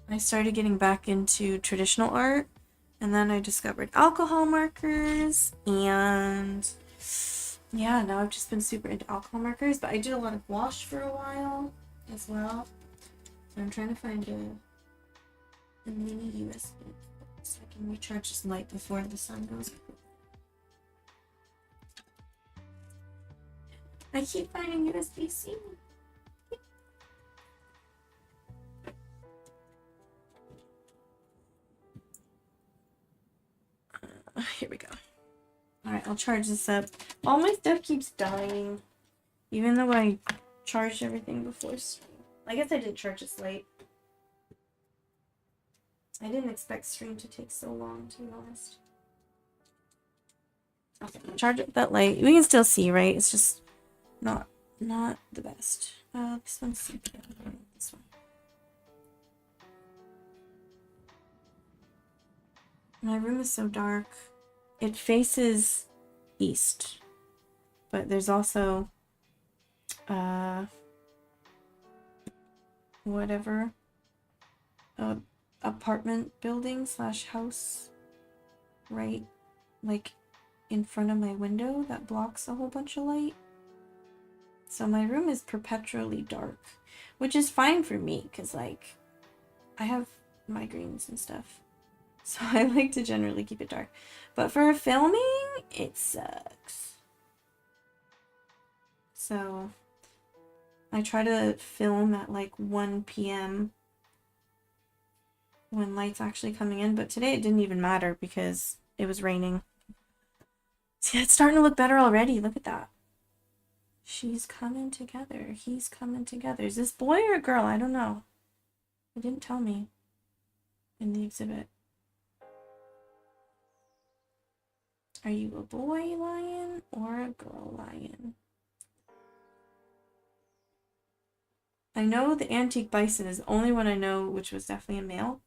I started getting back into traditional art, and then I discovered alcohol markers, and yeah, now I've just been super into alcohol markers, but I did a lot of wash for a while as well. So I'm trying to find a mini USB so I can recharge this light before the sun goes. I keep finding USB-C. Here we go. Alright, I'll charge this up. All my stuff keeps dying, even though I charged everything before stream. I guess I didn't charge this late. I didn't expect stream to take so long, to be honest. Okay, charge up that light. We can still see, right? It's just not the best. This one's sepia. This one. My room is so dark. It faces east. But there's also whatever apartment building / house right like in front of my window that blocks a whole bunch of light. So my room is perpetually dark, which is fine for me because like I have migraines and stuff. So I like to generally keep it dark. But for filming, it sucks. So I try to film at like 1 p.m. when light's actually coming in, but today it didn't even matter because it was raining. See, it's starting to look better already. Look at that. She's coming together. He's coming together. Is this boy or a girl? I don't know. It didn't tell me in the exhibit. Are you a boy lion or a girl lion? I know the antique bison is the only one I know which was definitely a male.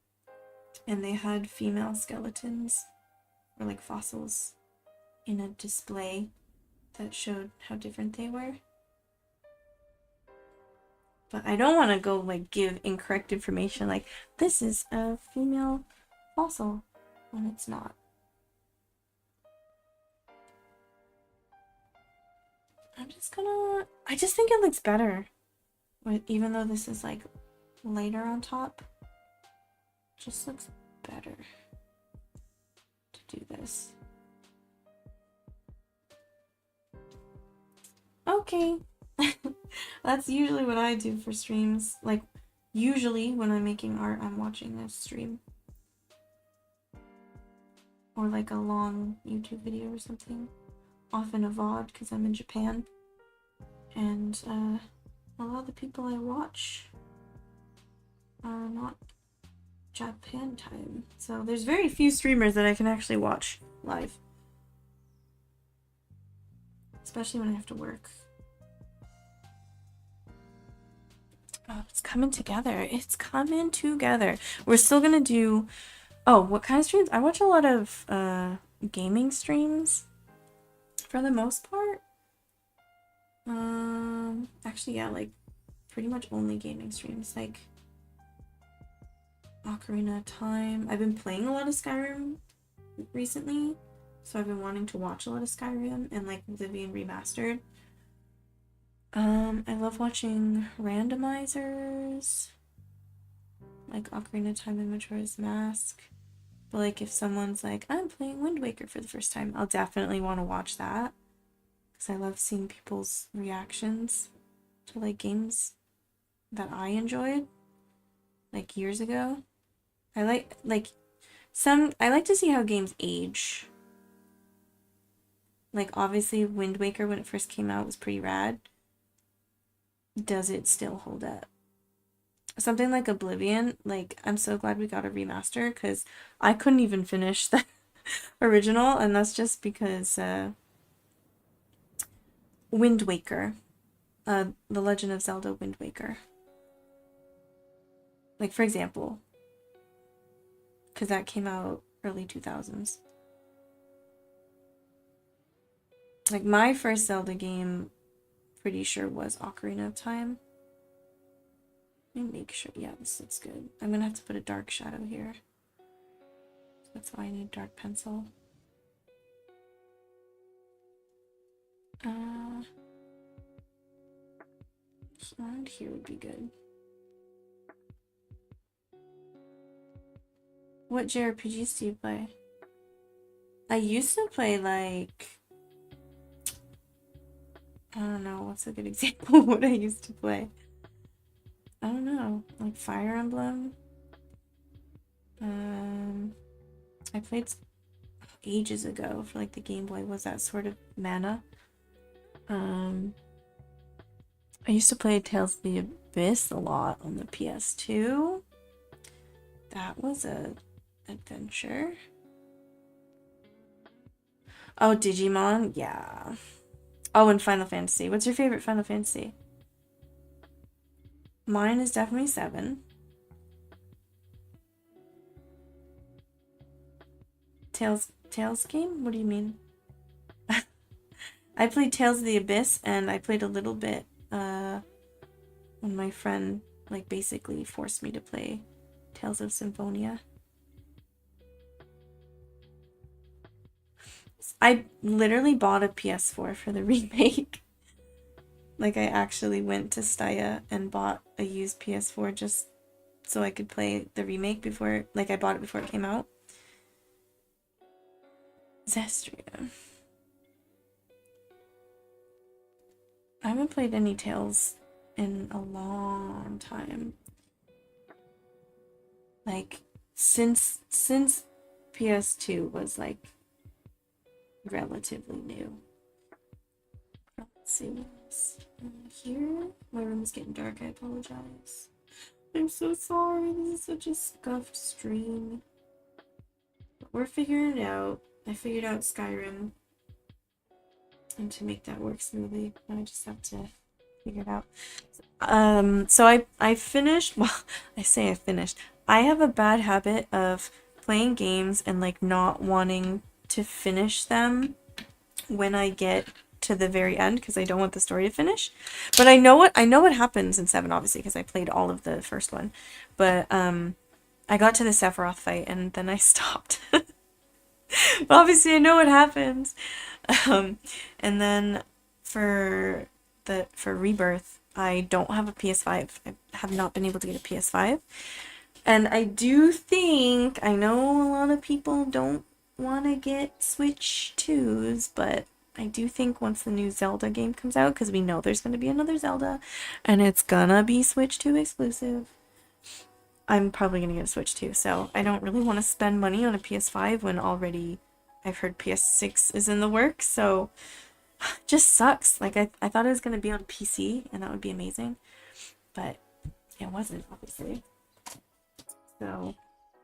And they had female skeletons or like fossils in a display that showed how different they were. But I don't want to go like give incorrect information like this is a female fossil when it's not. I just think it looks better. Even though this is like lighter on top. It just looks better to do this. Okay. That's usually what I do for streams. Like, usually when I'm making art, I'm watching a stream. Or like a long YouTube video or something. Often a VOD because I'm in Japan. And a lot of the people I watch are not Japan time. So there's very few streamers that I can actually watch live. Especially when I have to work. Oh, it's coming together. It's coming together. We're still gonna do... Oh, what kind of streams? I watch a lot of gaming streams. For the most part. Actually, yeah, like pretty much only gaming streams. Like Ocarina of Time. I've been playing a lot of Skyrim recently. So I've been wanting to watch a lot of Skyrim and like Oblivion Remastered. I love watching randomizers, like Ocarina of Time and Majora's Mask. But like if someone's like, I'm playing Wind Waker for the first time, I'll definitely want to watch that. Because I love seeing people's reactions to like games that I enjoyed like years ago. I like to see how games age. Like obviously Wind Waker when it first came out was pretty rad. Does it still hold up? Something like Oblivion, like I'm so glad we got a remaster because I couldn't even finish the original, and that's just because Wind Waker, The Legend of Zelda Wind Waker. Like for example, because that came out early 2000s. Like my first Zelda game, pretty sure was Ocarina of Time. Let me make sure. Yeah, this looks good. I'm gonna have to put a dark shadow here. That's why I need dark pencil. Around here would be good. What JRPGs do you play? I used to play like... I don't know, what's a good example of what I used to play? I don't know, like Fire Emblem. I played ages ago for like the Game Boy. Was that sort of Mana? I used to play Tales of the Abyss a lot on the PS2. That was a adventure. Oh, Digimon? Yeah. Oh, and Final Fantasy. What's your favorite Final Fantasy? Mine is definitely 7. Tails game? What do you mean? I played Tales of the Abyss, and I played a little bit when my friend like basically forced me to play Tales of Symphonia. I literally bought a PS4 for the remake. Like, I actually went to Staya and bought a used PS4 just so I could play the remake before, like, I bought it before it came out. Zestria. I haven't played any Tales in a long time. Like, since PS2 was, like, relatively new. Let's see what's here. My room is getting dark, I apologize. I'm so sorry, this is such a scuffed stream. But we're figuring it out. I figured out Skyrim. And to make that work smoothly, I just have to figure it out. So I finished, well, I say I finished. I have a bad habit of playing games and like not wanting to finish them when I get to the very end because I don't want the story to finish. But I know what happens in 7 obviously because I played all of the first one. But I got to the Sephiroth fight and then I stopped. Obviously I know what happens. And then for Rebirth, I don't have a PS5. I have not been able to get a PS5. And I do think, I know a lot of people don't want to get Switch 2s, but I do think once the new Zelda game comes out, because we know there's going to be another Zelda, and it's gonna be Switch 2 exclusive, I'm probably going to get a Switch 2. So I don't really want to spend money on a PS5 when already I've heard PS6 is in the works, so just sucks. Like, I thought it was going to be on PC, and that would be amazing, but it wasn't, obviously. So,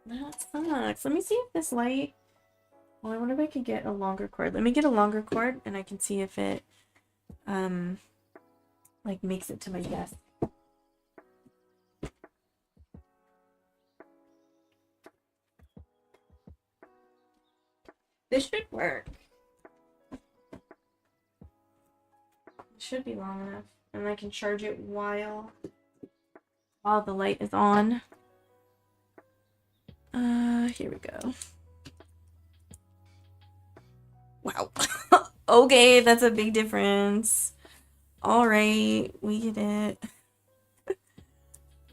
that sucks. Let me see if this light... Well, I wonder if I could get a longer cord. Let me get a longer cord, and I can see if it, like, makes it to my desk. This should work. It should be long enough. And I can charge it while the light is on. Here we go. Wow. Okay, that's a big difference. Alright, we get it.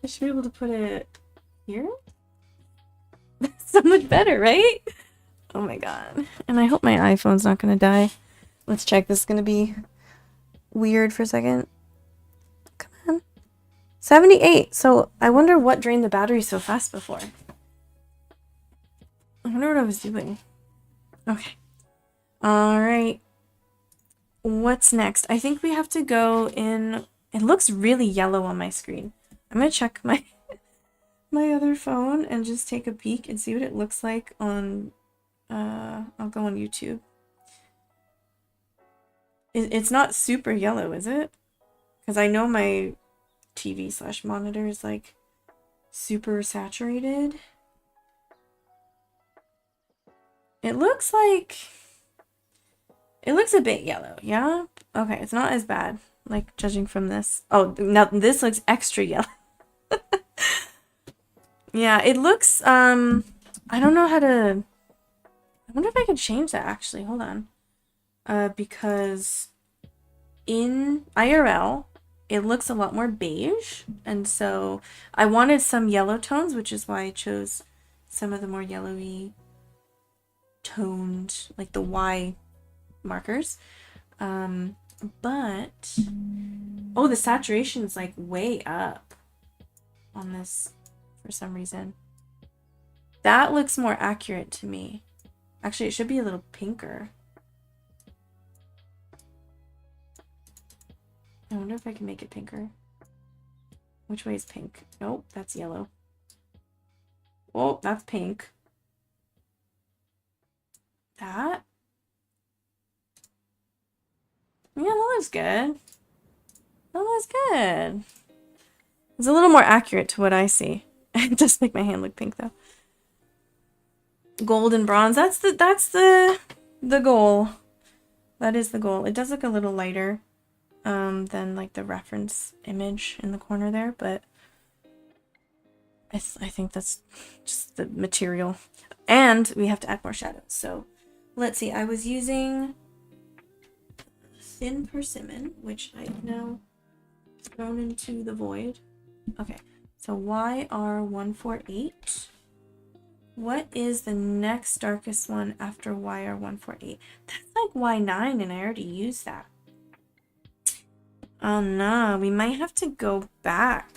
I should be able to put it here? That's so much better, right? Oh my god. And I hope my iPhone's not gonna die. Let's check. This is gonna be weird for a second. Come on. 78. So I wonder what drained the battery so fast before. I wonder what I was doing. Okay. Alright. What's next? I think we have to go in... It looks really yellow on my screen. I'm gonna check my other phone and just take a peek and see what it looks like on... I'll go on YouTube. It's not super yellow, is it? Because I know my TV/monitor is like super saturated. It looks like... It looks a bit yellow, yeah? Okay, it's not as bad, like, judging from this. Oh, now this looks extra yellow. Yeah, it looks, I don't know how to... I wonder if I could change that, actually. Hold on. Because in IRL, it looks a lot more beige, and so I wanted some yellow tones, which is why I chose some of the more yellowy toned, like the Y markers. But oh, the saturation is like way up on this for some reason. That looks more accurate to me. Actually, it should be a little pinker. I wonder if I can make it pinker. Which way is pink? Nope, that's yellow. Oh, that's pink. That? Yeah, that looks good. That looks good. It's a little more accurate to what I see. It does make my hand look pink though. Gold and bronze. That's the goal. That is the goal. It does look a little lighter than like the reference image in the corner there, but I think that's just the material. And we have to add more shadows. So let's see. I was using thin persimmon, which I've now thrown into the void. Okay, so YR148. What is the next darkest one after YR148? That's like Y9, and I already used that. Oh no, we might have to go back.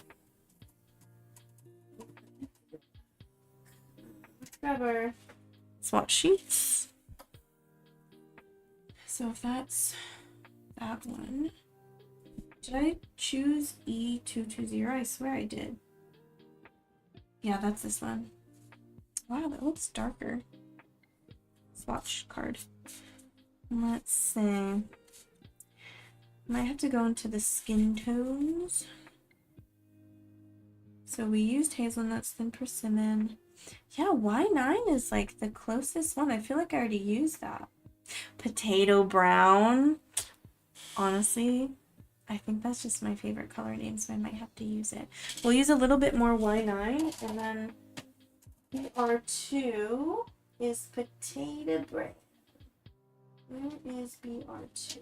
Let's grab our swatch sheets. So if that's that one. Did I choose E220? I swear I did. Yeah, that's this one. Wow, that looks darker. Swatch card. Let's see. Might have to go into the skin tones. So we used hazelnuts, thin persimmon. Yeah, Y9 is like the closest one. I feel like I already used that. Potato brown. Honestly, I think that's just my favorite color name, so I might have to use it. We'll use a little bit more Y9, and then BR2 is potato brown. Where is BR2?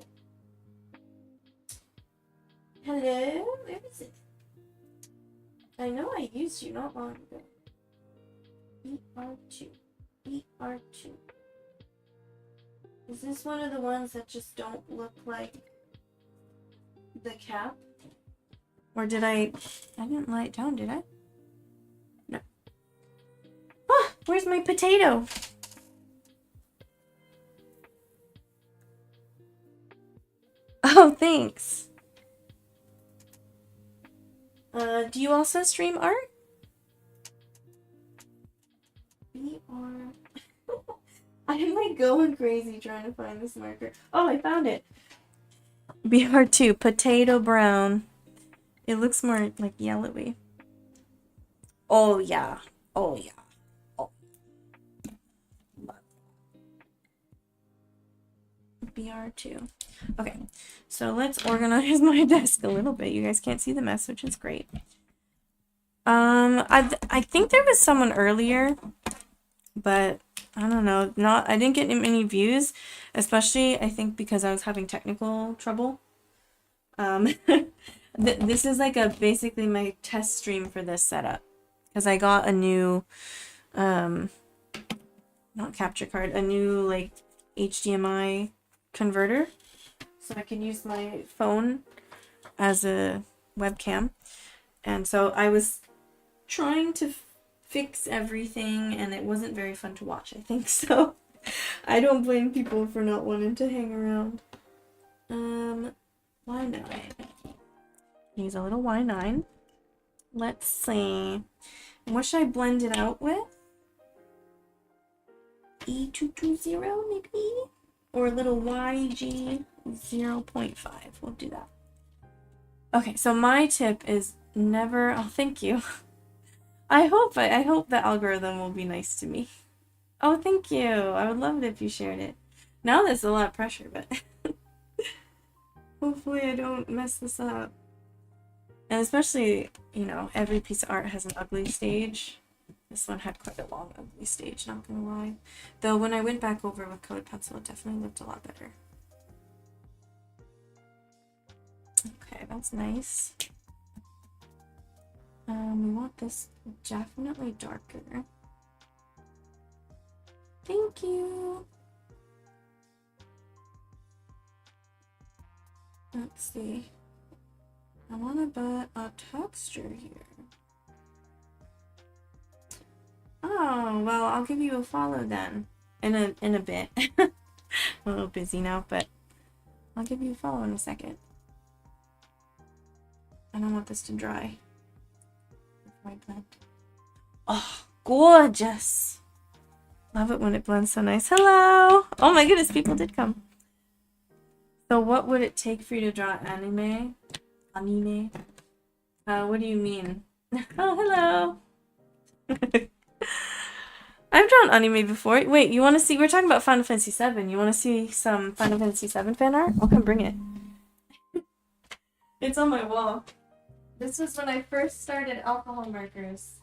Hello? Where is it? I know I used you not long ago. BR2. BR2. Is this one of the ones that just don't look like the cap? Or did I didn't write it down, did I? No. Ah, where's my potato? Oh, thanks. Do you also stream art? I'm like going crazy trying to find this marker. Oh, I found it. BR2, potato brown. It looks more like yellowy. Oh yeah. Oh yeah. Oh. BR2. Okay, so let's organize my desk a little bit. You guys can't see the mess, which is great. I think there was someone earlier, but I don't know. I didn't get many views, especially I think because I was having technical trouble. This is like basically my test stream for this setup, because I got a new not capture card, a new like HDMI converter, so I can use my phone as a webcam. And so I was trying to fix everything, and it wasn't very fun to watch, I think. So I don't blame people for not wanting to hang around. Y9. Use a little Y9. Let's see. What should I blend it out with? E220 maybe? Or a little YG 0.5. We'll do that. Okay, so my tip is never... Oh, thank you. I hope the algorithm will be nice to me. Oh, thank you. I would love it if you shared it. Now there's a lot of pressure, but hopefully I don't mess this up. And especially, you know, every piece of art has an ugly stage. This one had quite a long ugly stage, not gonna lie. Though when I went back over with colored pencil, it definitely looked a lot better. Okay, that's nice. We want this definitely darker. Thank you. Let's see. I want to put a texture here. Oh, well, I'll give you a follow then. In a bit. I'm a little busy now, but I'll give you a follow in a second. And I want this to dry. My blend. Oh, gorgeous. Love it when it blends so nice. Hello. Oh my goodness, people did come. So what would it take for you to draw anime? Anime? What do you mean? Oh, hello. I've drawn anime before. Wait, you want to see? We're talking about Final Fantasy VII. You want to see some Final Fantasy VII fan art? I'll come bring it. It's on my wall. This was when I first started alcohol markers.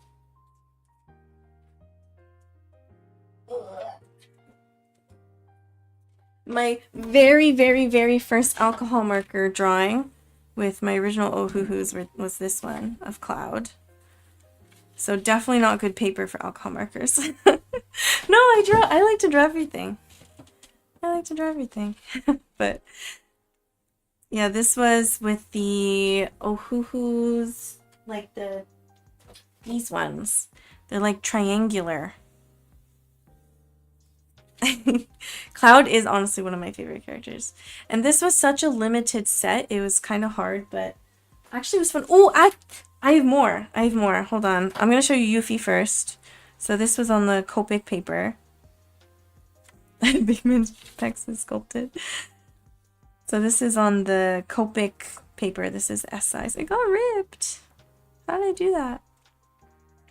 My very, very, very first alcohol marker drawing with my original Ohuhus was this one of Cloud. So definitely not good paper for alcohol markers. No, I like to draw everything. I like to draw everything. But yeah, this was with the Ohuhus, like these ones. They're like triangular. Cloud is honestly one of my favorite characters. And this was such a limited set. It was kind of hard, but actually it was fun. Oh, I have more. I have more. Hold on. I'm going to show you Yuffie first. So this was on the Copic paper. Big Man's pecs is sculpted. So this is on the Copic paper. This is S size. It got ripped. How did I do that?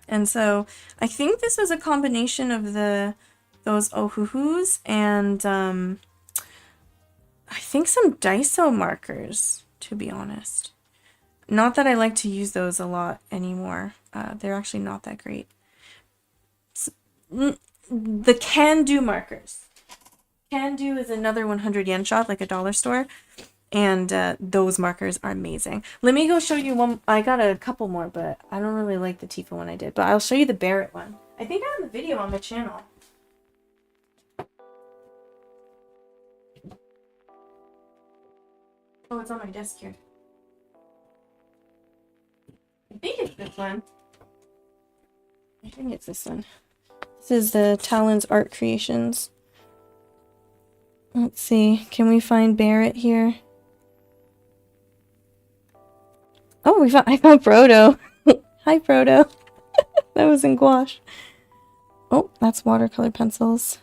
And so I think this was a combination of those Ohuhus and I think some Daiso markers, to be honest. Not that I like to use those a lot anymore. They're actually not that great. The Can-Do markers. Can-Do is another 100 yen shop, like a dollar store. And those markers are amazing. Let me go show you one. I got a couple more, but I don't really like the Tifa one I did. But I'll show you the Barrett one. I think I have the video on my channel. Oh, it's on my desk here. I think it's this one. I think it's this one. This is the Talon's Art Creations. Let's see. Can we find Barrett here? Oh, I found Frodo. Hi, Frodo. That was in gouache. Oh, that's watercolor pencils.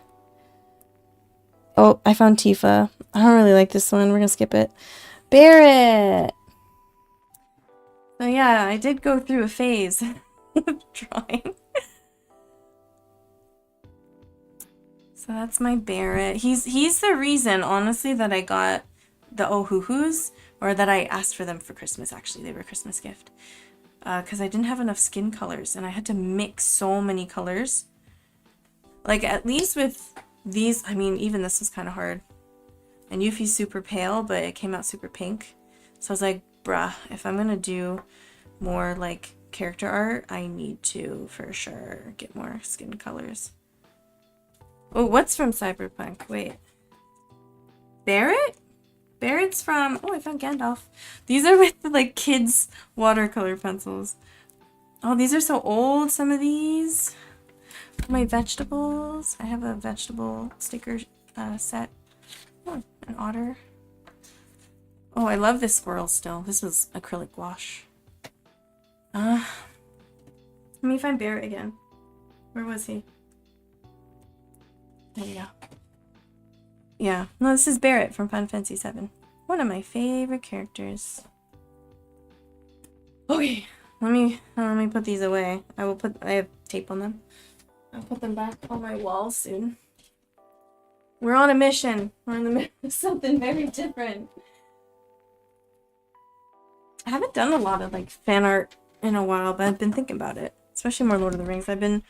Oh, I found Tifa. I don't really like this one. We're gonna skip it. Barrett! So yeah, I did go through a phase of drawing. So that's my Barrett. He's the reason, honestly, that I got the Ohuhus, or that I asked for them for Christmas, actually. They were a Christmas gift. Because I didn't have enough skin colors, and I had to mix so many colors. Like, at least with these, I mean, even this was kind of hard. And Yuffie's super pale, but it came out super pink. So I was like, bruh, if I'm going to do more, like, character art, I need to, for sure, get more skin colors. Oh, what's from Cyberpunk? Wait. Barrett? Barrett's from... Oh, I found Gandalf. These are with the, like, kids' watercolor pencils. Oh, these are so old, some of these. My vegetables. I have a vegetable sticker set. Oh, an otter. Oh, I love this squirrel still. This was acrylic gouache. Let me find Barrett again. Where was he? There we go. Yeah, no, this is Barrett from Final Fantasy VII. One of my favorite characters. Okay, let me put these away. I have tape on them. I'll put them back on my wall soon. We're on a mission. We're on the mission of something very different. I haven't done a lot of like fan art in a while, but I've been thinking about it. Especially more Lord of the Rings. I've been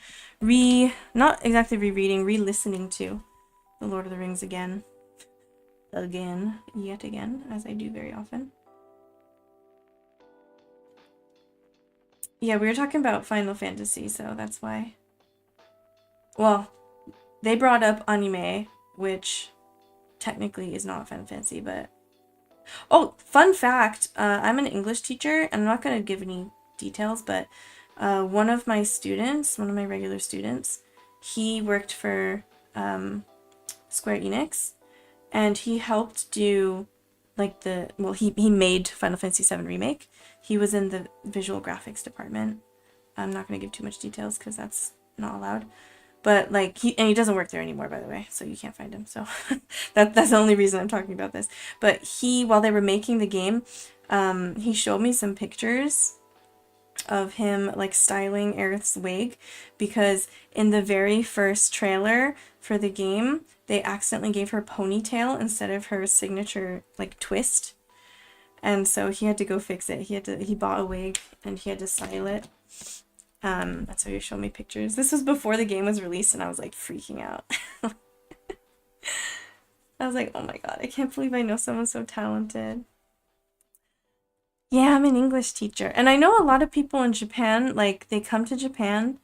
not exactly rereading, re-listening to The Lord of the Rings again. Yet again, as I do very often. Yeah, we were talking about Final Fantasy, so that's why. Well, they brought up anime, which technically is not Final Fantasy, but... Oh, fun fact, I'm an English teacher, and I'm not going to give any details, but one of my regular students, he worked for Square Enix, and he helped do like he made Final Fantasy VII Remake. He was in the visual graphics department. I'm not going to give too much details because that's not allowed. But like he doesn't work there anymore, by the way, so you can't find him. So that's the only reason I'm talking about this. But while they were making the game, he showed me some pictures of him like styling Aerith's wig, because in the very first trailer for the game, they accidentally gave her ponytail instead of her signature like twist. And so he had to go fix it. He bought a wig and he had to style it. That's how he showed me pictures. This was before the game was released and I was like freaking out. I was like, oh my god, I can't believe I know someone so talented. Yeah, I'm an English teacher. And I know a lot of people in Japan, like, they come to Japan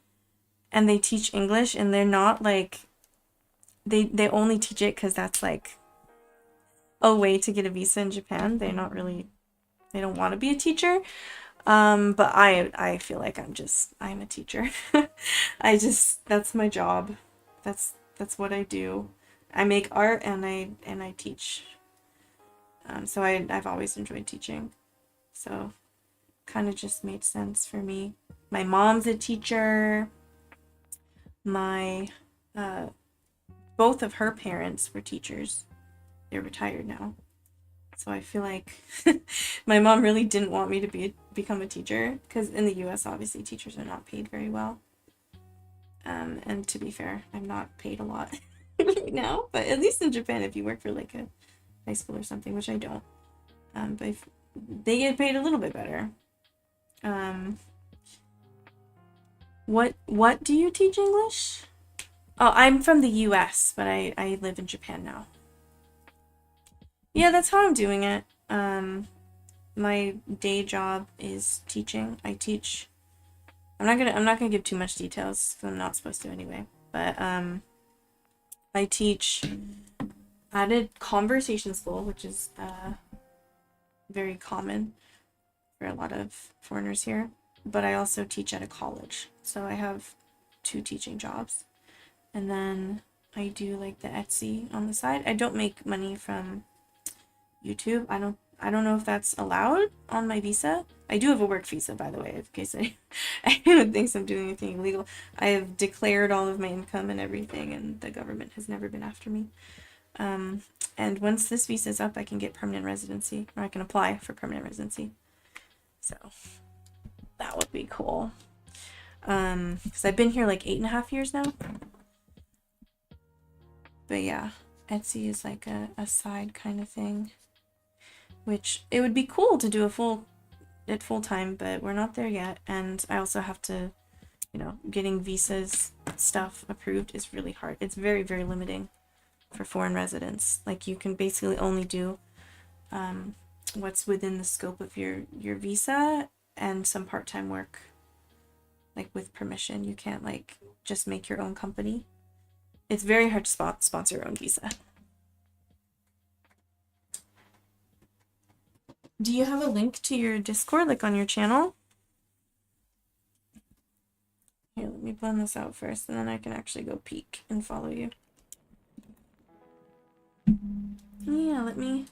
and they teach English, and they're not, like, they only teach it because that's, like, a way to get a visa in Japan. They're not really, they don't want to be a teacher. But I feel like I'm a teacher. That's my job. That's what I do. I make art and I teach. So I've always enjoyed teaching. So kind of just made sense for me. My mom's a teacher. My both of her parents were teachers. They're retired now. So I feel like my mom really didn't want me to become a teacher, because in the US obviously teachers are not paid very well. And to be fair, I'm not paid a lot right now, but at least in Japan, if you work for like a high school or something, which I don't, but if they get paid a little bit better. What do you teach English? Oh, I'm from the US, but I live in Japan now. Yeah, that's how I'm doing it. My day job is teaching. I teach. I'm not gonna give too much details because I'm not supposed to anyway. But I teach at a conversation school, which is very common for a lot of foreigners here. But I also teach at a college, so I have 2 teaching jobs, and then I do like the Etsy on the side. I don't make money from YouTube. I don't know if that's allowed on my visa. I do have a work visa, by the way, in case anyone thinks I'm doing anything illegal. I have declared all of my income and everything, and the government has never been after me. And once this visa is up, I can get permanent residency, or I can apply for permanent residency. So that would be cool. Because I've been here like 8.5 years now. But yeah, Etsy is like a side kind of thing, which it would be cool to do full time, but we're not there yet. And I also have to, getting visas stuff approved is really hard. It's very, very limiting for foreign residents. Like, you can basically only do what's within the scope of your visa and some part-time work, like with permission. You can't like just make your own company. It's very hard to sponsor your own visa. Do you have a link to your Discord, like on your channel? Here, let me blend this out first, and then I can actually go peek and follow you. Yeah, let me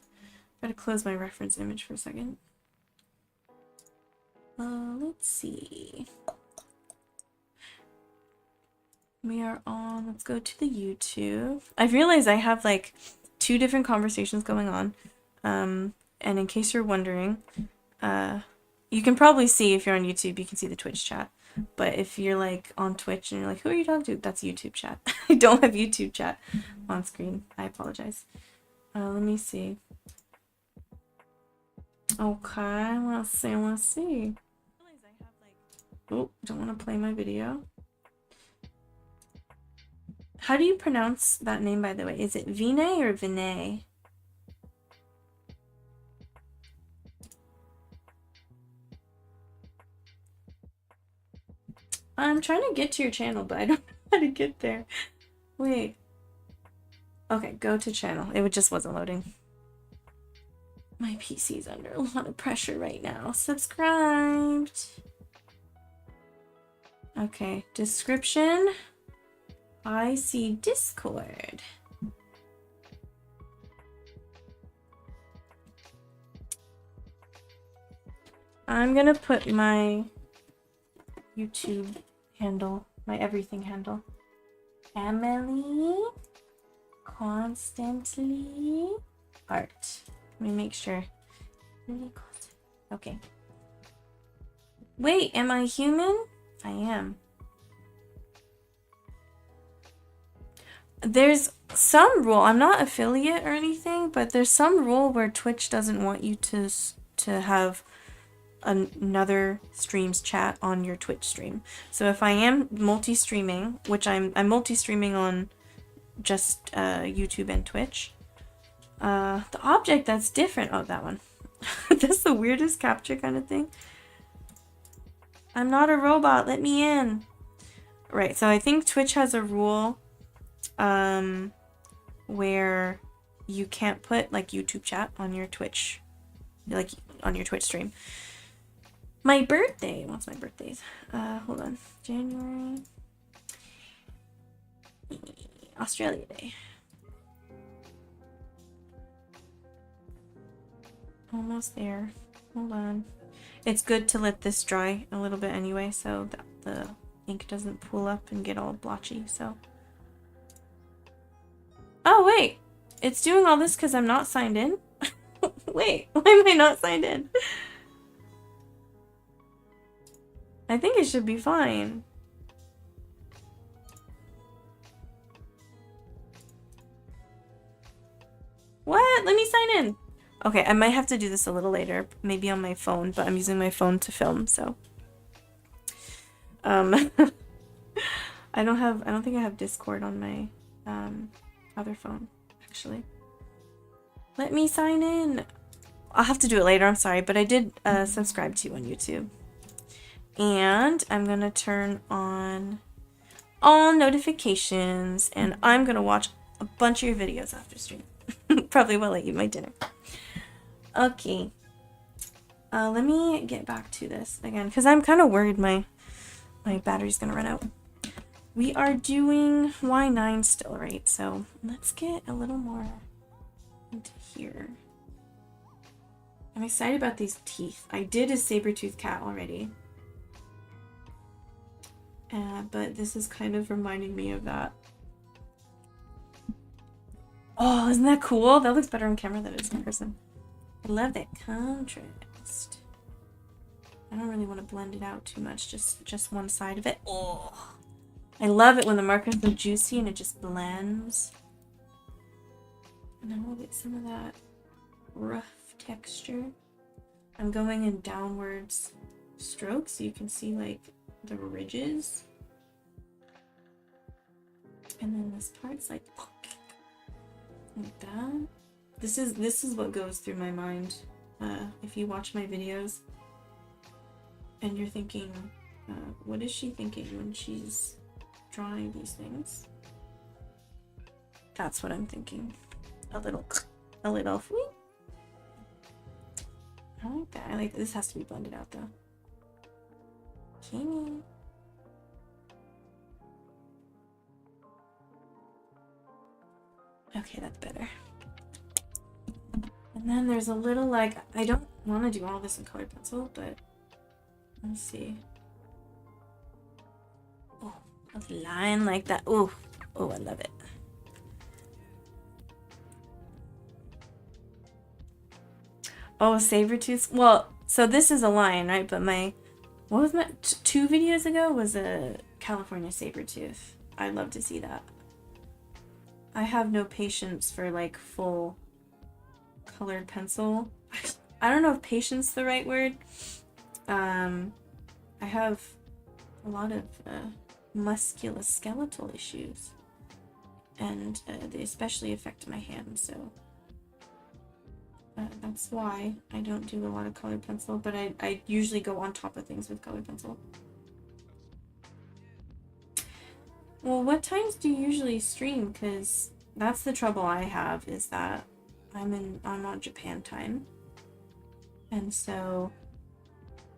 try to close my reference image for a second. Let's see. We are on, let's go to the YouTube. I've realized I have like 2 different conversations going on. And in case you're wondering, you can probably see, if you're on YouTube, you can see the Twitch chat. But if you're like on Twitch and you're like, who are you talking to? That's YouTube chat. I don't have YouTube chat on screen. I apologize. Let me see. Okay, let's see. Oh, don't want to play my video. How do you pronounce that name, by the way? Is it Vinay or Vinay? I'm trying to get to your channel, but I don't know how to get there. Wait. Okay, go to channel. It just wasn't loading. My PC's under a lot of pressure right now. Subscribed. Okay, description. I see Discord. I'm gonna put my YouTube handle, my everything handle. EmilyConstantlyArt. Let me make sure. Okay. Wait, am I human? I am. There's some rule. I'm not affiliate or anything, but there's some rule where Twitch doesn't want you to have another stream's chat on your Twitch stream. So if I am multi-streaming, which I'm multi-streaming on just YouTube and Twitch, the object that's different. Oh, that one. That's the weirdest capture kind of thing. I'm not a robot. Let me in. Right. So I think Twitch has a rule where you can't put like YouTube chat on your Twitch, like on your Twitch stream. My birthday. What's my birthdays? Hold on. January. Australia Day. Almost there. Hold on. It's good to let this dry a little bit anyway, so that the ink doesn't pool up and get all blotchy, so. Oh, wait. It's doing all this because I'm not signed in? Wait, why am I not signed in? I think it should be fine. What? Let me sign in. Okay, I might have to do this a little later, maybe on my phone, but I'm using my phone to film, so. I don't think I have Discord on my other phone, actually. Let me sign in. I'll have to do it later, I'm sorry, but I did subscribe to you on YouTube. And I'm gonna turn on all notifications, and I'm gonna watch a bunch of your videos after stream. Probably while I eat my dinner. Okay. Let me get back to this again, because I'm kind of worried my battery's gonna run out. We are doing Y9 still, right? So let's get a little more into here. I'm excited about these teeth. I did a saber-toothed cat already. But this is kind of reminding me of that. Oh, isn't that cool? That looks better on camera than it is in person. I love that contrast. I don't really want to blend it out too much, just one side of it. Oh, I love it when the marker is so juicy and it just blends. And then we'll get some of that rough texture. I'm going in downwards strokes so you can see like the ridges. And then this part's like that. This is what goes through my mind if you watch my videos and you're thinking, what is she thinking when she's drawing these things? That's what I'm thinking. A little whoop. I like that. I like this. Has to be blended out though. Okay. Okay, that's better. And then there's a little like, I don't want to do all this in colored pencil, but let's see. Oh, a line like that. Oh, oh, I love it. Oh, saber-tooth. Well, so this is a line, right? But my, what was my, 2 videos ago was a California saber-tooth. I'd love to see that. I have no patience for like full colored pencil. I don't know if patience is the right word. I have a lot of musculoskeletal issues, and they especially affect my hands, so that's why I don't do a lot of colored pencil, but I usually go on top of things with colored pencil. Well, what times do you usually stream? Because that's the trouble I have, is that I'm on Japan time, and so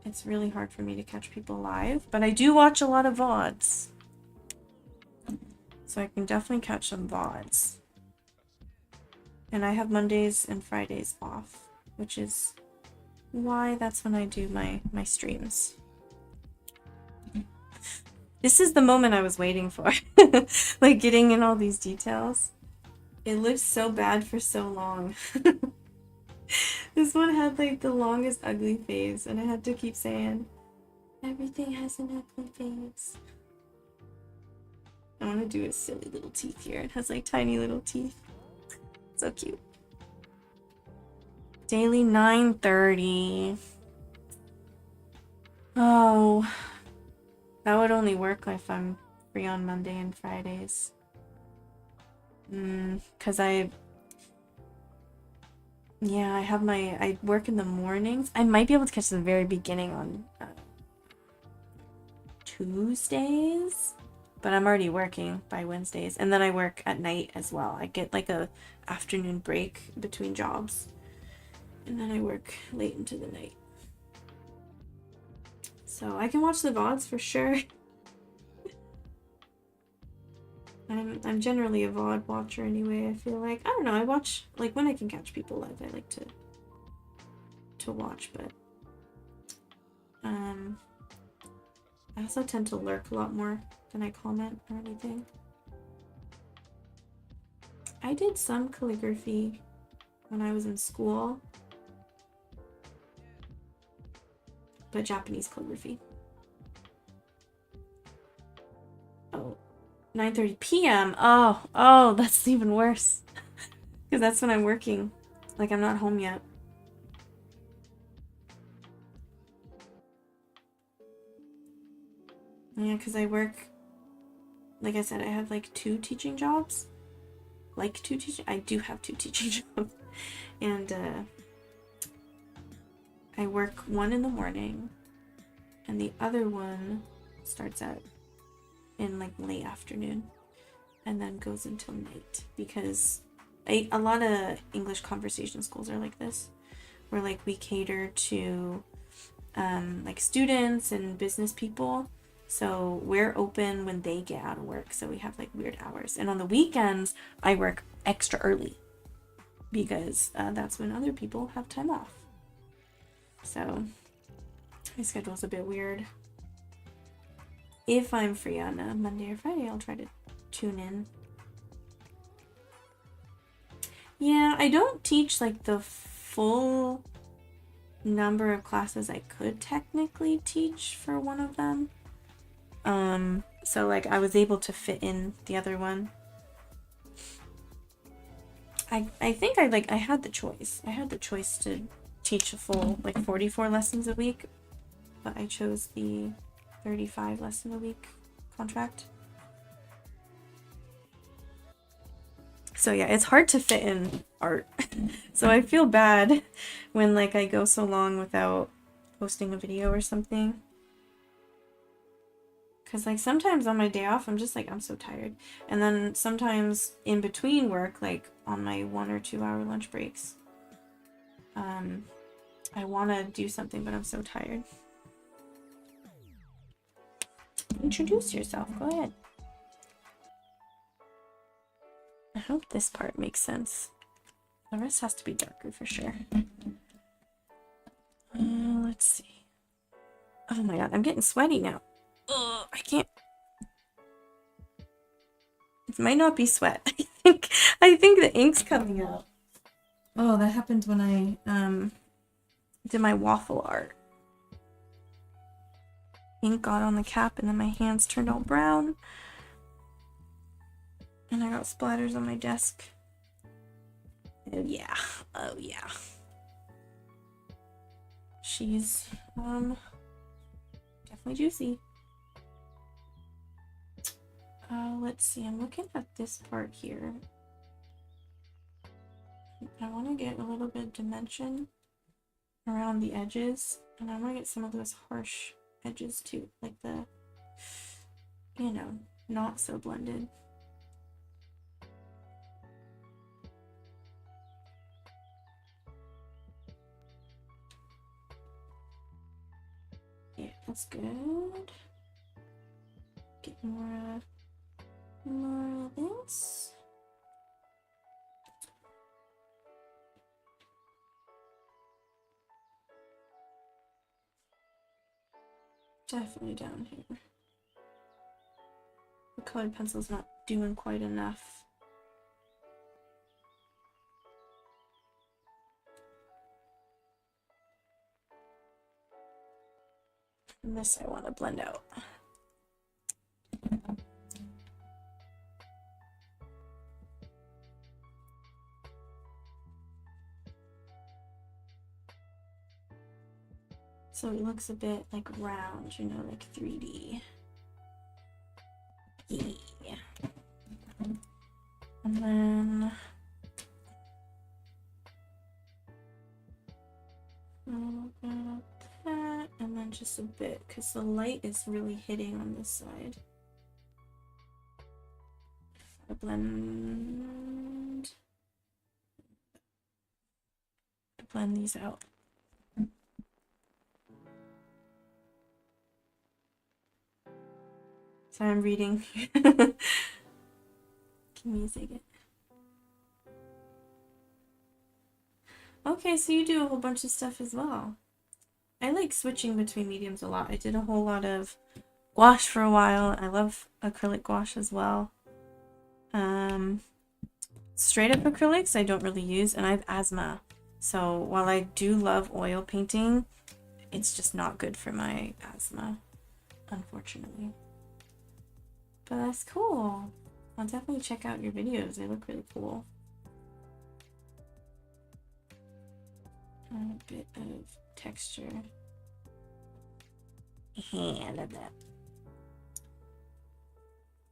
it's really hard for me to catch people live, but I do watch a lot of VODs, so I can definitely catch some VODs. And I have Mondays and Fridays off, which is why that's when I do my streams. This is the moment I was waiting for. Like getting in all these details. It looked so bad for so long. This one had like the longest ugly face, and I had to keep saying, Everything has an ugly face. I want to do his silly little teeth here. It has like tiny little teeth. So cute. Daily 9:30. Oh, that would only work if I'm free on Monday and Fridays. Because I have I work in the mornings. I might be able to catch the very beginning on Tuesdays, but I'm already working by Wednesdays, and then I work at night as well. I get like a afternoon break between jobs, and then I work late into the night. So I can watch the VODs for sure. I'm generally a VOD watcher anyway. I feel like, I don't know, I watch like when I can catch people live. I like to watch, but I also tend to lurk a lot more than I comment or anything. I did some calligraphy when I was in school, but Japanese calligraphy. Oh, 9:30 p.m. Oh, that's even worse. Because that's when I'm working. Like, I'm not home yet. Yeah, because I work, like I said, I have like 2 teaching jobs. I do have 2 teaching jobs. And I work one in the morning, and the other one starts in like late afternoon and then goes until night, because a lot of English conversation schools are like this, where like we cater to like students and business people. So we're open when they get out of work. So we have like weird hours. And on the weekends, I work extra early because that's when other people have time off. So my schedule's a bit weird. If I'm free on a Monday or Friday, I'll try to tune in. Yeah, I don't teach like the full number of classes I could technically teach for one of them. So like I was able to fit in the other one. I think I had the choice. I had the choice to teach a full like 44 lessons a week, but I chose the 35 lesson a week contract. So yeah, it's hard to fit in art. So I feel bad when like I go so long without posting a video or something. Because like sometimes on my day off, I'm just like, I'm so tired. And then sometimes in between work, like on my 1 or 2 hour lunch breaks, I want to do something, but I'm so tired. Introduce yourself. Go ahead. I hope this part makes sense. The rest has to be darker for sure. Let's see. Oh my god, I'm getting sweaty now. Ugh, I can't. It might not be sweat. I think the ink's coming out. Oh, that happened when I did my waffle art. Ink got on the cap and then my hands turned all brown. And I got splatters on my desk. Oh yeah. Oh yeah. She's definitely juicy. Let's see, I'm looking at this part here. I want to get a little bit of dimension around the edges, and I want to get some of those harsh edges too, like the, you know, not so blended. Yeah, that's good. Get more of this. Definitely down here. The colored pencil's not doing quite enough. And this I want to blend out. So it looks a bit like round, you know, like 3D. Yeah. And then a little bit of that, and then just a bit, because the light is really hitting on this side. I blend these out. Sorry, I'm reading. Music. Okay, so you do a whole bunch of stuff as well. I like switching between mediums a lot. I did a whole lot of gouache for a while. I love acrylic gouache as well. Straight up acrylics I don't really use, and I have asthma. So while I do love oil painting, it's just not good for my asthma, unfortunately. But that's cool. I'll definitely check out your videos. They look really cool. A bit of texture. I love that.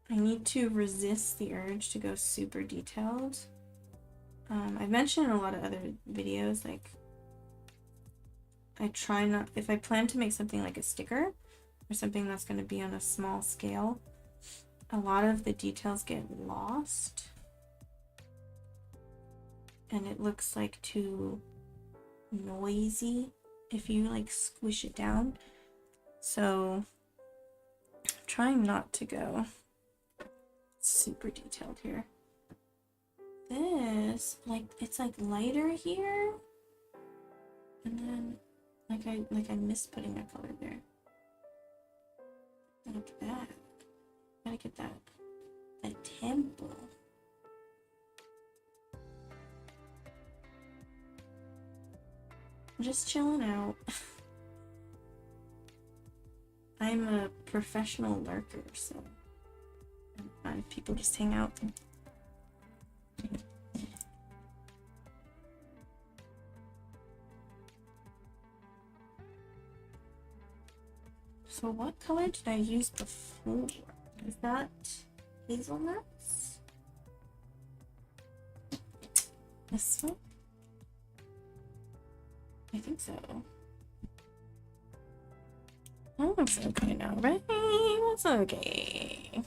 I need to resist the urge to go super detailed. I've mentioned in a lot of other videos, like, I try not, if I plan to make something like a sticker or something that's going to be on a small scale, a lot of the details get lost and it looks like too noisy if you like squish it down. So I'm trying not to go super detailed here. This, like, it's like lighter here, and then like I missed putting a color there. Like that. Gotta get that temple. I'm just chilling out. I'm a professional lurker, so people just hang out. So what color did I use before? Is that hazelnuts? This one? I think so. That looks okay now, right? That's okay.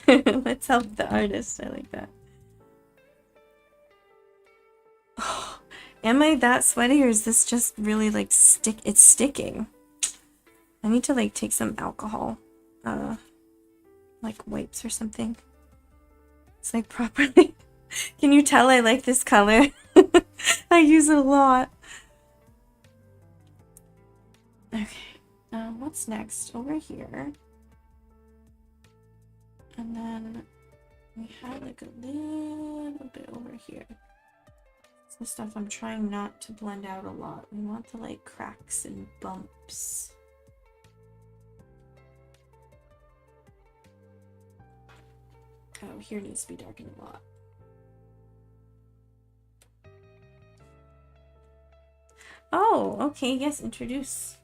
Let's help the artist. I like that. Oh, am I that sweaty, or is this just really like it's sticking? I need to like take some alcohol, like wipes or something. It's like properly. Can you tell I like this color? I use it a lot. Okay, what's next? Over here. And then we have like a little bit over here. Some stuff I'm trying not to blend out a lot. We want the like cracks and bumps. Oh, here needs to be darkened a lot. Oh, okay, yes, introduce.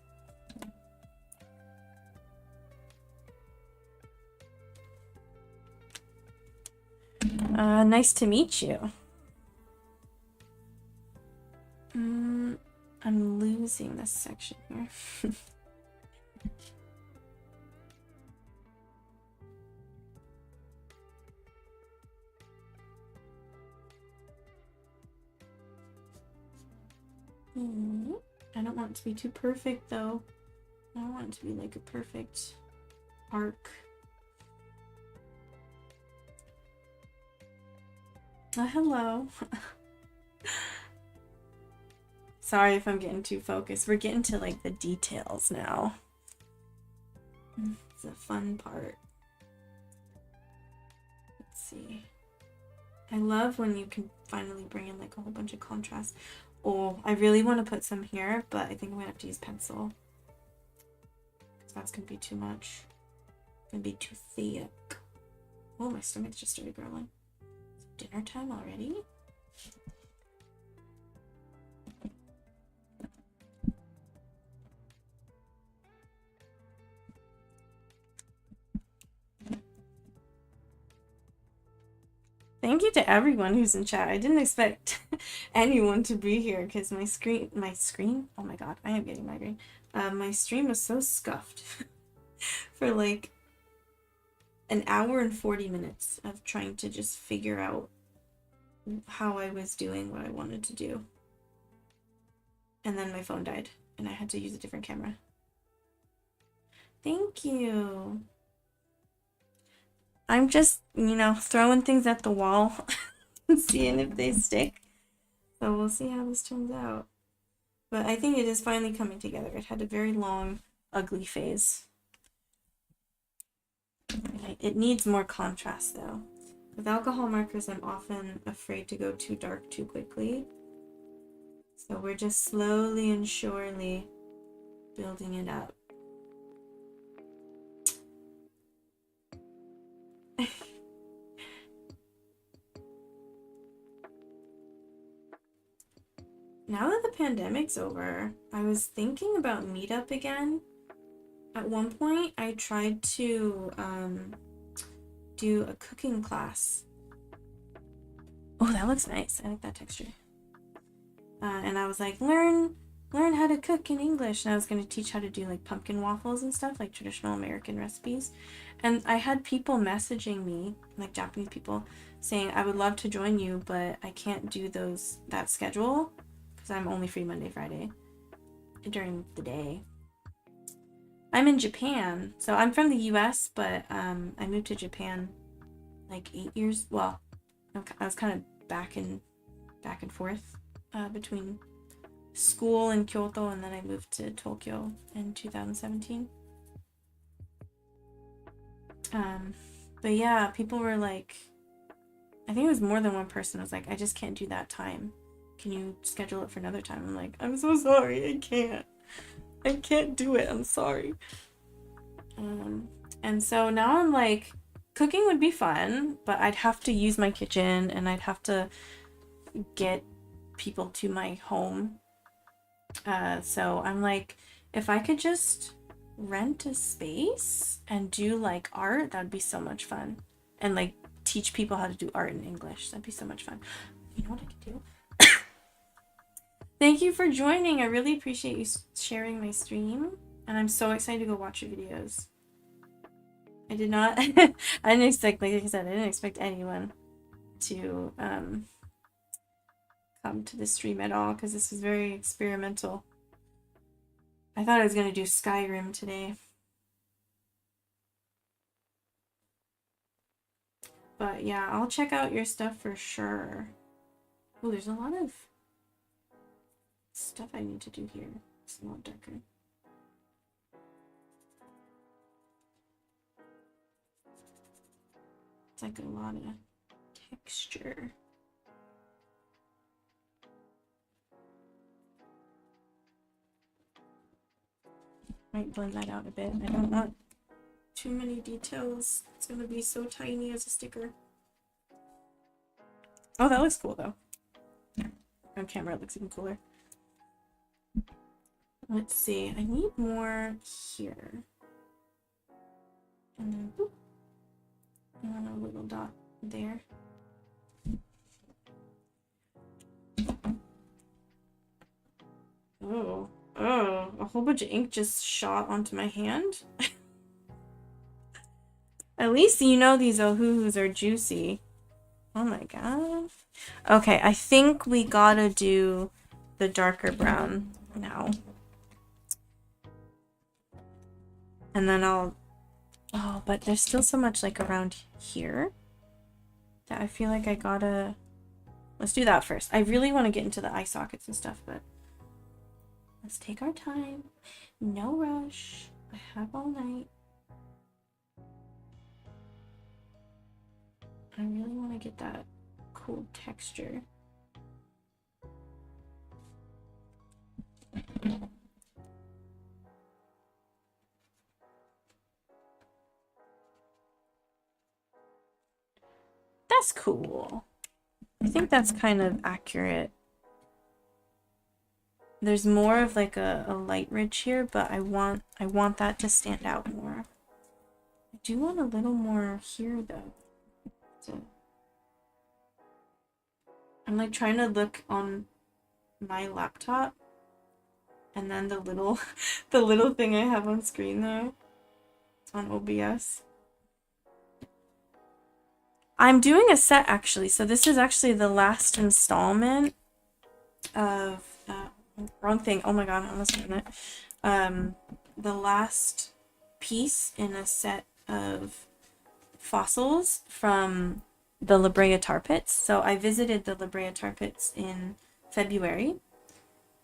Nice to meet you. I'm losing this section here. I don't want it to be too perfect though. I don't want it to be like a perfect arc. Oh, hello. Sorry if I'm getting too focused. We're getting to like the details now. It's a fun part. Let's see. I love when you can finally bring in like a whole bunch of contrast. Oh, I really want to put some here, but I think I'm gonna have to use pencil. That's gonna be too much. Gonna be too thick. Oh, my stomach just started growling. It's dinner time already? Thank you to everyone who's in chat. I didn't expect anyone to be here because my screen, oh my god, I am getting migraine. My stream was so scuffed for like an hour and 40 minutes of trying to just figure out how I was doing what I wanted to do. And then my phone died and I had to use a different camera. Thank you. I'm just, you know, throwing things at the wall and seeing if they stick. So we'll see how this turns out. But I think it is finally coming together. It had a very long, ugly phase. It needs more contrast though. With alcohol markers, I'm often afraid to go too dark too quickly. So we're just slowly and surely building it up. Now that the pandemic's over, I was thinking about Meetup again. At one point, I tried to do a cooking class. Oh, that looks nice. I like that texture. And I was like, learn how to cook in English. And I was going to teach how to do like pumpkin waffles and stuff, like traditional American recipes. And I had people messaging me, like Japanese people, saying, I would love to join you, but I can't do that schedule because I'm only free Monday, Friday during the day. I'm in Japan, so I'm from the US, but I moved to Japan like 8 years. Well, I was kind of back and forth between school in Kyoto, and then I moved to Tokyo in 2017. But yeah, people were like, I think it was more than one person was like, I just can't do that time. Can you schedule it for another time? I'm like, I'm so sorry, I can't do it, I'm sorry. And so now I'm like, cooking would be fun, but I'd have to use my kitchen and I'd have to get people to my home. So I'm like, if I could just rent a space and do like art, that'd be so much fun. And like teach people how to do art in English. That'd be so much fun. You know what I could do? Thank you for joining. I really appreciate you sharing my stream. And I'm so excited to go watch your videos. I did not, I didn't expect, like I said, I didn't expect anyone to come to the stream at all because this is very experimental. I thought I was going to do Skyrim today. But yeah, I'll check out your stuff for sure. Oh, there's a lot of stuff I need to do here. It's a lot darker. It's like a lot of texture. Might blend that out a bit. I don't want too many details. It's gonna be so tiny as a sticker. Oh, that looks cool though. On camera it looks even cooler. Let's see, I need more here. And then boop. And a little dot there. Oh, a whole bunch of ink just shot onto my hand. At least you know these ohuhus are juicy. Oh my god. Okay, I think we gotta do the darker brown now. And then I'll... Oh, but there's still so much like around here that I feel like I gotta... Let's do that first. I really want to get into the eye sockets and stuff, but let's take our time. No rush. I have all night. I really want to get that cool texture. That's cool. I think that's kind of accurate. There's more of like a light ridge here, but I want that to stand out more. I do want a little more here though. So I'm like trying to look on my laptop and then the little the little thing I have on screen there. It's on OBS. I'm doing a set actually, so this is actually the last installment of wrong thing. Oh my god, I almost done it. The last piece in a set of fossils from the La Brea tar pits. So I visited the La Brea tar pits in February,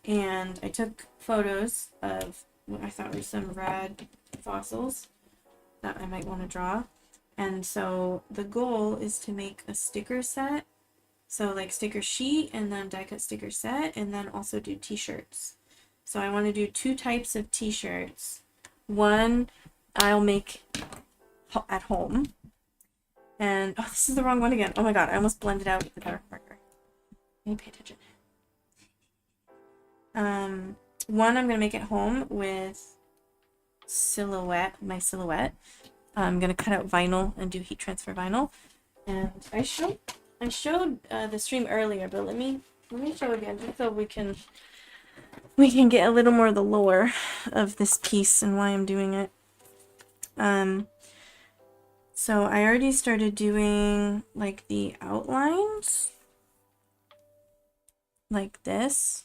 and I took photos of what I thought were some rad fossils that I might want to draw. And so the goal is to make a sticker set. So like sticker sheet and then die cut sticker set, and then also do t-shirts. So I want to do 2 types of t-shirts. One I'll make at home. And oh, this is the wrong one again. Oh my god, I almost blended out with the dark marker. Let me pay attention. One I'm gonna make at home with my silhouette. I'm gonna cut out vinyl and do heat transfer vinyl. And I showed the stream earlier, but let me show again just so we can get a little more of the lore of this piece and why I'm doing it. So I already started doing like the outlines like this.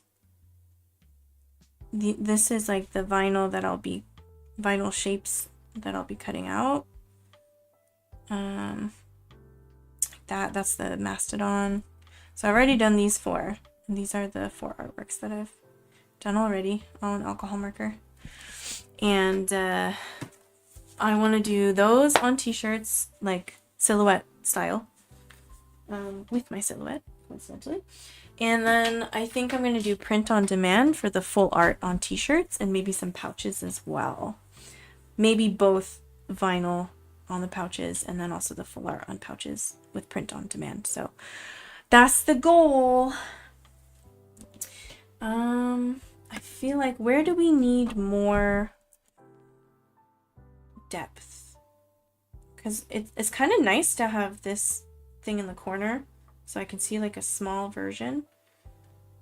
This is like the vinyl shapes that I'll be cutting out. That's the mastodon. So I've already done these 4, and these are the 4 artworks that I've done already on alcohol marker. And I want to do those on t-shirts, like silhouette style, with my silhouette, essentially. And then I think I'm going to do print on demand for the full art on t-shirts and maybe some pouches as well. Maybe both vinyl on the pouches and then also the full art on pouches with print on demand. So that's the goal. I feel like, where do we need more depth? Because it's kind of nice to have this thing in the corner so I can see like a small version,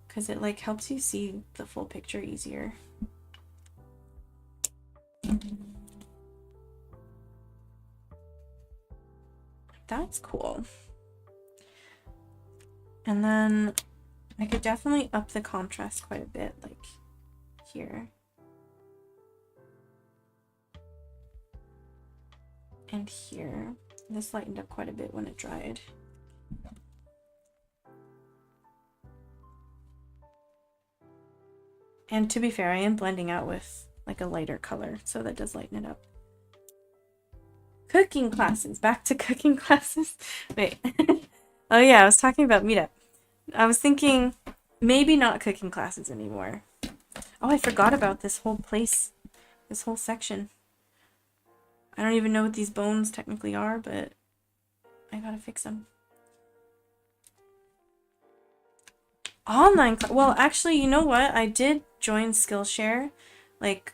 because it like helps you see the full picture easier. That's cool. And then I could definitely up the contrast quite a bit, like here. And here. This lightened up quite a bit when it dried. And to be fair, I am blending out with like a lighter color, so that does lighten it up. Cooking classes. Back to cooking classes. Wait. Oh yeah, I was talking about meetup. I was thinking maybe not cooking classes anymore. Oh, I forgot about this whole place. This whole section. I don't even know what these bones technically are, but I gotta fix them. Online class. Well, actually, you know what? I did join Skillshare. Like,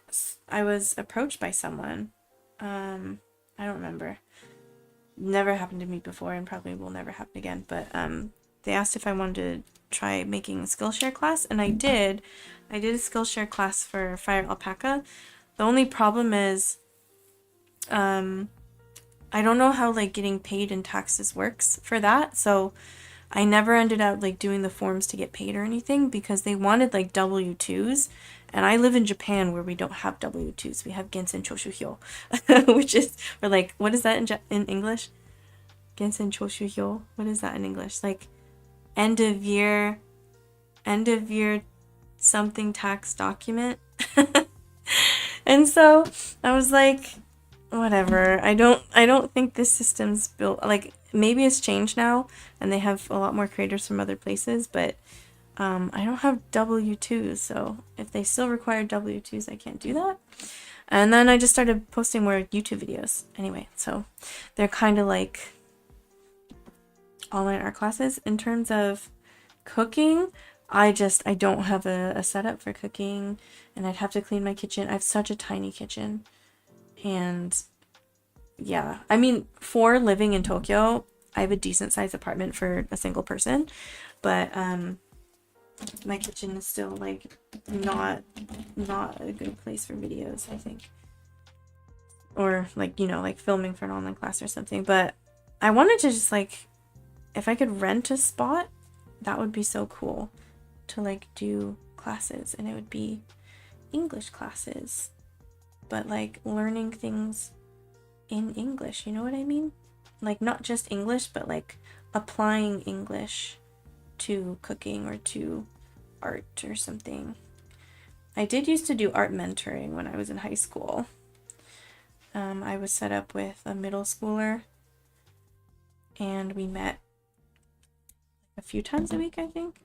I was approached by someone. I don't remember. Never happened to me before and probably will never happen again. But they asked if I wanted to try making a Skillshare class, and I did. I did a Skillshare class for Fire Alpaca. The only problem is I don't know how like getting paid in taxes works for that. So I never ended up like doing the forms to get paid or anything because they wanted like W-2s. And I live in Japan where we don't have W-2s. We have Gensen Choshuhyo, which is, we're like, what is that in English? Gensen Choshuhyo. What is that in English? Like end of year something tax document. And so I was like, whatever. I don't think this system's built, like maybe it's changed now and they have a lot more creators from other places, but I don't have W-2s, so if they still require W-2s, I can't do that. And then I just started posting more YouTube videos anyway, so they're kind of like online art classes. In terms of cooking, I don't have a setup for cooking, and I'd have to clean my kitchen. I have such a tiny kitchen, and yeah, I mean, for living in Tokyo, I have a decent sized apartment for a single person, but my kitchen is still like not a good place for videos, I think, or like, you know, like filming for an online class or something. But I wanted to just like, if I could rent a spot, that would be so cool to like do classes, and it would be English classes, but like learning things in English, you know what I mean? Like not just English, but like applying English to cooking or to art or something. I did used to do art mentoring when I was in high school. I was set up with a middle schooler, and we met a few times a week, I think.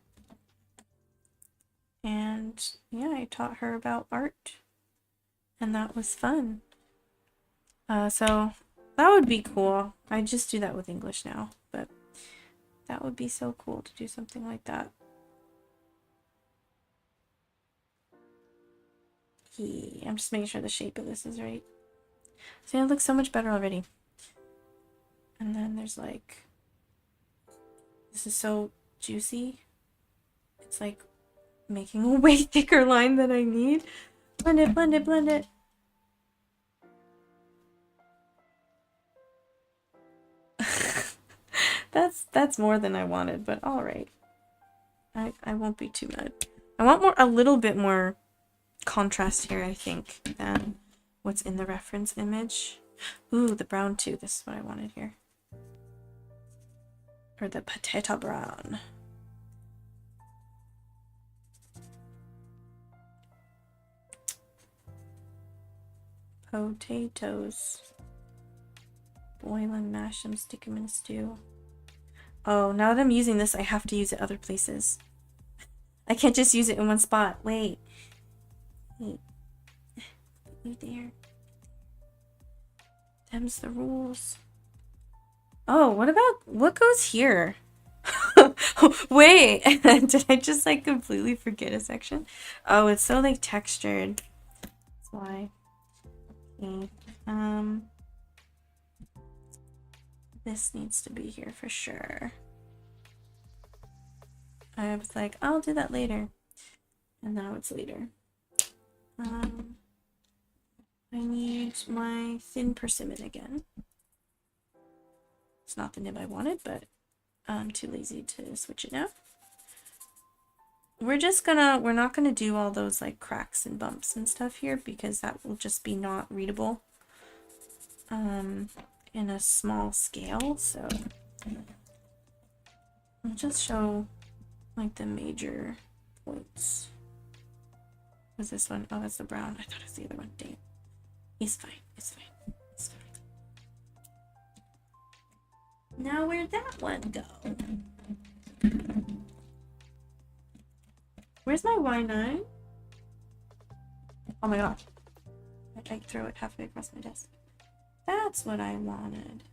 And yeah, I taught her about art, and that was fun. So that would be cool. I just do that with English now, but that would be so cool to do something like that. I'm just making sure the shape of this is right. So yeah, it looks so much better already. And then there's like, this is so juicy. It's like making a way thicker line than I need. Blend it, blend it, blend it. That's more than I wanted, but all right. I won't be too mad. I want a little bit more contrast here, I think, than what's in the reference image. Ooh, the brown too. This is what I wanted here. Or the potato brown. Potatoes. Boil and mash them, stick them in a stew. Oh, now that I'm using this, I have to use it other places. I can't just use it in one spot. Wait. Put you there. Them's the rules. Oh, what goes here? Wait, did I just like completely forget a section? Oh, it's so like textured. That's why. Okay. This needs to be here for sure. I was like, I'll do that later. And now it's later. I need my thin persimmon again. It's not the nib I wanted, but I'm too lazy to switch it now. We're not gonna do all those like cracks and bumps and stuff here, because that will just be not readable in a small scale. So I'll just show like the major points. Was this one? Oh, that's the brown. I thought it was the other one. Dang. It's fine. It's fine. It's fine. Now where'd that one go? Where's my Y9? Oh my god. I threw it halfway across my desk. That's what I wanted.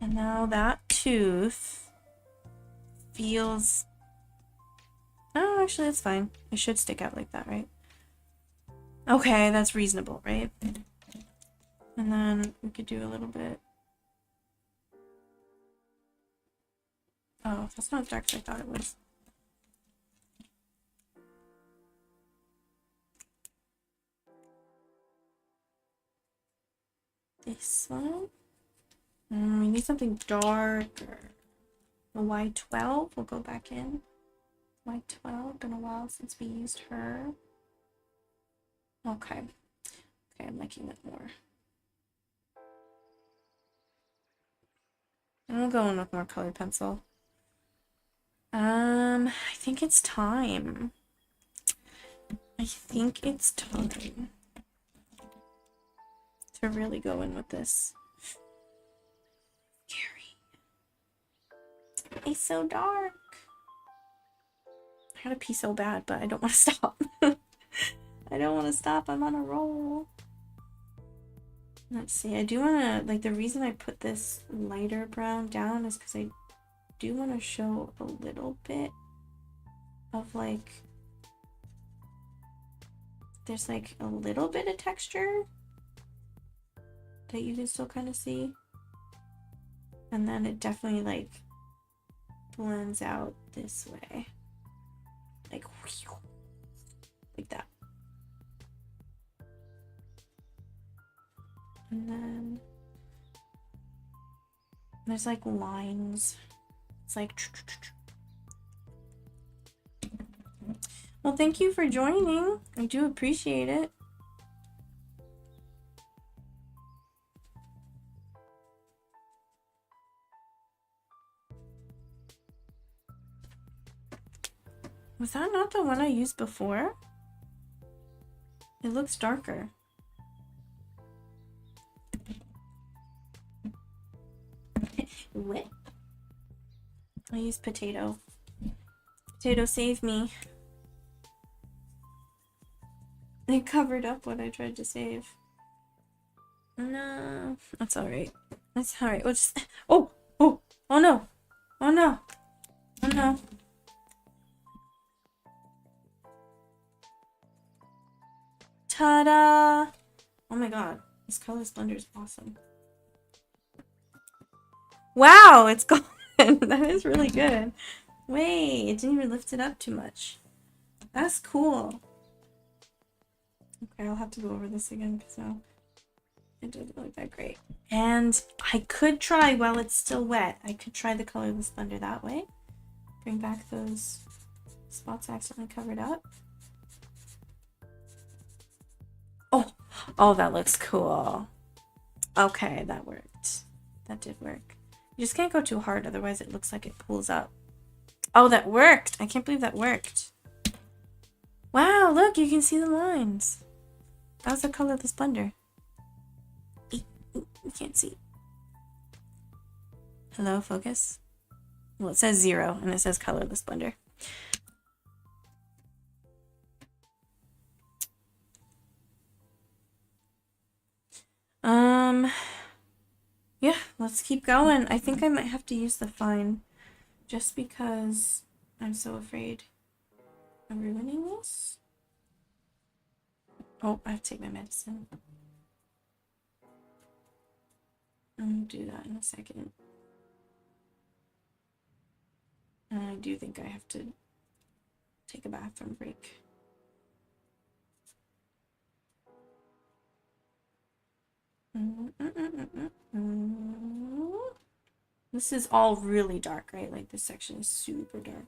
And now that tooth feels... Oh, actually, that's fine. It should stick out like that, right? Okay, that's reasonable, right? And then we could do a little bit... Oh, that's not as dark as I thought it was. This one? We need something darker. The Y12 will go back in. Y12, been a while since we used her. Okay. Okay, I'm liking that more. And we'll go in with more colored pencil. I think it's time. I think it's time to really go in with this. Scary. It's so dark. I gotta pee so bad, but I don't want to stop. I don't want to stop. I'm on a roll. Let's see, I do want to, like, the reason I put this lighter brown down is because I do want to show a little bit of, like, there's, like, a little bit of texture that you can still kind of see. And then it definitely, like, blends out this way. Like that. And then there's like lines. It's like, well, thank you for joining. I do appreciate it. Was that not the one I used before? It looks darker. What? I used potato. Potato saved me. It covered up what I tried to save. No, that's alright. That's alright. We'll just... Oh! Oh! Oh no! Oh no! Oh no! Ta-da! Oh my god. This color splendor is awesome. Wow! It's gone! That is really good. Wait, it didn't even lift it up too much. That's cool. Okay, I'll have to go over this again because now it doesn't look that great. And I could try, while it's still wet, I could try the colorless blender that way. Bring back those spots I accidentally covered up. Oh, oh, that looks cool. Okay, that worked. That did work. You just can't go too hard, otherwise it looks like it pulls up. Oh, that worked! I can't believe that worked. Wow, look, you can see the lines. That was the color of this blender. You can't see. Hello, focus. Well, it says 0, and it says colorless blender. Yeah, let's keep going. I think I might have to use the fine, just because I'm so afraid of ruining this. Oh, I have to take my medicine. I'm gonna do that in a second. And I do think I have to take a bathroom break. This is all really dark, right? Like this section is super dark.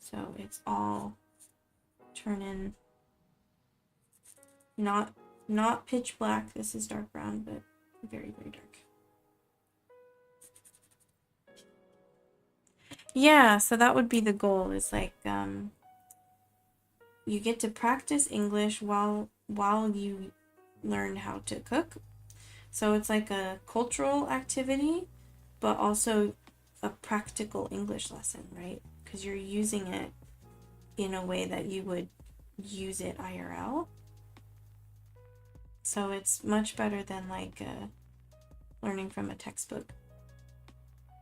So it's all turning not pitch black. This is dark brown, but very, very dark. Yeah, so that would be the goal, is like you get to practice English while you learn how to cook. So it's like a cultural activity, but also a practical English lesson, right? Because you're using it in a way that you would use it IRL. So it's much better than like learning from a textbook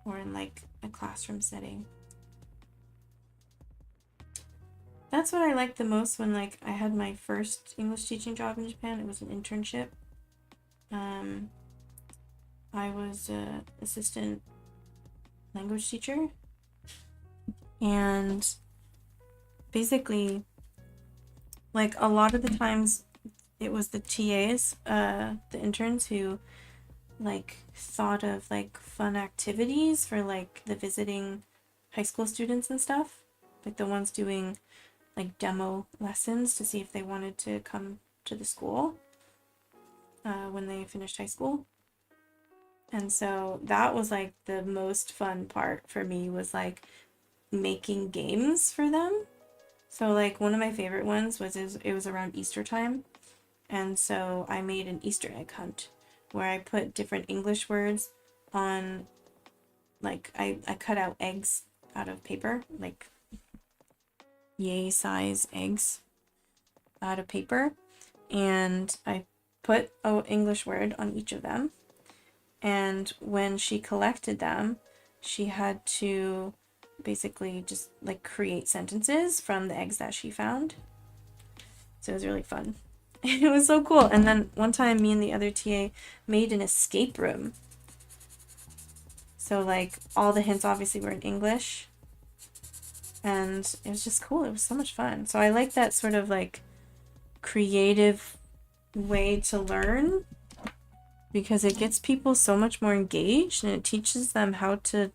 or in like a classroom setting. That's what I liked the most when like I had my first English teaching job in Japan. It was an internship. I was an assistant language teacher, and basically like a lot of the times it was the TAs, the interns, who like thought of like fun activities for like the visiting high school students and stuff, like the ones doing like demo lessons to see if they wanted to come to the school when they finished high school. And so that was like the most fun part for me, was like making games for them. So like one of my favorite ones was it was around Easter time, and so I made an Easter egg hunt where I put different English words on, like I cut out eggs out of paper, like yay size eggs out of paper, and I put an English word on each of them. And when she collected them, she had to basically just like create sentences from the eggs that she found. So it was really fun. It was so cool. And then one time me and the other TA made an escape room. So like all the hints obviously were in English. And it was just cool. It was so much fun. So I like that sort of like creative way to learn, because it gets people so much more engaged and it teaches them how to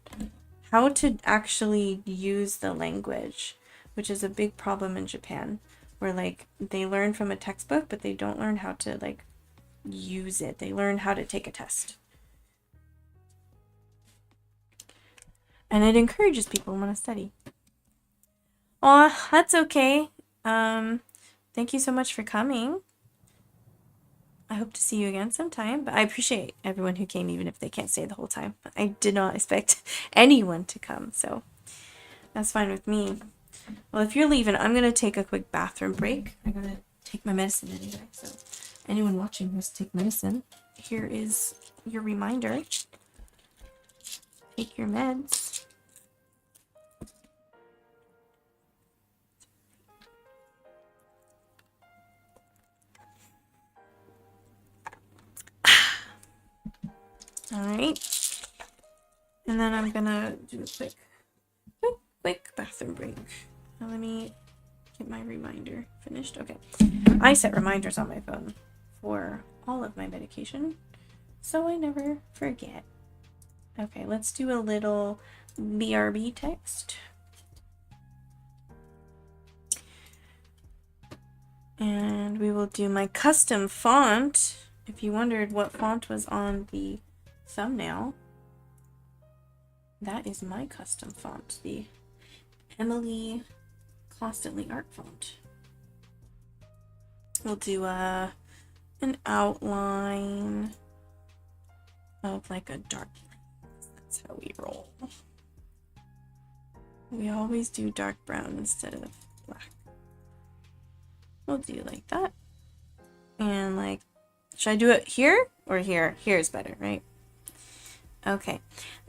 actually use the language, which is a big problem in Japan, where like they learn from a textbook but they don't learn how to like use it. They learn how to take a test. And it encourages people who want to study. Oh, that's okay. Thank you so much for coming. I hope to see you again sometime, but I appreciate everyone who came, even if they can't stay the whole time. I did not expect anyone to come, so that's fine with me. Well, if you're leaving, I'm going to take a quick bathroom break. I'm going to take my medicine anyway, so anyone watching who has to take medicine, here is your reminder. Take your meds. All right, and then I'm gonna do a quick bathroom break. Now let me get my reminder finished. Okay, I set reminders on my phone for all of my medication, so I never forget. Okay, let's do a little BRB text. And we will do my custom font. If you wondered what font was on the thumbnail, that is my custom font, the EmilyConstantlyArt font. We'll do an outline of like a dark line. That's how we roll. We always do dark brown instead of black. We'll do like that. And like, should I do it here or here? Here is better, right? Okay.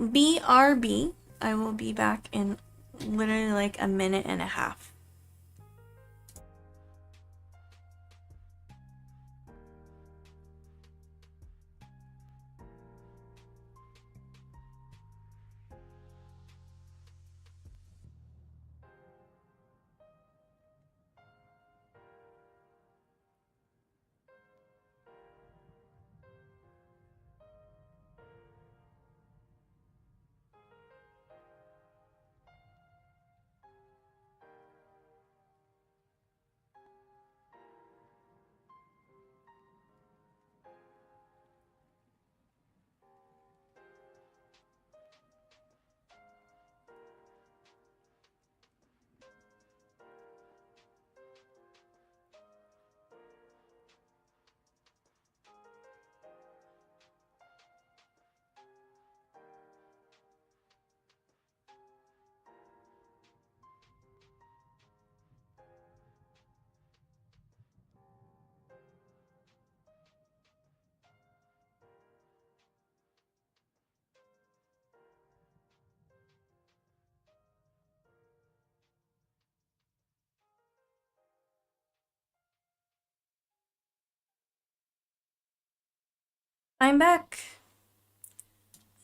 BRB. I will be back in literally like a minute and a half. I'm back.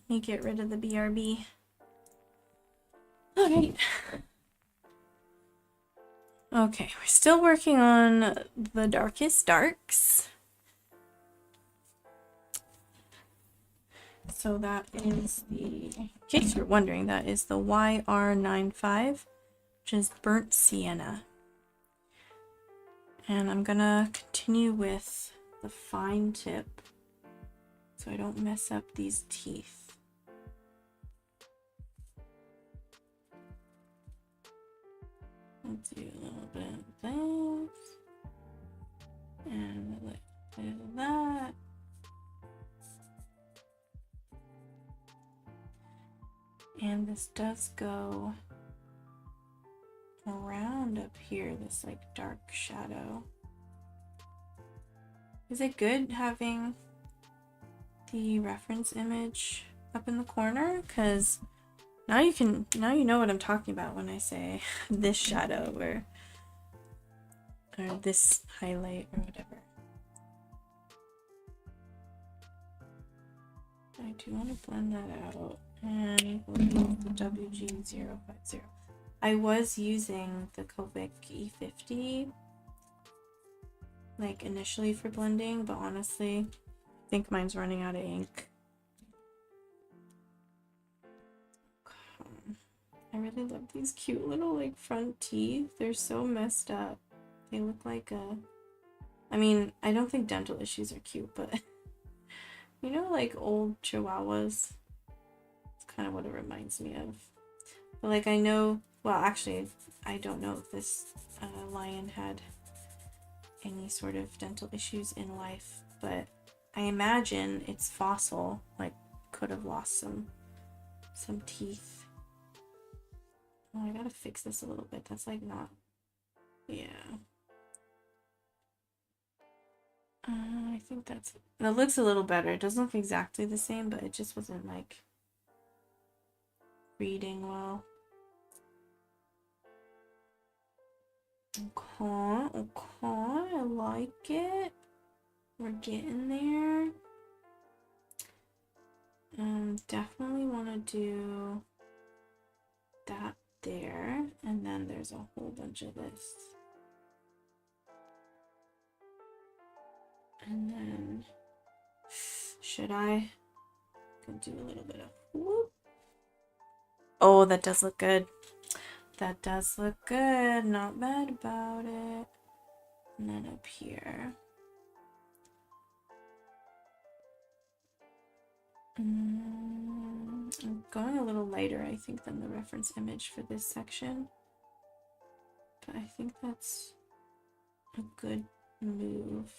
Let me get rid of the BRB. All right. Okay, we're still working on the darkest darks. So that is the, in case you're wondering, that is the YR95, which is burnt sienna. And I'm gonna continue with the fine tip so I don't mess up these teeth. I'll do a little bit of this and a little bit of that. And this does go around up here, this like dark shadow. Is it good having the reference image up in the corner? Because now you know what I'm talking about when I say this shadow or this highlight or whatever. I do want to blend that out, and we'll use the WG050. I was using the Copic E50 like initially for blending, but honestly I think mine's running out of ink. I really love these cute little like front teeth. They're so messed up. They look like I mean, I don't think dental issues are cute, but you know, like old chihuahuas. It's kind of what it reminds me of. But like I know, well actually I don't know if this lion had any sort of dental issues in life, but I imagine its fossil like could have lost some teeth. Oh, I gotta fix this a little bit. That's like not, yeah. I think that looks a little better. It doesn't look exactly the same, but it just wasn't like reading well. Okay, I like it. We're getting there. Definitely want to do that there, and then there's a whole bunch of this. And then, should I could do a little bit of whoop? Oh, that does look good. That does look good. Not bad about it. And then up here. I'm going a little lighter, I think, than the reference image for this section. But I think that's a good move.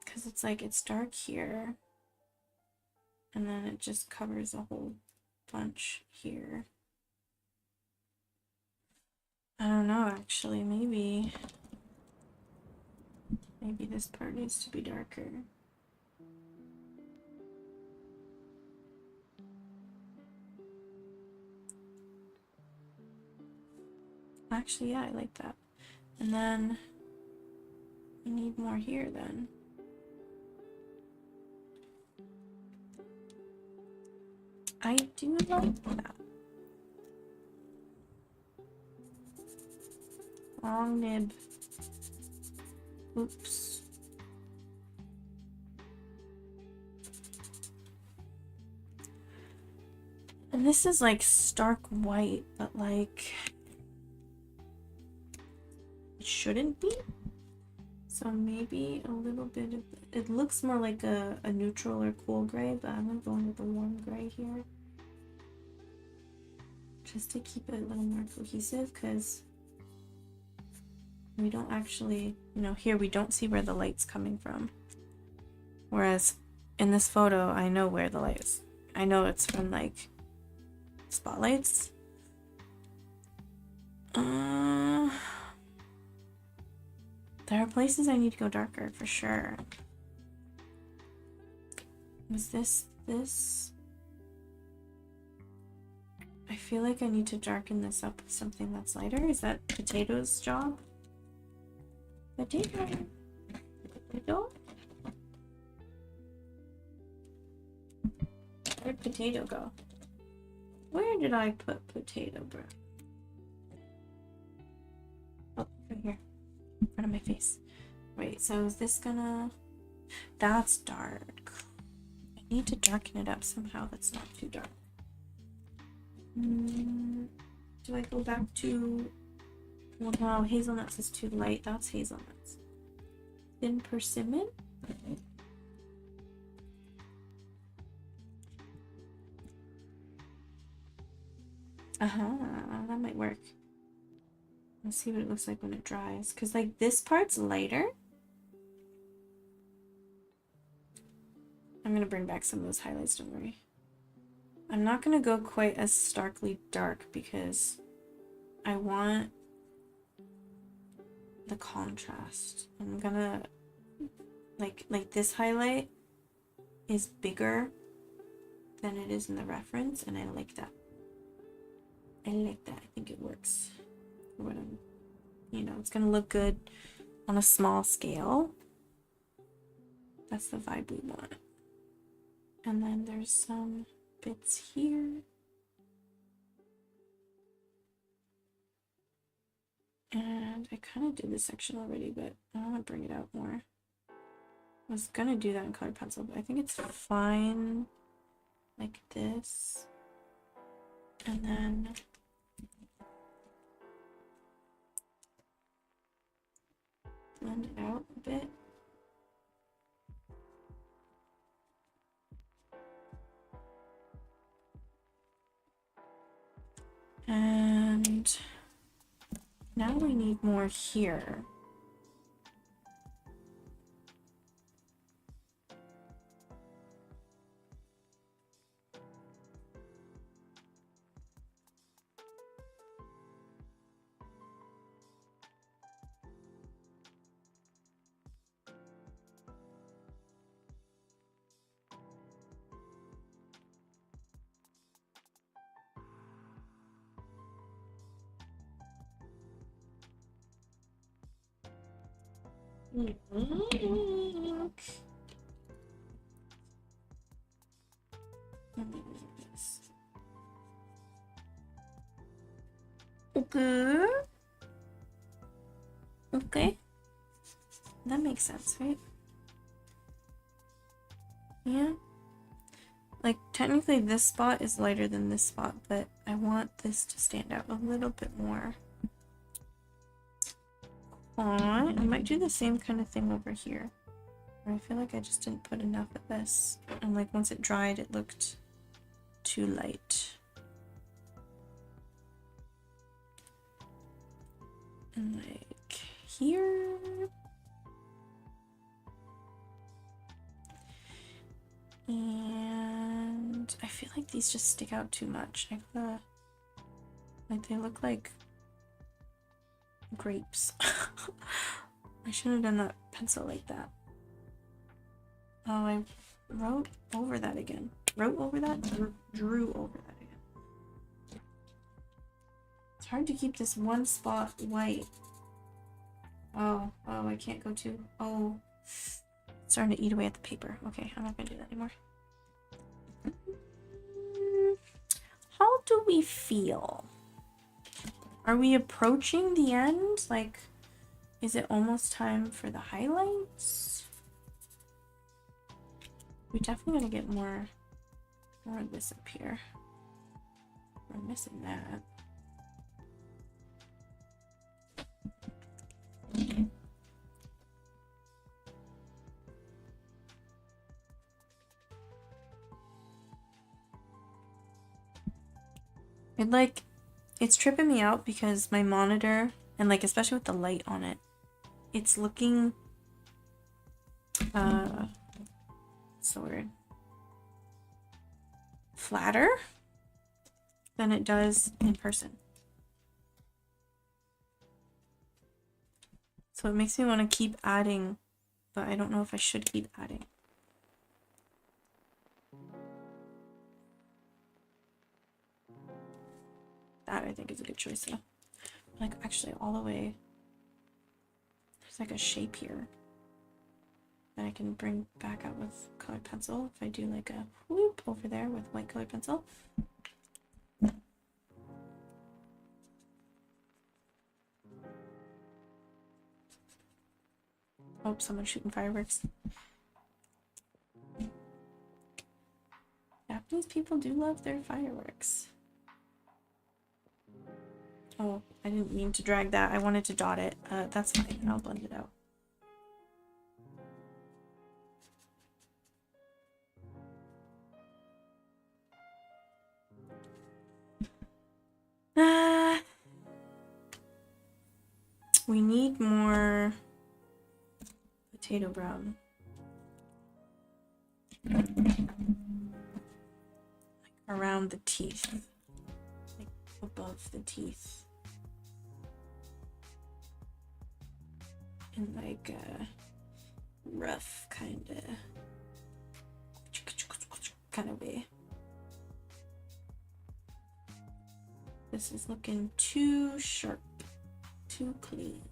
Because it's like, it's dark here. And then it just covers a whole bunch here. I don't know, actually, maybe this part needs to be darker. Actually, yeah, I like that. And then we need more here then. I do like that. Long nib. Oops. And this is like stark white, but like it shouldn't be. So maybe a little bit of, it looks more like a neutral or cool gray, but I'm gonna go in with a warm gray here. Just to keep it a little more cohesive, because we don't actually, you know, here we don't see where the light's coming from. Whereas in this photo, I know where the light is. I know it's from like spotlights. There are places I need to go darker for sure. Was this? I feel like I need to darken this up with something that's lighter. Is that Potato's job? Potato? Where'd Potato go? Where did I put Potato, bro? Oh, right here. In front of my face. Wait, so is this gonna... That's dark. I need to darken it up somehow that's not too dark. Do I go back to... Well, no, hazelnuts is too light. That's hazelnuts. Thin persimmon? That might work. Let's see what it looks like when it dries. Because, like, this part's lighter. I'm going to bring back some of those highlights, don't worry. I'm not going to go quite as starkly dark because I want the contrast. I'm gonna like this highlight is bigger than it is in the reference, and I like that. I like that. I think it works for what I'm, you know, it's gonna look good on a small scale. That's the vibe we want. And then there's some bits here. And I kind of did this section already, but I want to bring it out more. I was gonna do that in colored pencil, but I think it's fine like this. And then blend it out a bit. And now we need more here. Okay. Okay. That makes sense, right? Yeah. Like, technically this spot is lighter than this spot, but I want this to stand out a little bit more. I might do the same kind of thing over here. Where I feel like I just didn't put enough of this. And like once it dried, it looked too light. And like here. And I feel like these just stick out too much. I gotta, like, they look like grapes. I shouldn't have done that pencil like that. Oh, I wrote over that again. Wrote over that? Drew over that again. It's hard to keep this one spot white. Oh, I can't go too. Oh, it's starting to eat away at the paper. Okay, I'm not gonna do that anymore. How do we feel? Are we approaching the end? Like, is it almost time for the highlights? We definitely gotta get more of this up here. We're missing that. It's tripping me out because my monitor, and like especially with the light on it, it's looking what's the word? Flatter than it does in person. So it makes me want to keep adding, but I don't know if I should keep adding. That I think is a good choice though. Like actually all the way, there's like a shape here that I can bring back out with colored pencil if I do like a whoop over there with white colored pencil. Oh, someone's shooting fireworks. Japanese people do love their fireworks. Oh, I didn't mean to drag that. I wanted to dot it. That's fine. I'll blend it out. We need more potato brown. Like around the teeth. Like above the teeth. in like a rough kind of way. This is looking too sharp, too clean.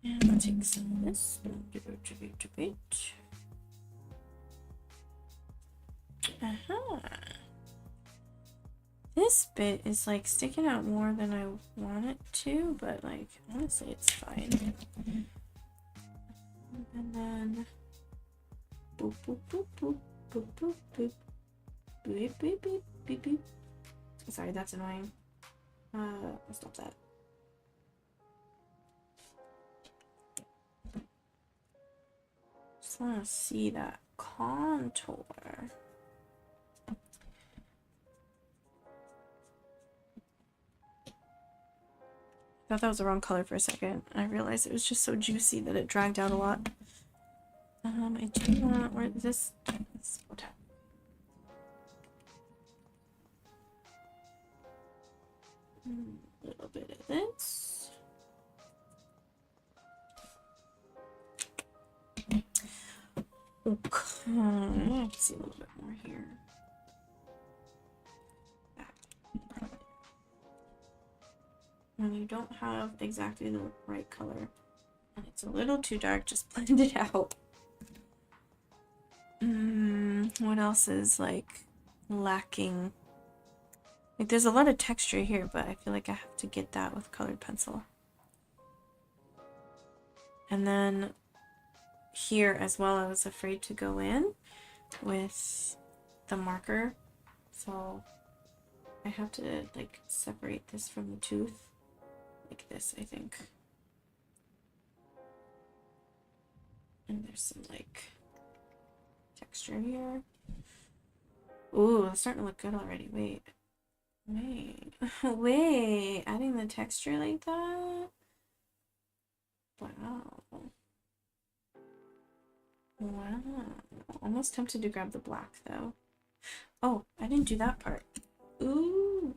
And I'll take some of this. This bit is like sticking out more than I want it to, but like honestly it's fine. And then boop boop boop boop boop boop boop beep beep beep beep beep. Sorry, that's annoying. I'll stop that. Just want to see that contour. I thought that was the wrong color for a second. I realized it was just so juicy that it dragged out a lot. I do want, where this okay. A little bit of this. Okay, I can see a little bit more here. When you don't have exactly the right color and it's a little too dark, just blend it out. What else is like lacking? Like there's a lot of texture here, but I feel like I have to get that with colored pencil. And then here as well, I was afraid to go in with the marker, so I have to like separate this from the tooth like this, I think. And there's some like texture here. Ooh, it's starting to look good already. Wait, adding the texture like that. Wow. Almost tempted to grab the black though. Oh, I didn't do that part. Ooh.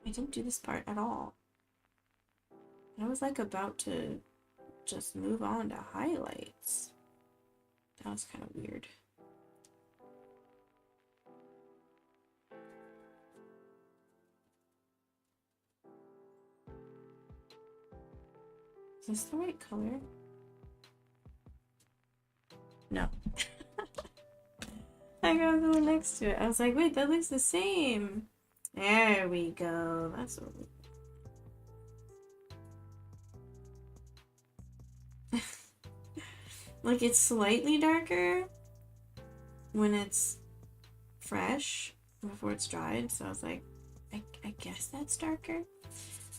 I didn't do this part at all. I was like about to just move on to highlights. That was kind of weird. Is this the right color? No. I grabbed the one next to it. I was like, wait, that looks the same. There we go. That's what we... Like, it's slightly darker when it's fresh before it's dried. So I was like, I guess that's darker.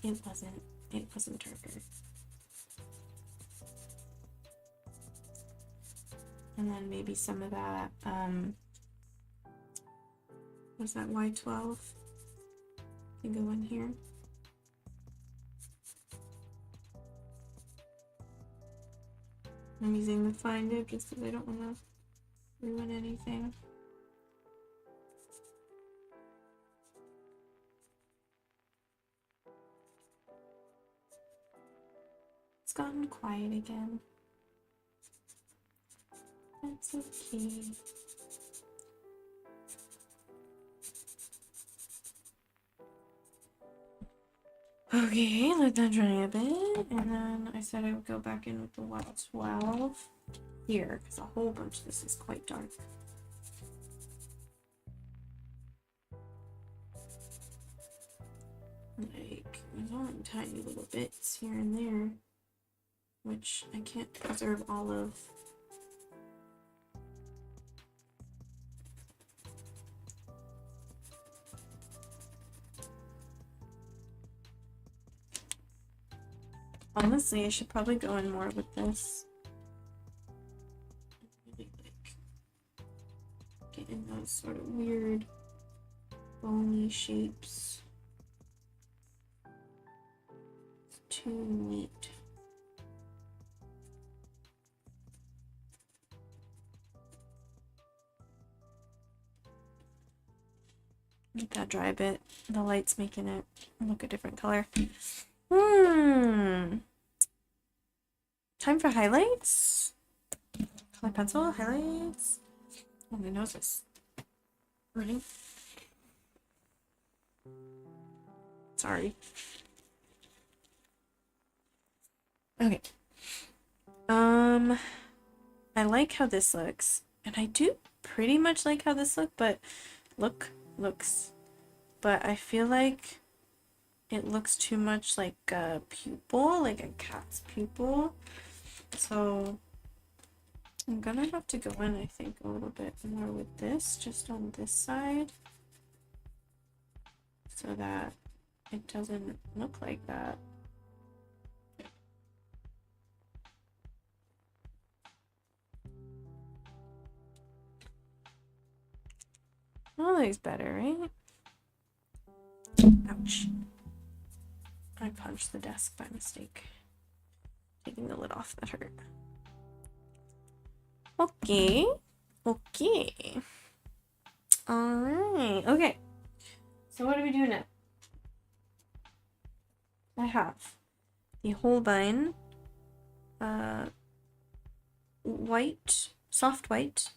It wasn't. It wasn't darker. And then maybe some of that, what's that, Y12? Can go in here. I'm using the fine dip just because I don't want to ruin anything. It's gotten quiet again. That's okay. Okay, let that dry a bit, and then I said I would go back in with the Y12 here, because a whole bunch of this is quite dark. Like, there's only tiny little bits here and there, which I can't preserve all of. Honestly, I should probably go in more with this. Really like getting those sort of weird bony shapes. It's too neat. Let that dry a bit. The light's making it look a different color. Time for highlights. Color pencil, highlights. Oh, my nose is running. Sorry. Okay. I like how this looks. And I do pretty much like how this looks, but I feel like it looks too much like a pupil, like a cat's pupil. So I'm gonna have to go in, I think, a little bit more with this, just on this side, so that it doesn't look like that. That looks better, right? Ouch. I punched the desk by mistake. Taking the lid off, that hurt. Okay. Okay. Alright. Okay. So what do we do now? I have the Holbein white, soft white.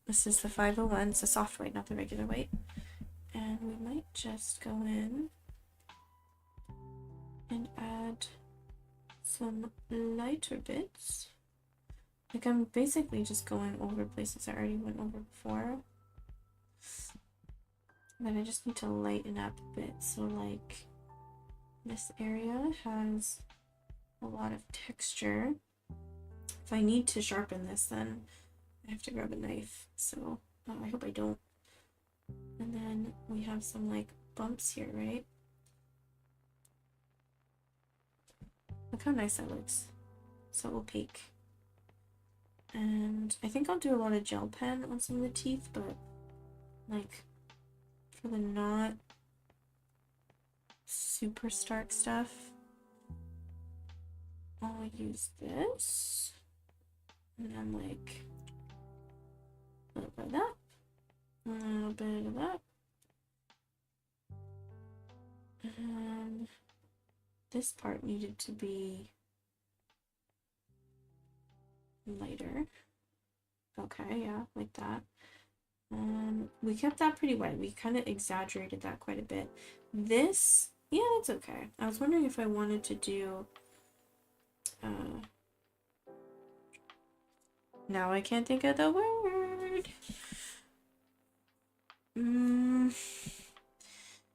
This is the 501. It's a soft white, not the regular white. And we might just go in and add some lighter bits. Like, I'm basically just going over places I already went over before. Then I just need to lighten up a bit. So like this area has a lot of texture. If I need to sharpen this, then I have to grab a knife. So I hope I don't. And then we have some like bumps here, right? Look how nice that looks. So opaque. And I think I'll do a lot of gel pen on some of the teeth, but like for the not super stark stuff, I'll use this. And then like a little bit of that, a little bit of that. And this part needed to be lighter. Okay, yeah, like that. We kept that pretty white. We kind of exaggerated that quite a bit. This, yeah, it's okay. I was wondering if I wanted to do now I can't think of the word.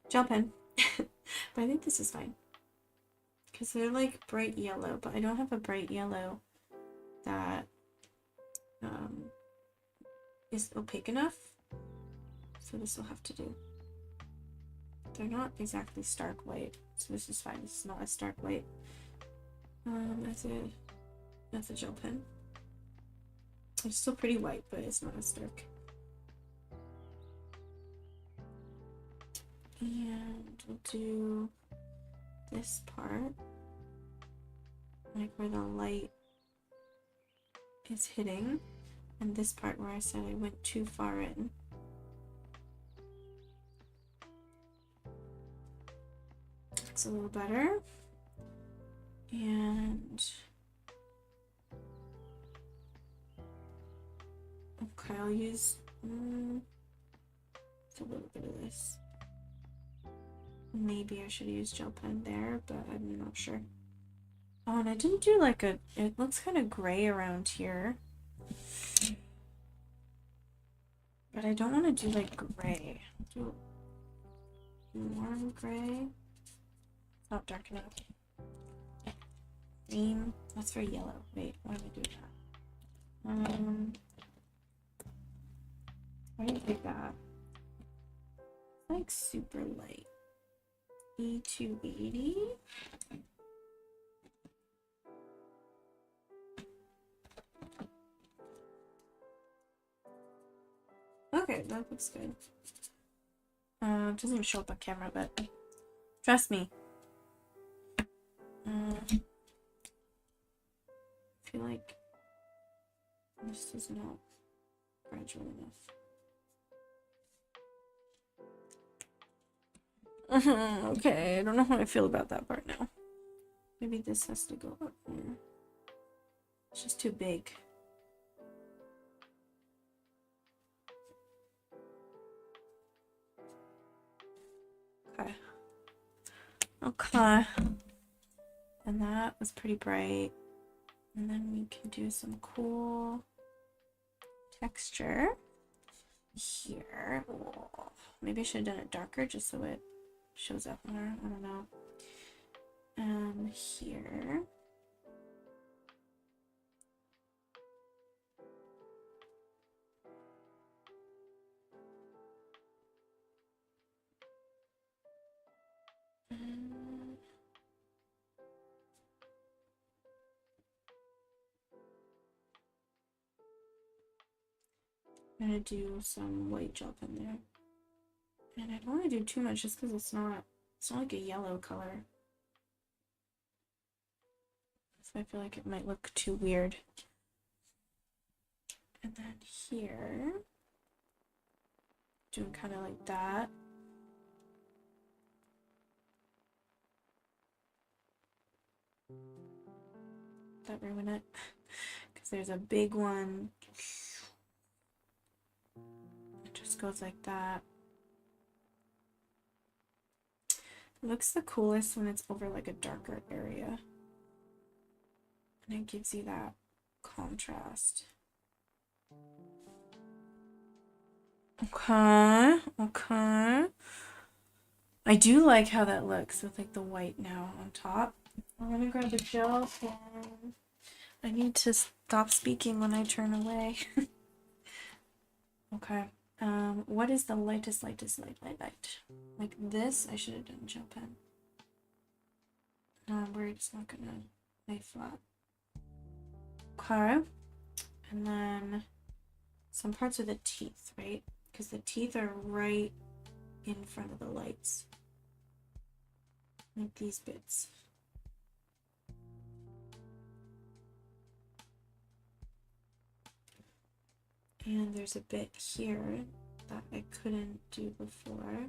Gel pen. But I think this is fine. Because they're like bright yellow, but I don't have a bright yellow that is opaque enough. So this will have to do. They're not exactly stark white, so this is fine. This is not a stark white. That's a gel pen. It's still pretty white, but it's not as stark. And we'll do this part, like where the light is hitting, and this part where I said I went too far in. Looks a little better. And okay, I'll use a little bit of this. Maybe I should use gel pen there, but I'm not sure. Oh, and I didn't do like a, it looks kind of gray around here. But I don't want to do like gray. Do warm gray. Not dark enough. Green. That's very yellow. Wait, why am I doing that? Why do you take that? It's like super light. E280. Okay, that looks good. It doesn't even show up on camera, but trust me. I feel like this is not gradual enough. Okay, I don't know how I feel about that part now. Maybe this has to go up here. It's just too big. Okay. Okay. And that was pretty bright. And then we can do some cool texture here. Oh, maybe I should have done it darker just so it shows up more. I don't know. And here. I'm gonna do some white gel pen there. And I don't want to do too much just because it's not like a yellow color. So I feel like it might look too weird. And then here, doing kind of like that. That ruin it? Because there's a big one. It just goes like that. It looks the coolest when it's over like a darker area. And it gives you that contrast. Okay, okay. I do like how that looks with like the white now on top. I'm gonna grab the gel and I need to stop speaking when I turn away. Okay. What is the lightest light? Like this, I should have done gel pen. No, we're just not gonna lay flat. Okay. And then some parts of the teeth, right? Because the teeth are right in front of the lights. Like these bits. And there's a bit here that I couldn't do before.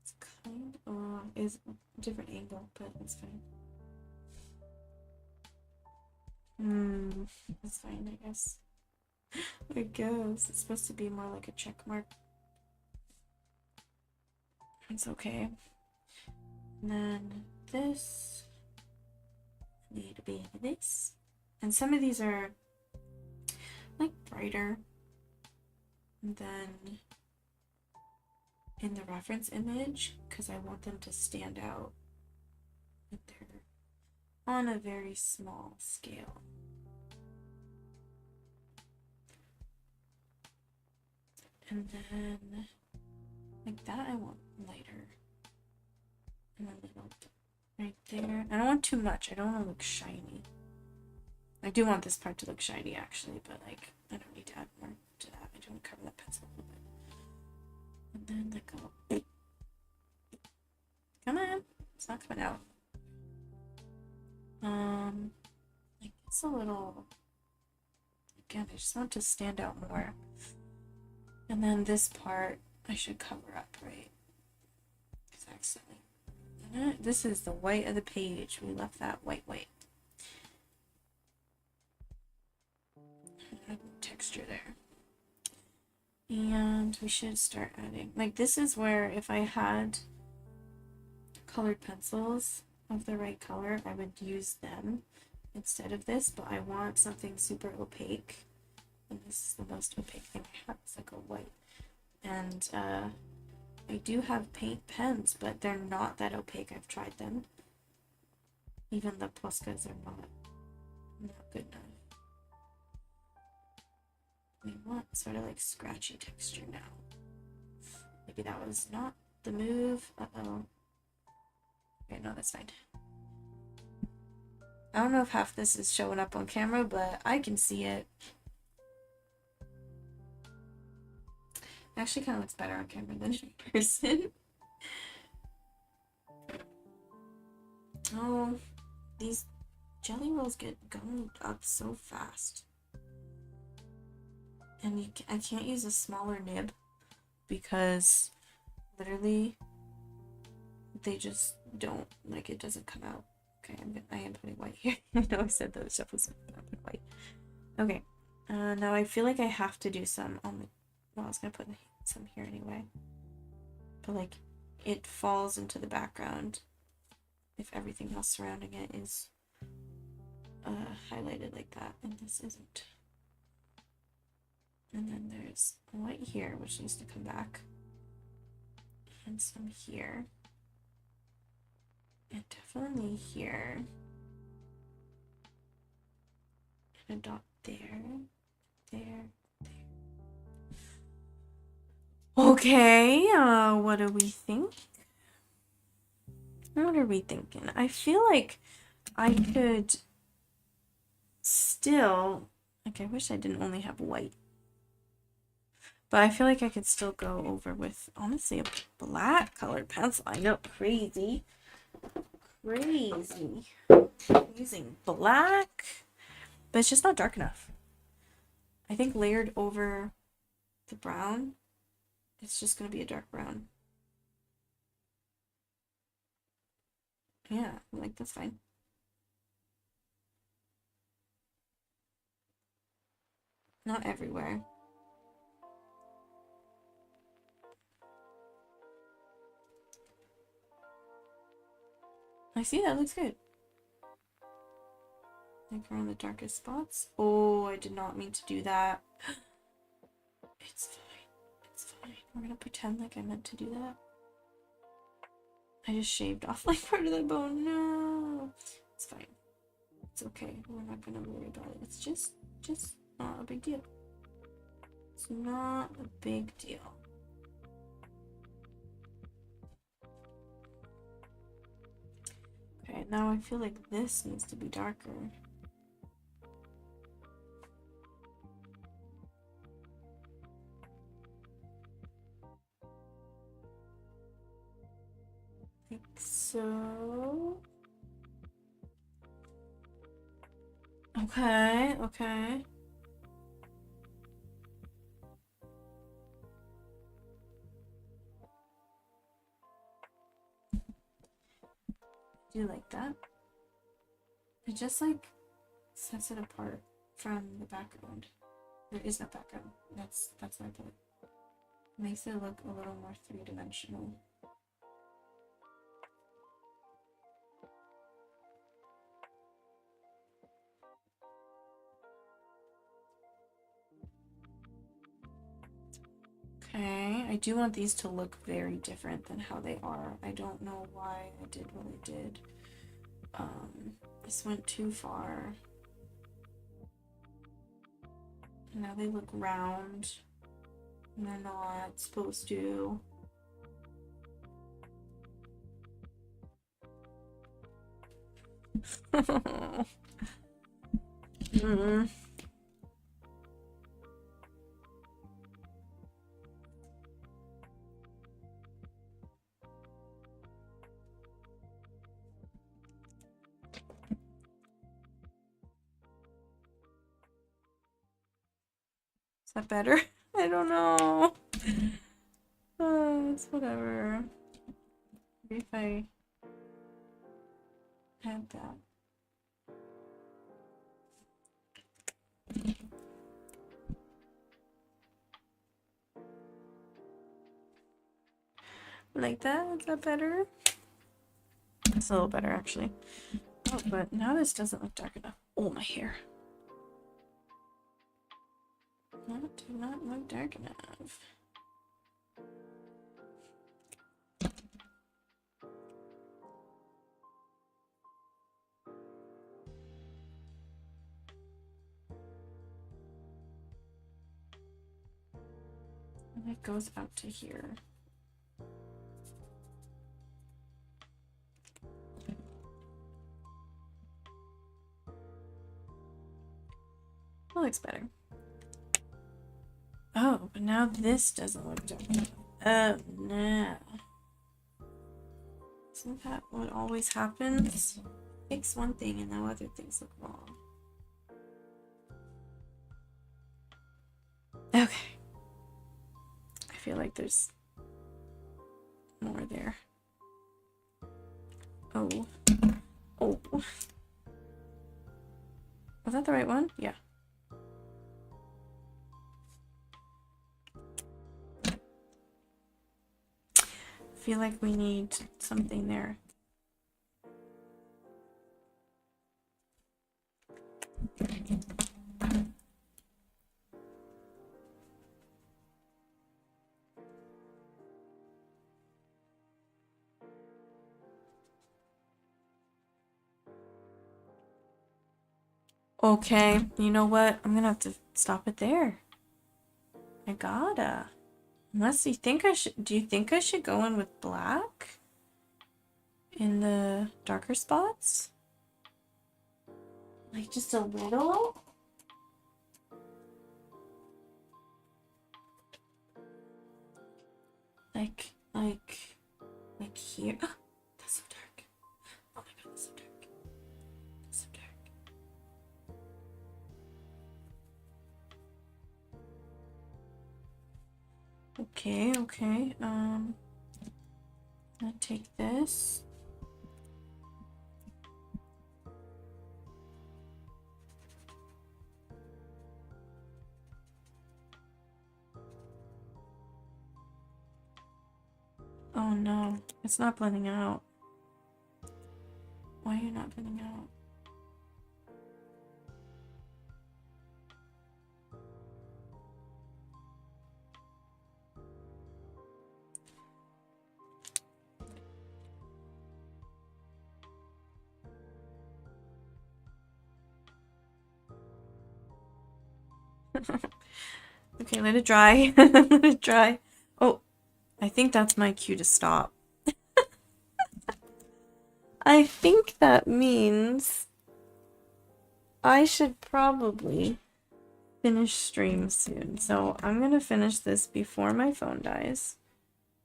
It's kind of is a different angle, but it's fine. That's fine, I guess. There it goes. It's supposed to be more like a check mark. It's okay. And then this need to be this. And some of these are like brighter than in the reference image because I want them to stand out. But they're on a very small scale. And then like that I want lighter. And a little right there. I don't want too much. I don't want to look shiny. I do want this part to look shiny actually, but like I don't need to add more to that. I don't cover that pencil a little bit. And then like go. Come on. It's not coming out. Like it's a little, again, I just want to stand out more. And then this part I should cover up, right? Because accidentally. This is the white of the page. We left that white. Texture there. And we should start adding, like this is where if I had colored pencils of the right color, I would use them instead of this, but I want something super opaque. And this is the most opaque thing I have. It's like a white. And I do have paint pens, but they're not that opaque. I've tried them. Even the Poscas are not good enough. We want sort of like scratchy texture now. Maybe that was not the move. Uh-oh. Okay, no, that's fine. I don't know if half this is showing up on camera, but I can see it. It actually kind of looks better on camera than in person. Oh, these jelly rolls get gummed up so fast. And I can't use a smaller nib because literally they just don't, like, it doesn't come out. Okay, I am putting white here. I know I said that stuff was put white. Okay, now I feel like I have to do some on the, well, I was gonna put some here anyway. But, like, it falls into the background if everything else surrounding it is highlighted like that, and this isn't. And then there's white here, which needs to come back. And some here. And definitely here. And a dot there. There. Okay, what do we think? What are we thinking? I feel like I could still, like, I wish I didn't only have white. But I feel like I could still go over with, honestly, a black colored pencil. I know, crazy. Crazy. Using black. But it's just not dark enough. I think layered over the brown, it's just going to be a dark brown. Yeah, like, that's fine. Not everywhere. I see, that looks good. Like around the darkest spots. Oh, I did not mean to do that. It's fine. It's fine. We're gonna pretend like I meant to do that. I just shaved off like part of the bone. No. It's fine. It's okay. We're not gonna worry about it. It's just not a big deal. It's not a big deal. Okay, now I feel like this needs to be darker. Like so. Okay, okay. Do you like that? It just like sets it apart from the background. There is no background. That's why I put it. Makes it look a little more three-dimensional. Okay, I do want these to look very different than how they are. I don't know why I did what I did. This went too far. Now they look round. And they're not supposed to. Mm. Is that better? I don't know. It's whatever. Maybe if I had that. Like that? Is that better? It's a little better, actually. Oh, but now this doesn't look dark enough. Oh, my hair. That did not look dark enough. And it goes out to here. That looks better. Oh, but now this doesn't look dark enough. Oh, no. Isn't that what always happens? Fix one thing and now other things look wrong. Okay. I feel like there's more there. Oh. Oh. Was that the right one? Yeah. I feel like we need something there. Okay, you know what? I'm gonna have to stop it there. I gotta. Unless you think I should. Do you think I should go in with black? In the darker spots? Like just a little? Like here. Oh, that's so dark. Oh my god, that's so dark. That's so dark. Okay, okay. I'll take this. Oh no, it's not blending out. Why are you not blending out? Okay, let it dry. Let it dry. Oh, I think that's my cue to stop. I think that means I should probably finish stream soon. So I'm gonna finish this before my phone dies.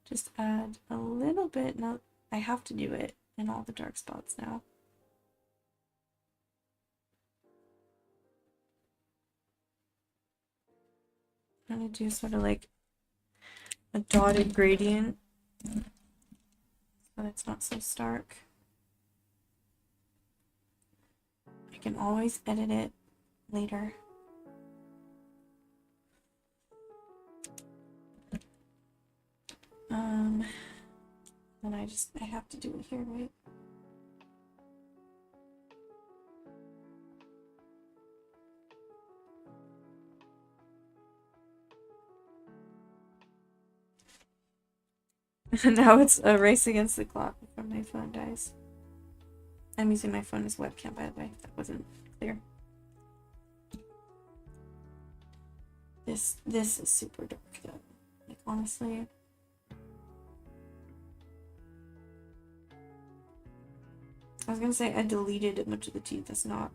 Just add a little bit. No, I have to do it in all the dark spots now. I'm gonna do sort of like a dotted gradient so that it's not so stark. I can always edit it later. And I have to do it here, right? Now it's a race against the clock before my phone dies. I'm using my phone as webcam, by the way, if that wasn't clear. This is super dark though. Like honestly. I was gonna say I deleted a bunch of the teeth. That's not.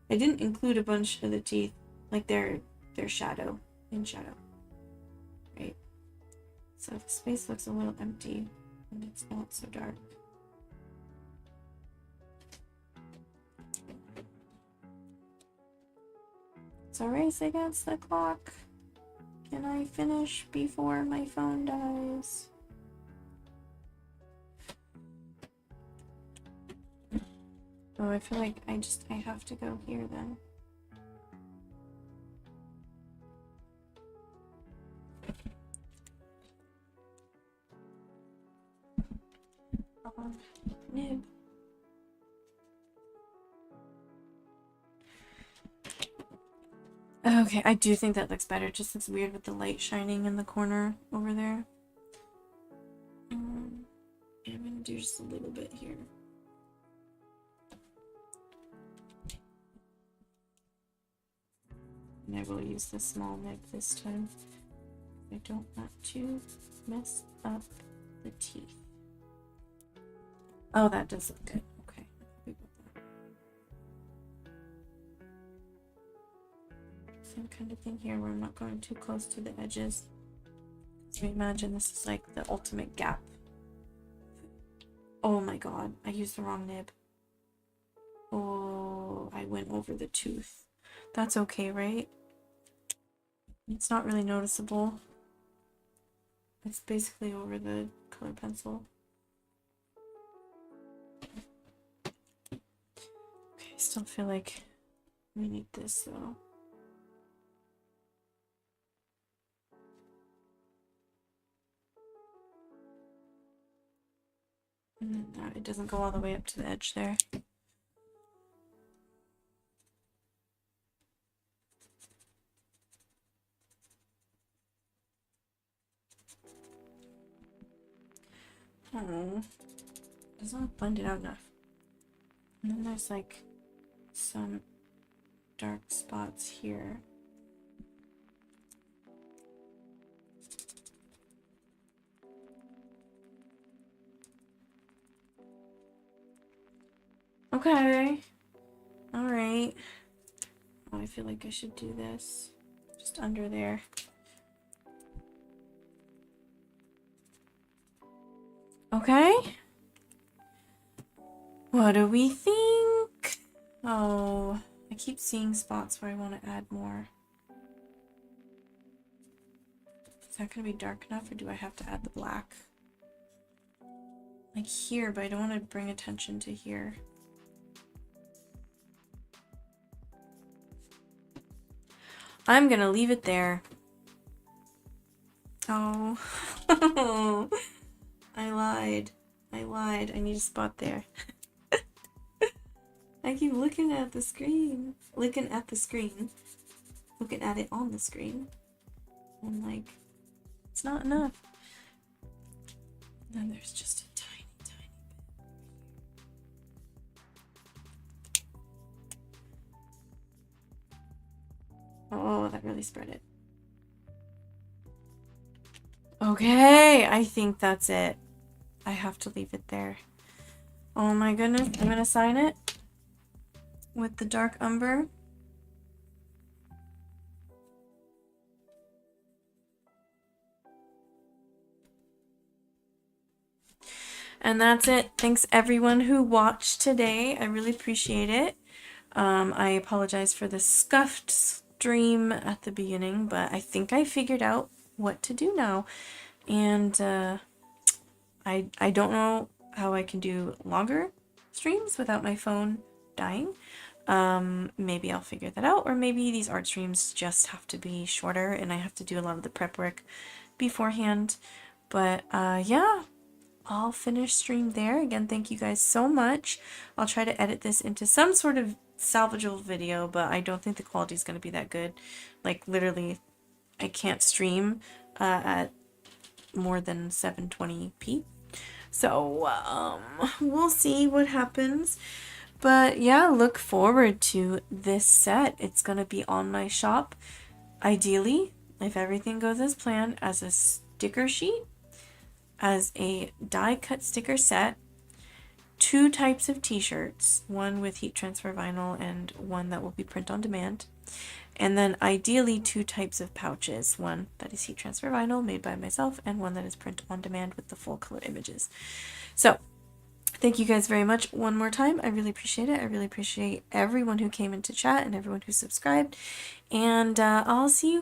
I didn't include a bunch of the teeth. Like their shadow. In shadow. Right? So the space looks a little empty and it's not so dark. It's a race against the clock. Can I finish before my phone dies? Oh, I feel like I have to go here then. Nib. Okay, I do think that looks better. It just looks weird with the light shining in the corner over there. I'm gonna do just a little bit here. And I will use the small nib this time. I don't want to mess up the teeth. Oh, that does look good. Okay. Same kind of thing here where I'm not going too close to the edges. So imagine this is like the ultimate gap. Oh my god, I used the wrong nib. Oh, I went over the tooth. That's okay, right? It's not really noticeable. It's basically over the color pencil. still feel like we need this though. It doesn't go all the way up to the edge there. Oh, doesn't blend it out enough. And then there's like some dark spots here. Okay. All right. Oh, I feel like I should do this just under there. Okay. What do we think? Oh, I keep seeing spots where I want to add more. Is that going to be dark enough, or do I have to add the black? Like here, but I don't want to bring attention to here. I'm going to leave it there. Oh. I lied. I need a spot there. I keep looking at the screen. Looking at it on the screen. And like, it's not enough. And then there's just a tiny bit. Oh, that really spread it. Okay, I think that's it. I have to leave it there. Oh my goodness, I'm gonna sign it with the dark umber. And that's it. Thanks everyone who watched today. I really appreciate it. I apologize for the scuffed stream at the beginning, but I think I figured out what to do now. And I don't know how I can do longer streams without my phone dying. Maybe I'll figure that out, or maybe these art streams just have to be shorter and I have to do a lot of the prep work beforehand. But yeah, I'll finish stream there. Again, thank you guys so much. I'll try to edit this into some sort of salvageable video, but I don't think the quality is going to be that good. Like literally, I can't stream at more than 720p. So we'll see what happens. But yeah, look forward to this set. It's going to be on my shop, ideally, if everything goes as planned, as a sticker sheet, as a die cut sticker set, 2 types of t-shirts, one with heat transfer vinyl and one that will be print on demand, and then ideally 2 types of pouches, one that is heat transfer vinyl made by myself and one that is print on demand with the full color images. So thank you guys very much one more time. I really appreciate it. I really appreciate everyone who came into chat and everyone who subscribed, and I'll see you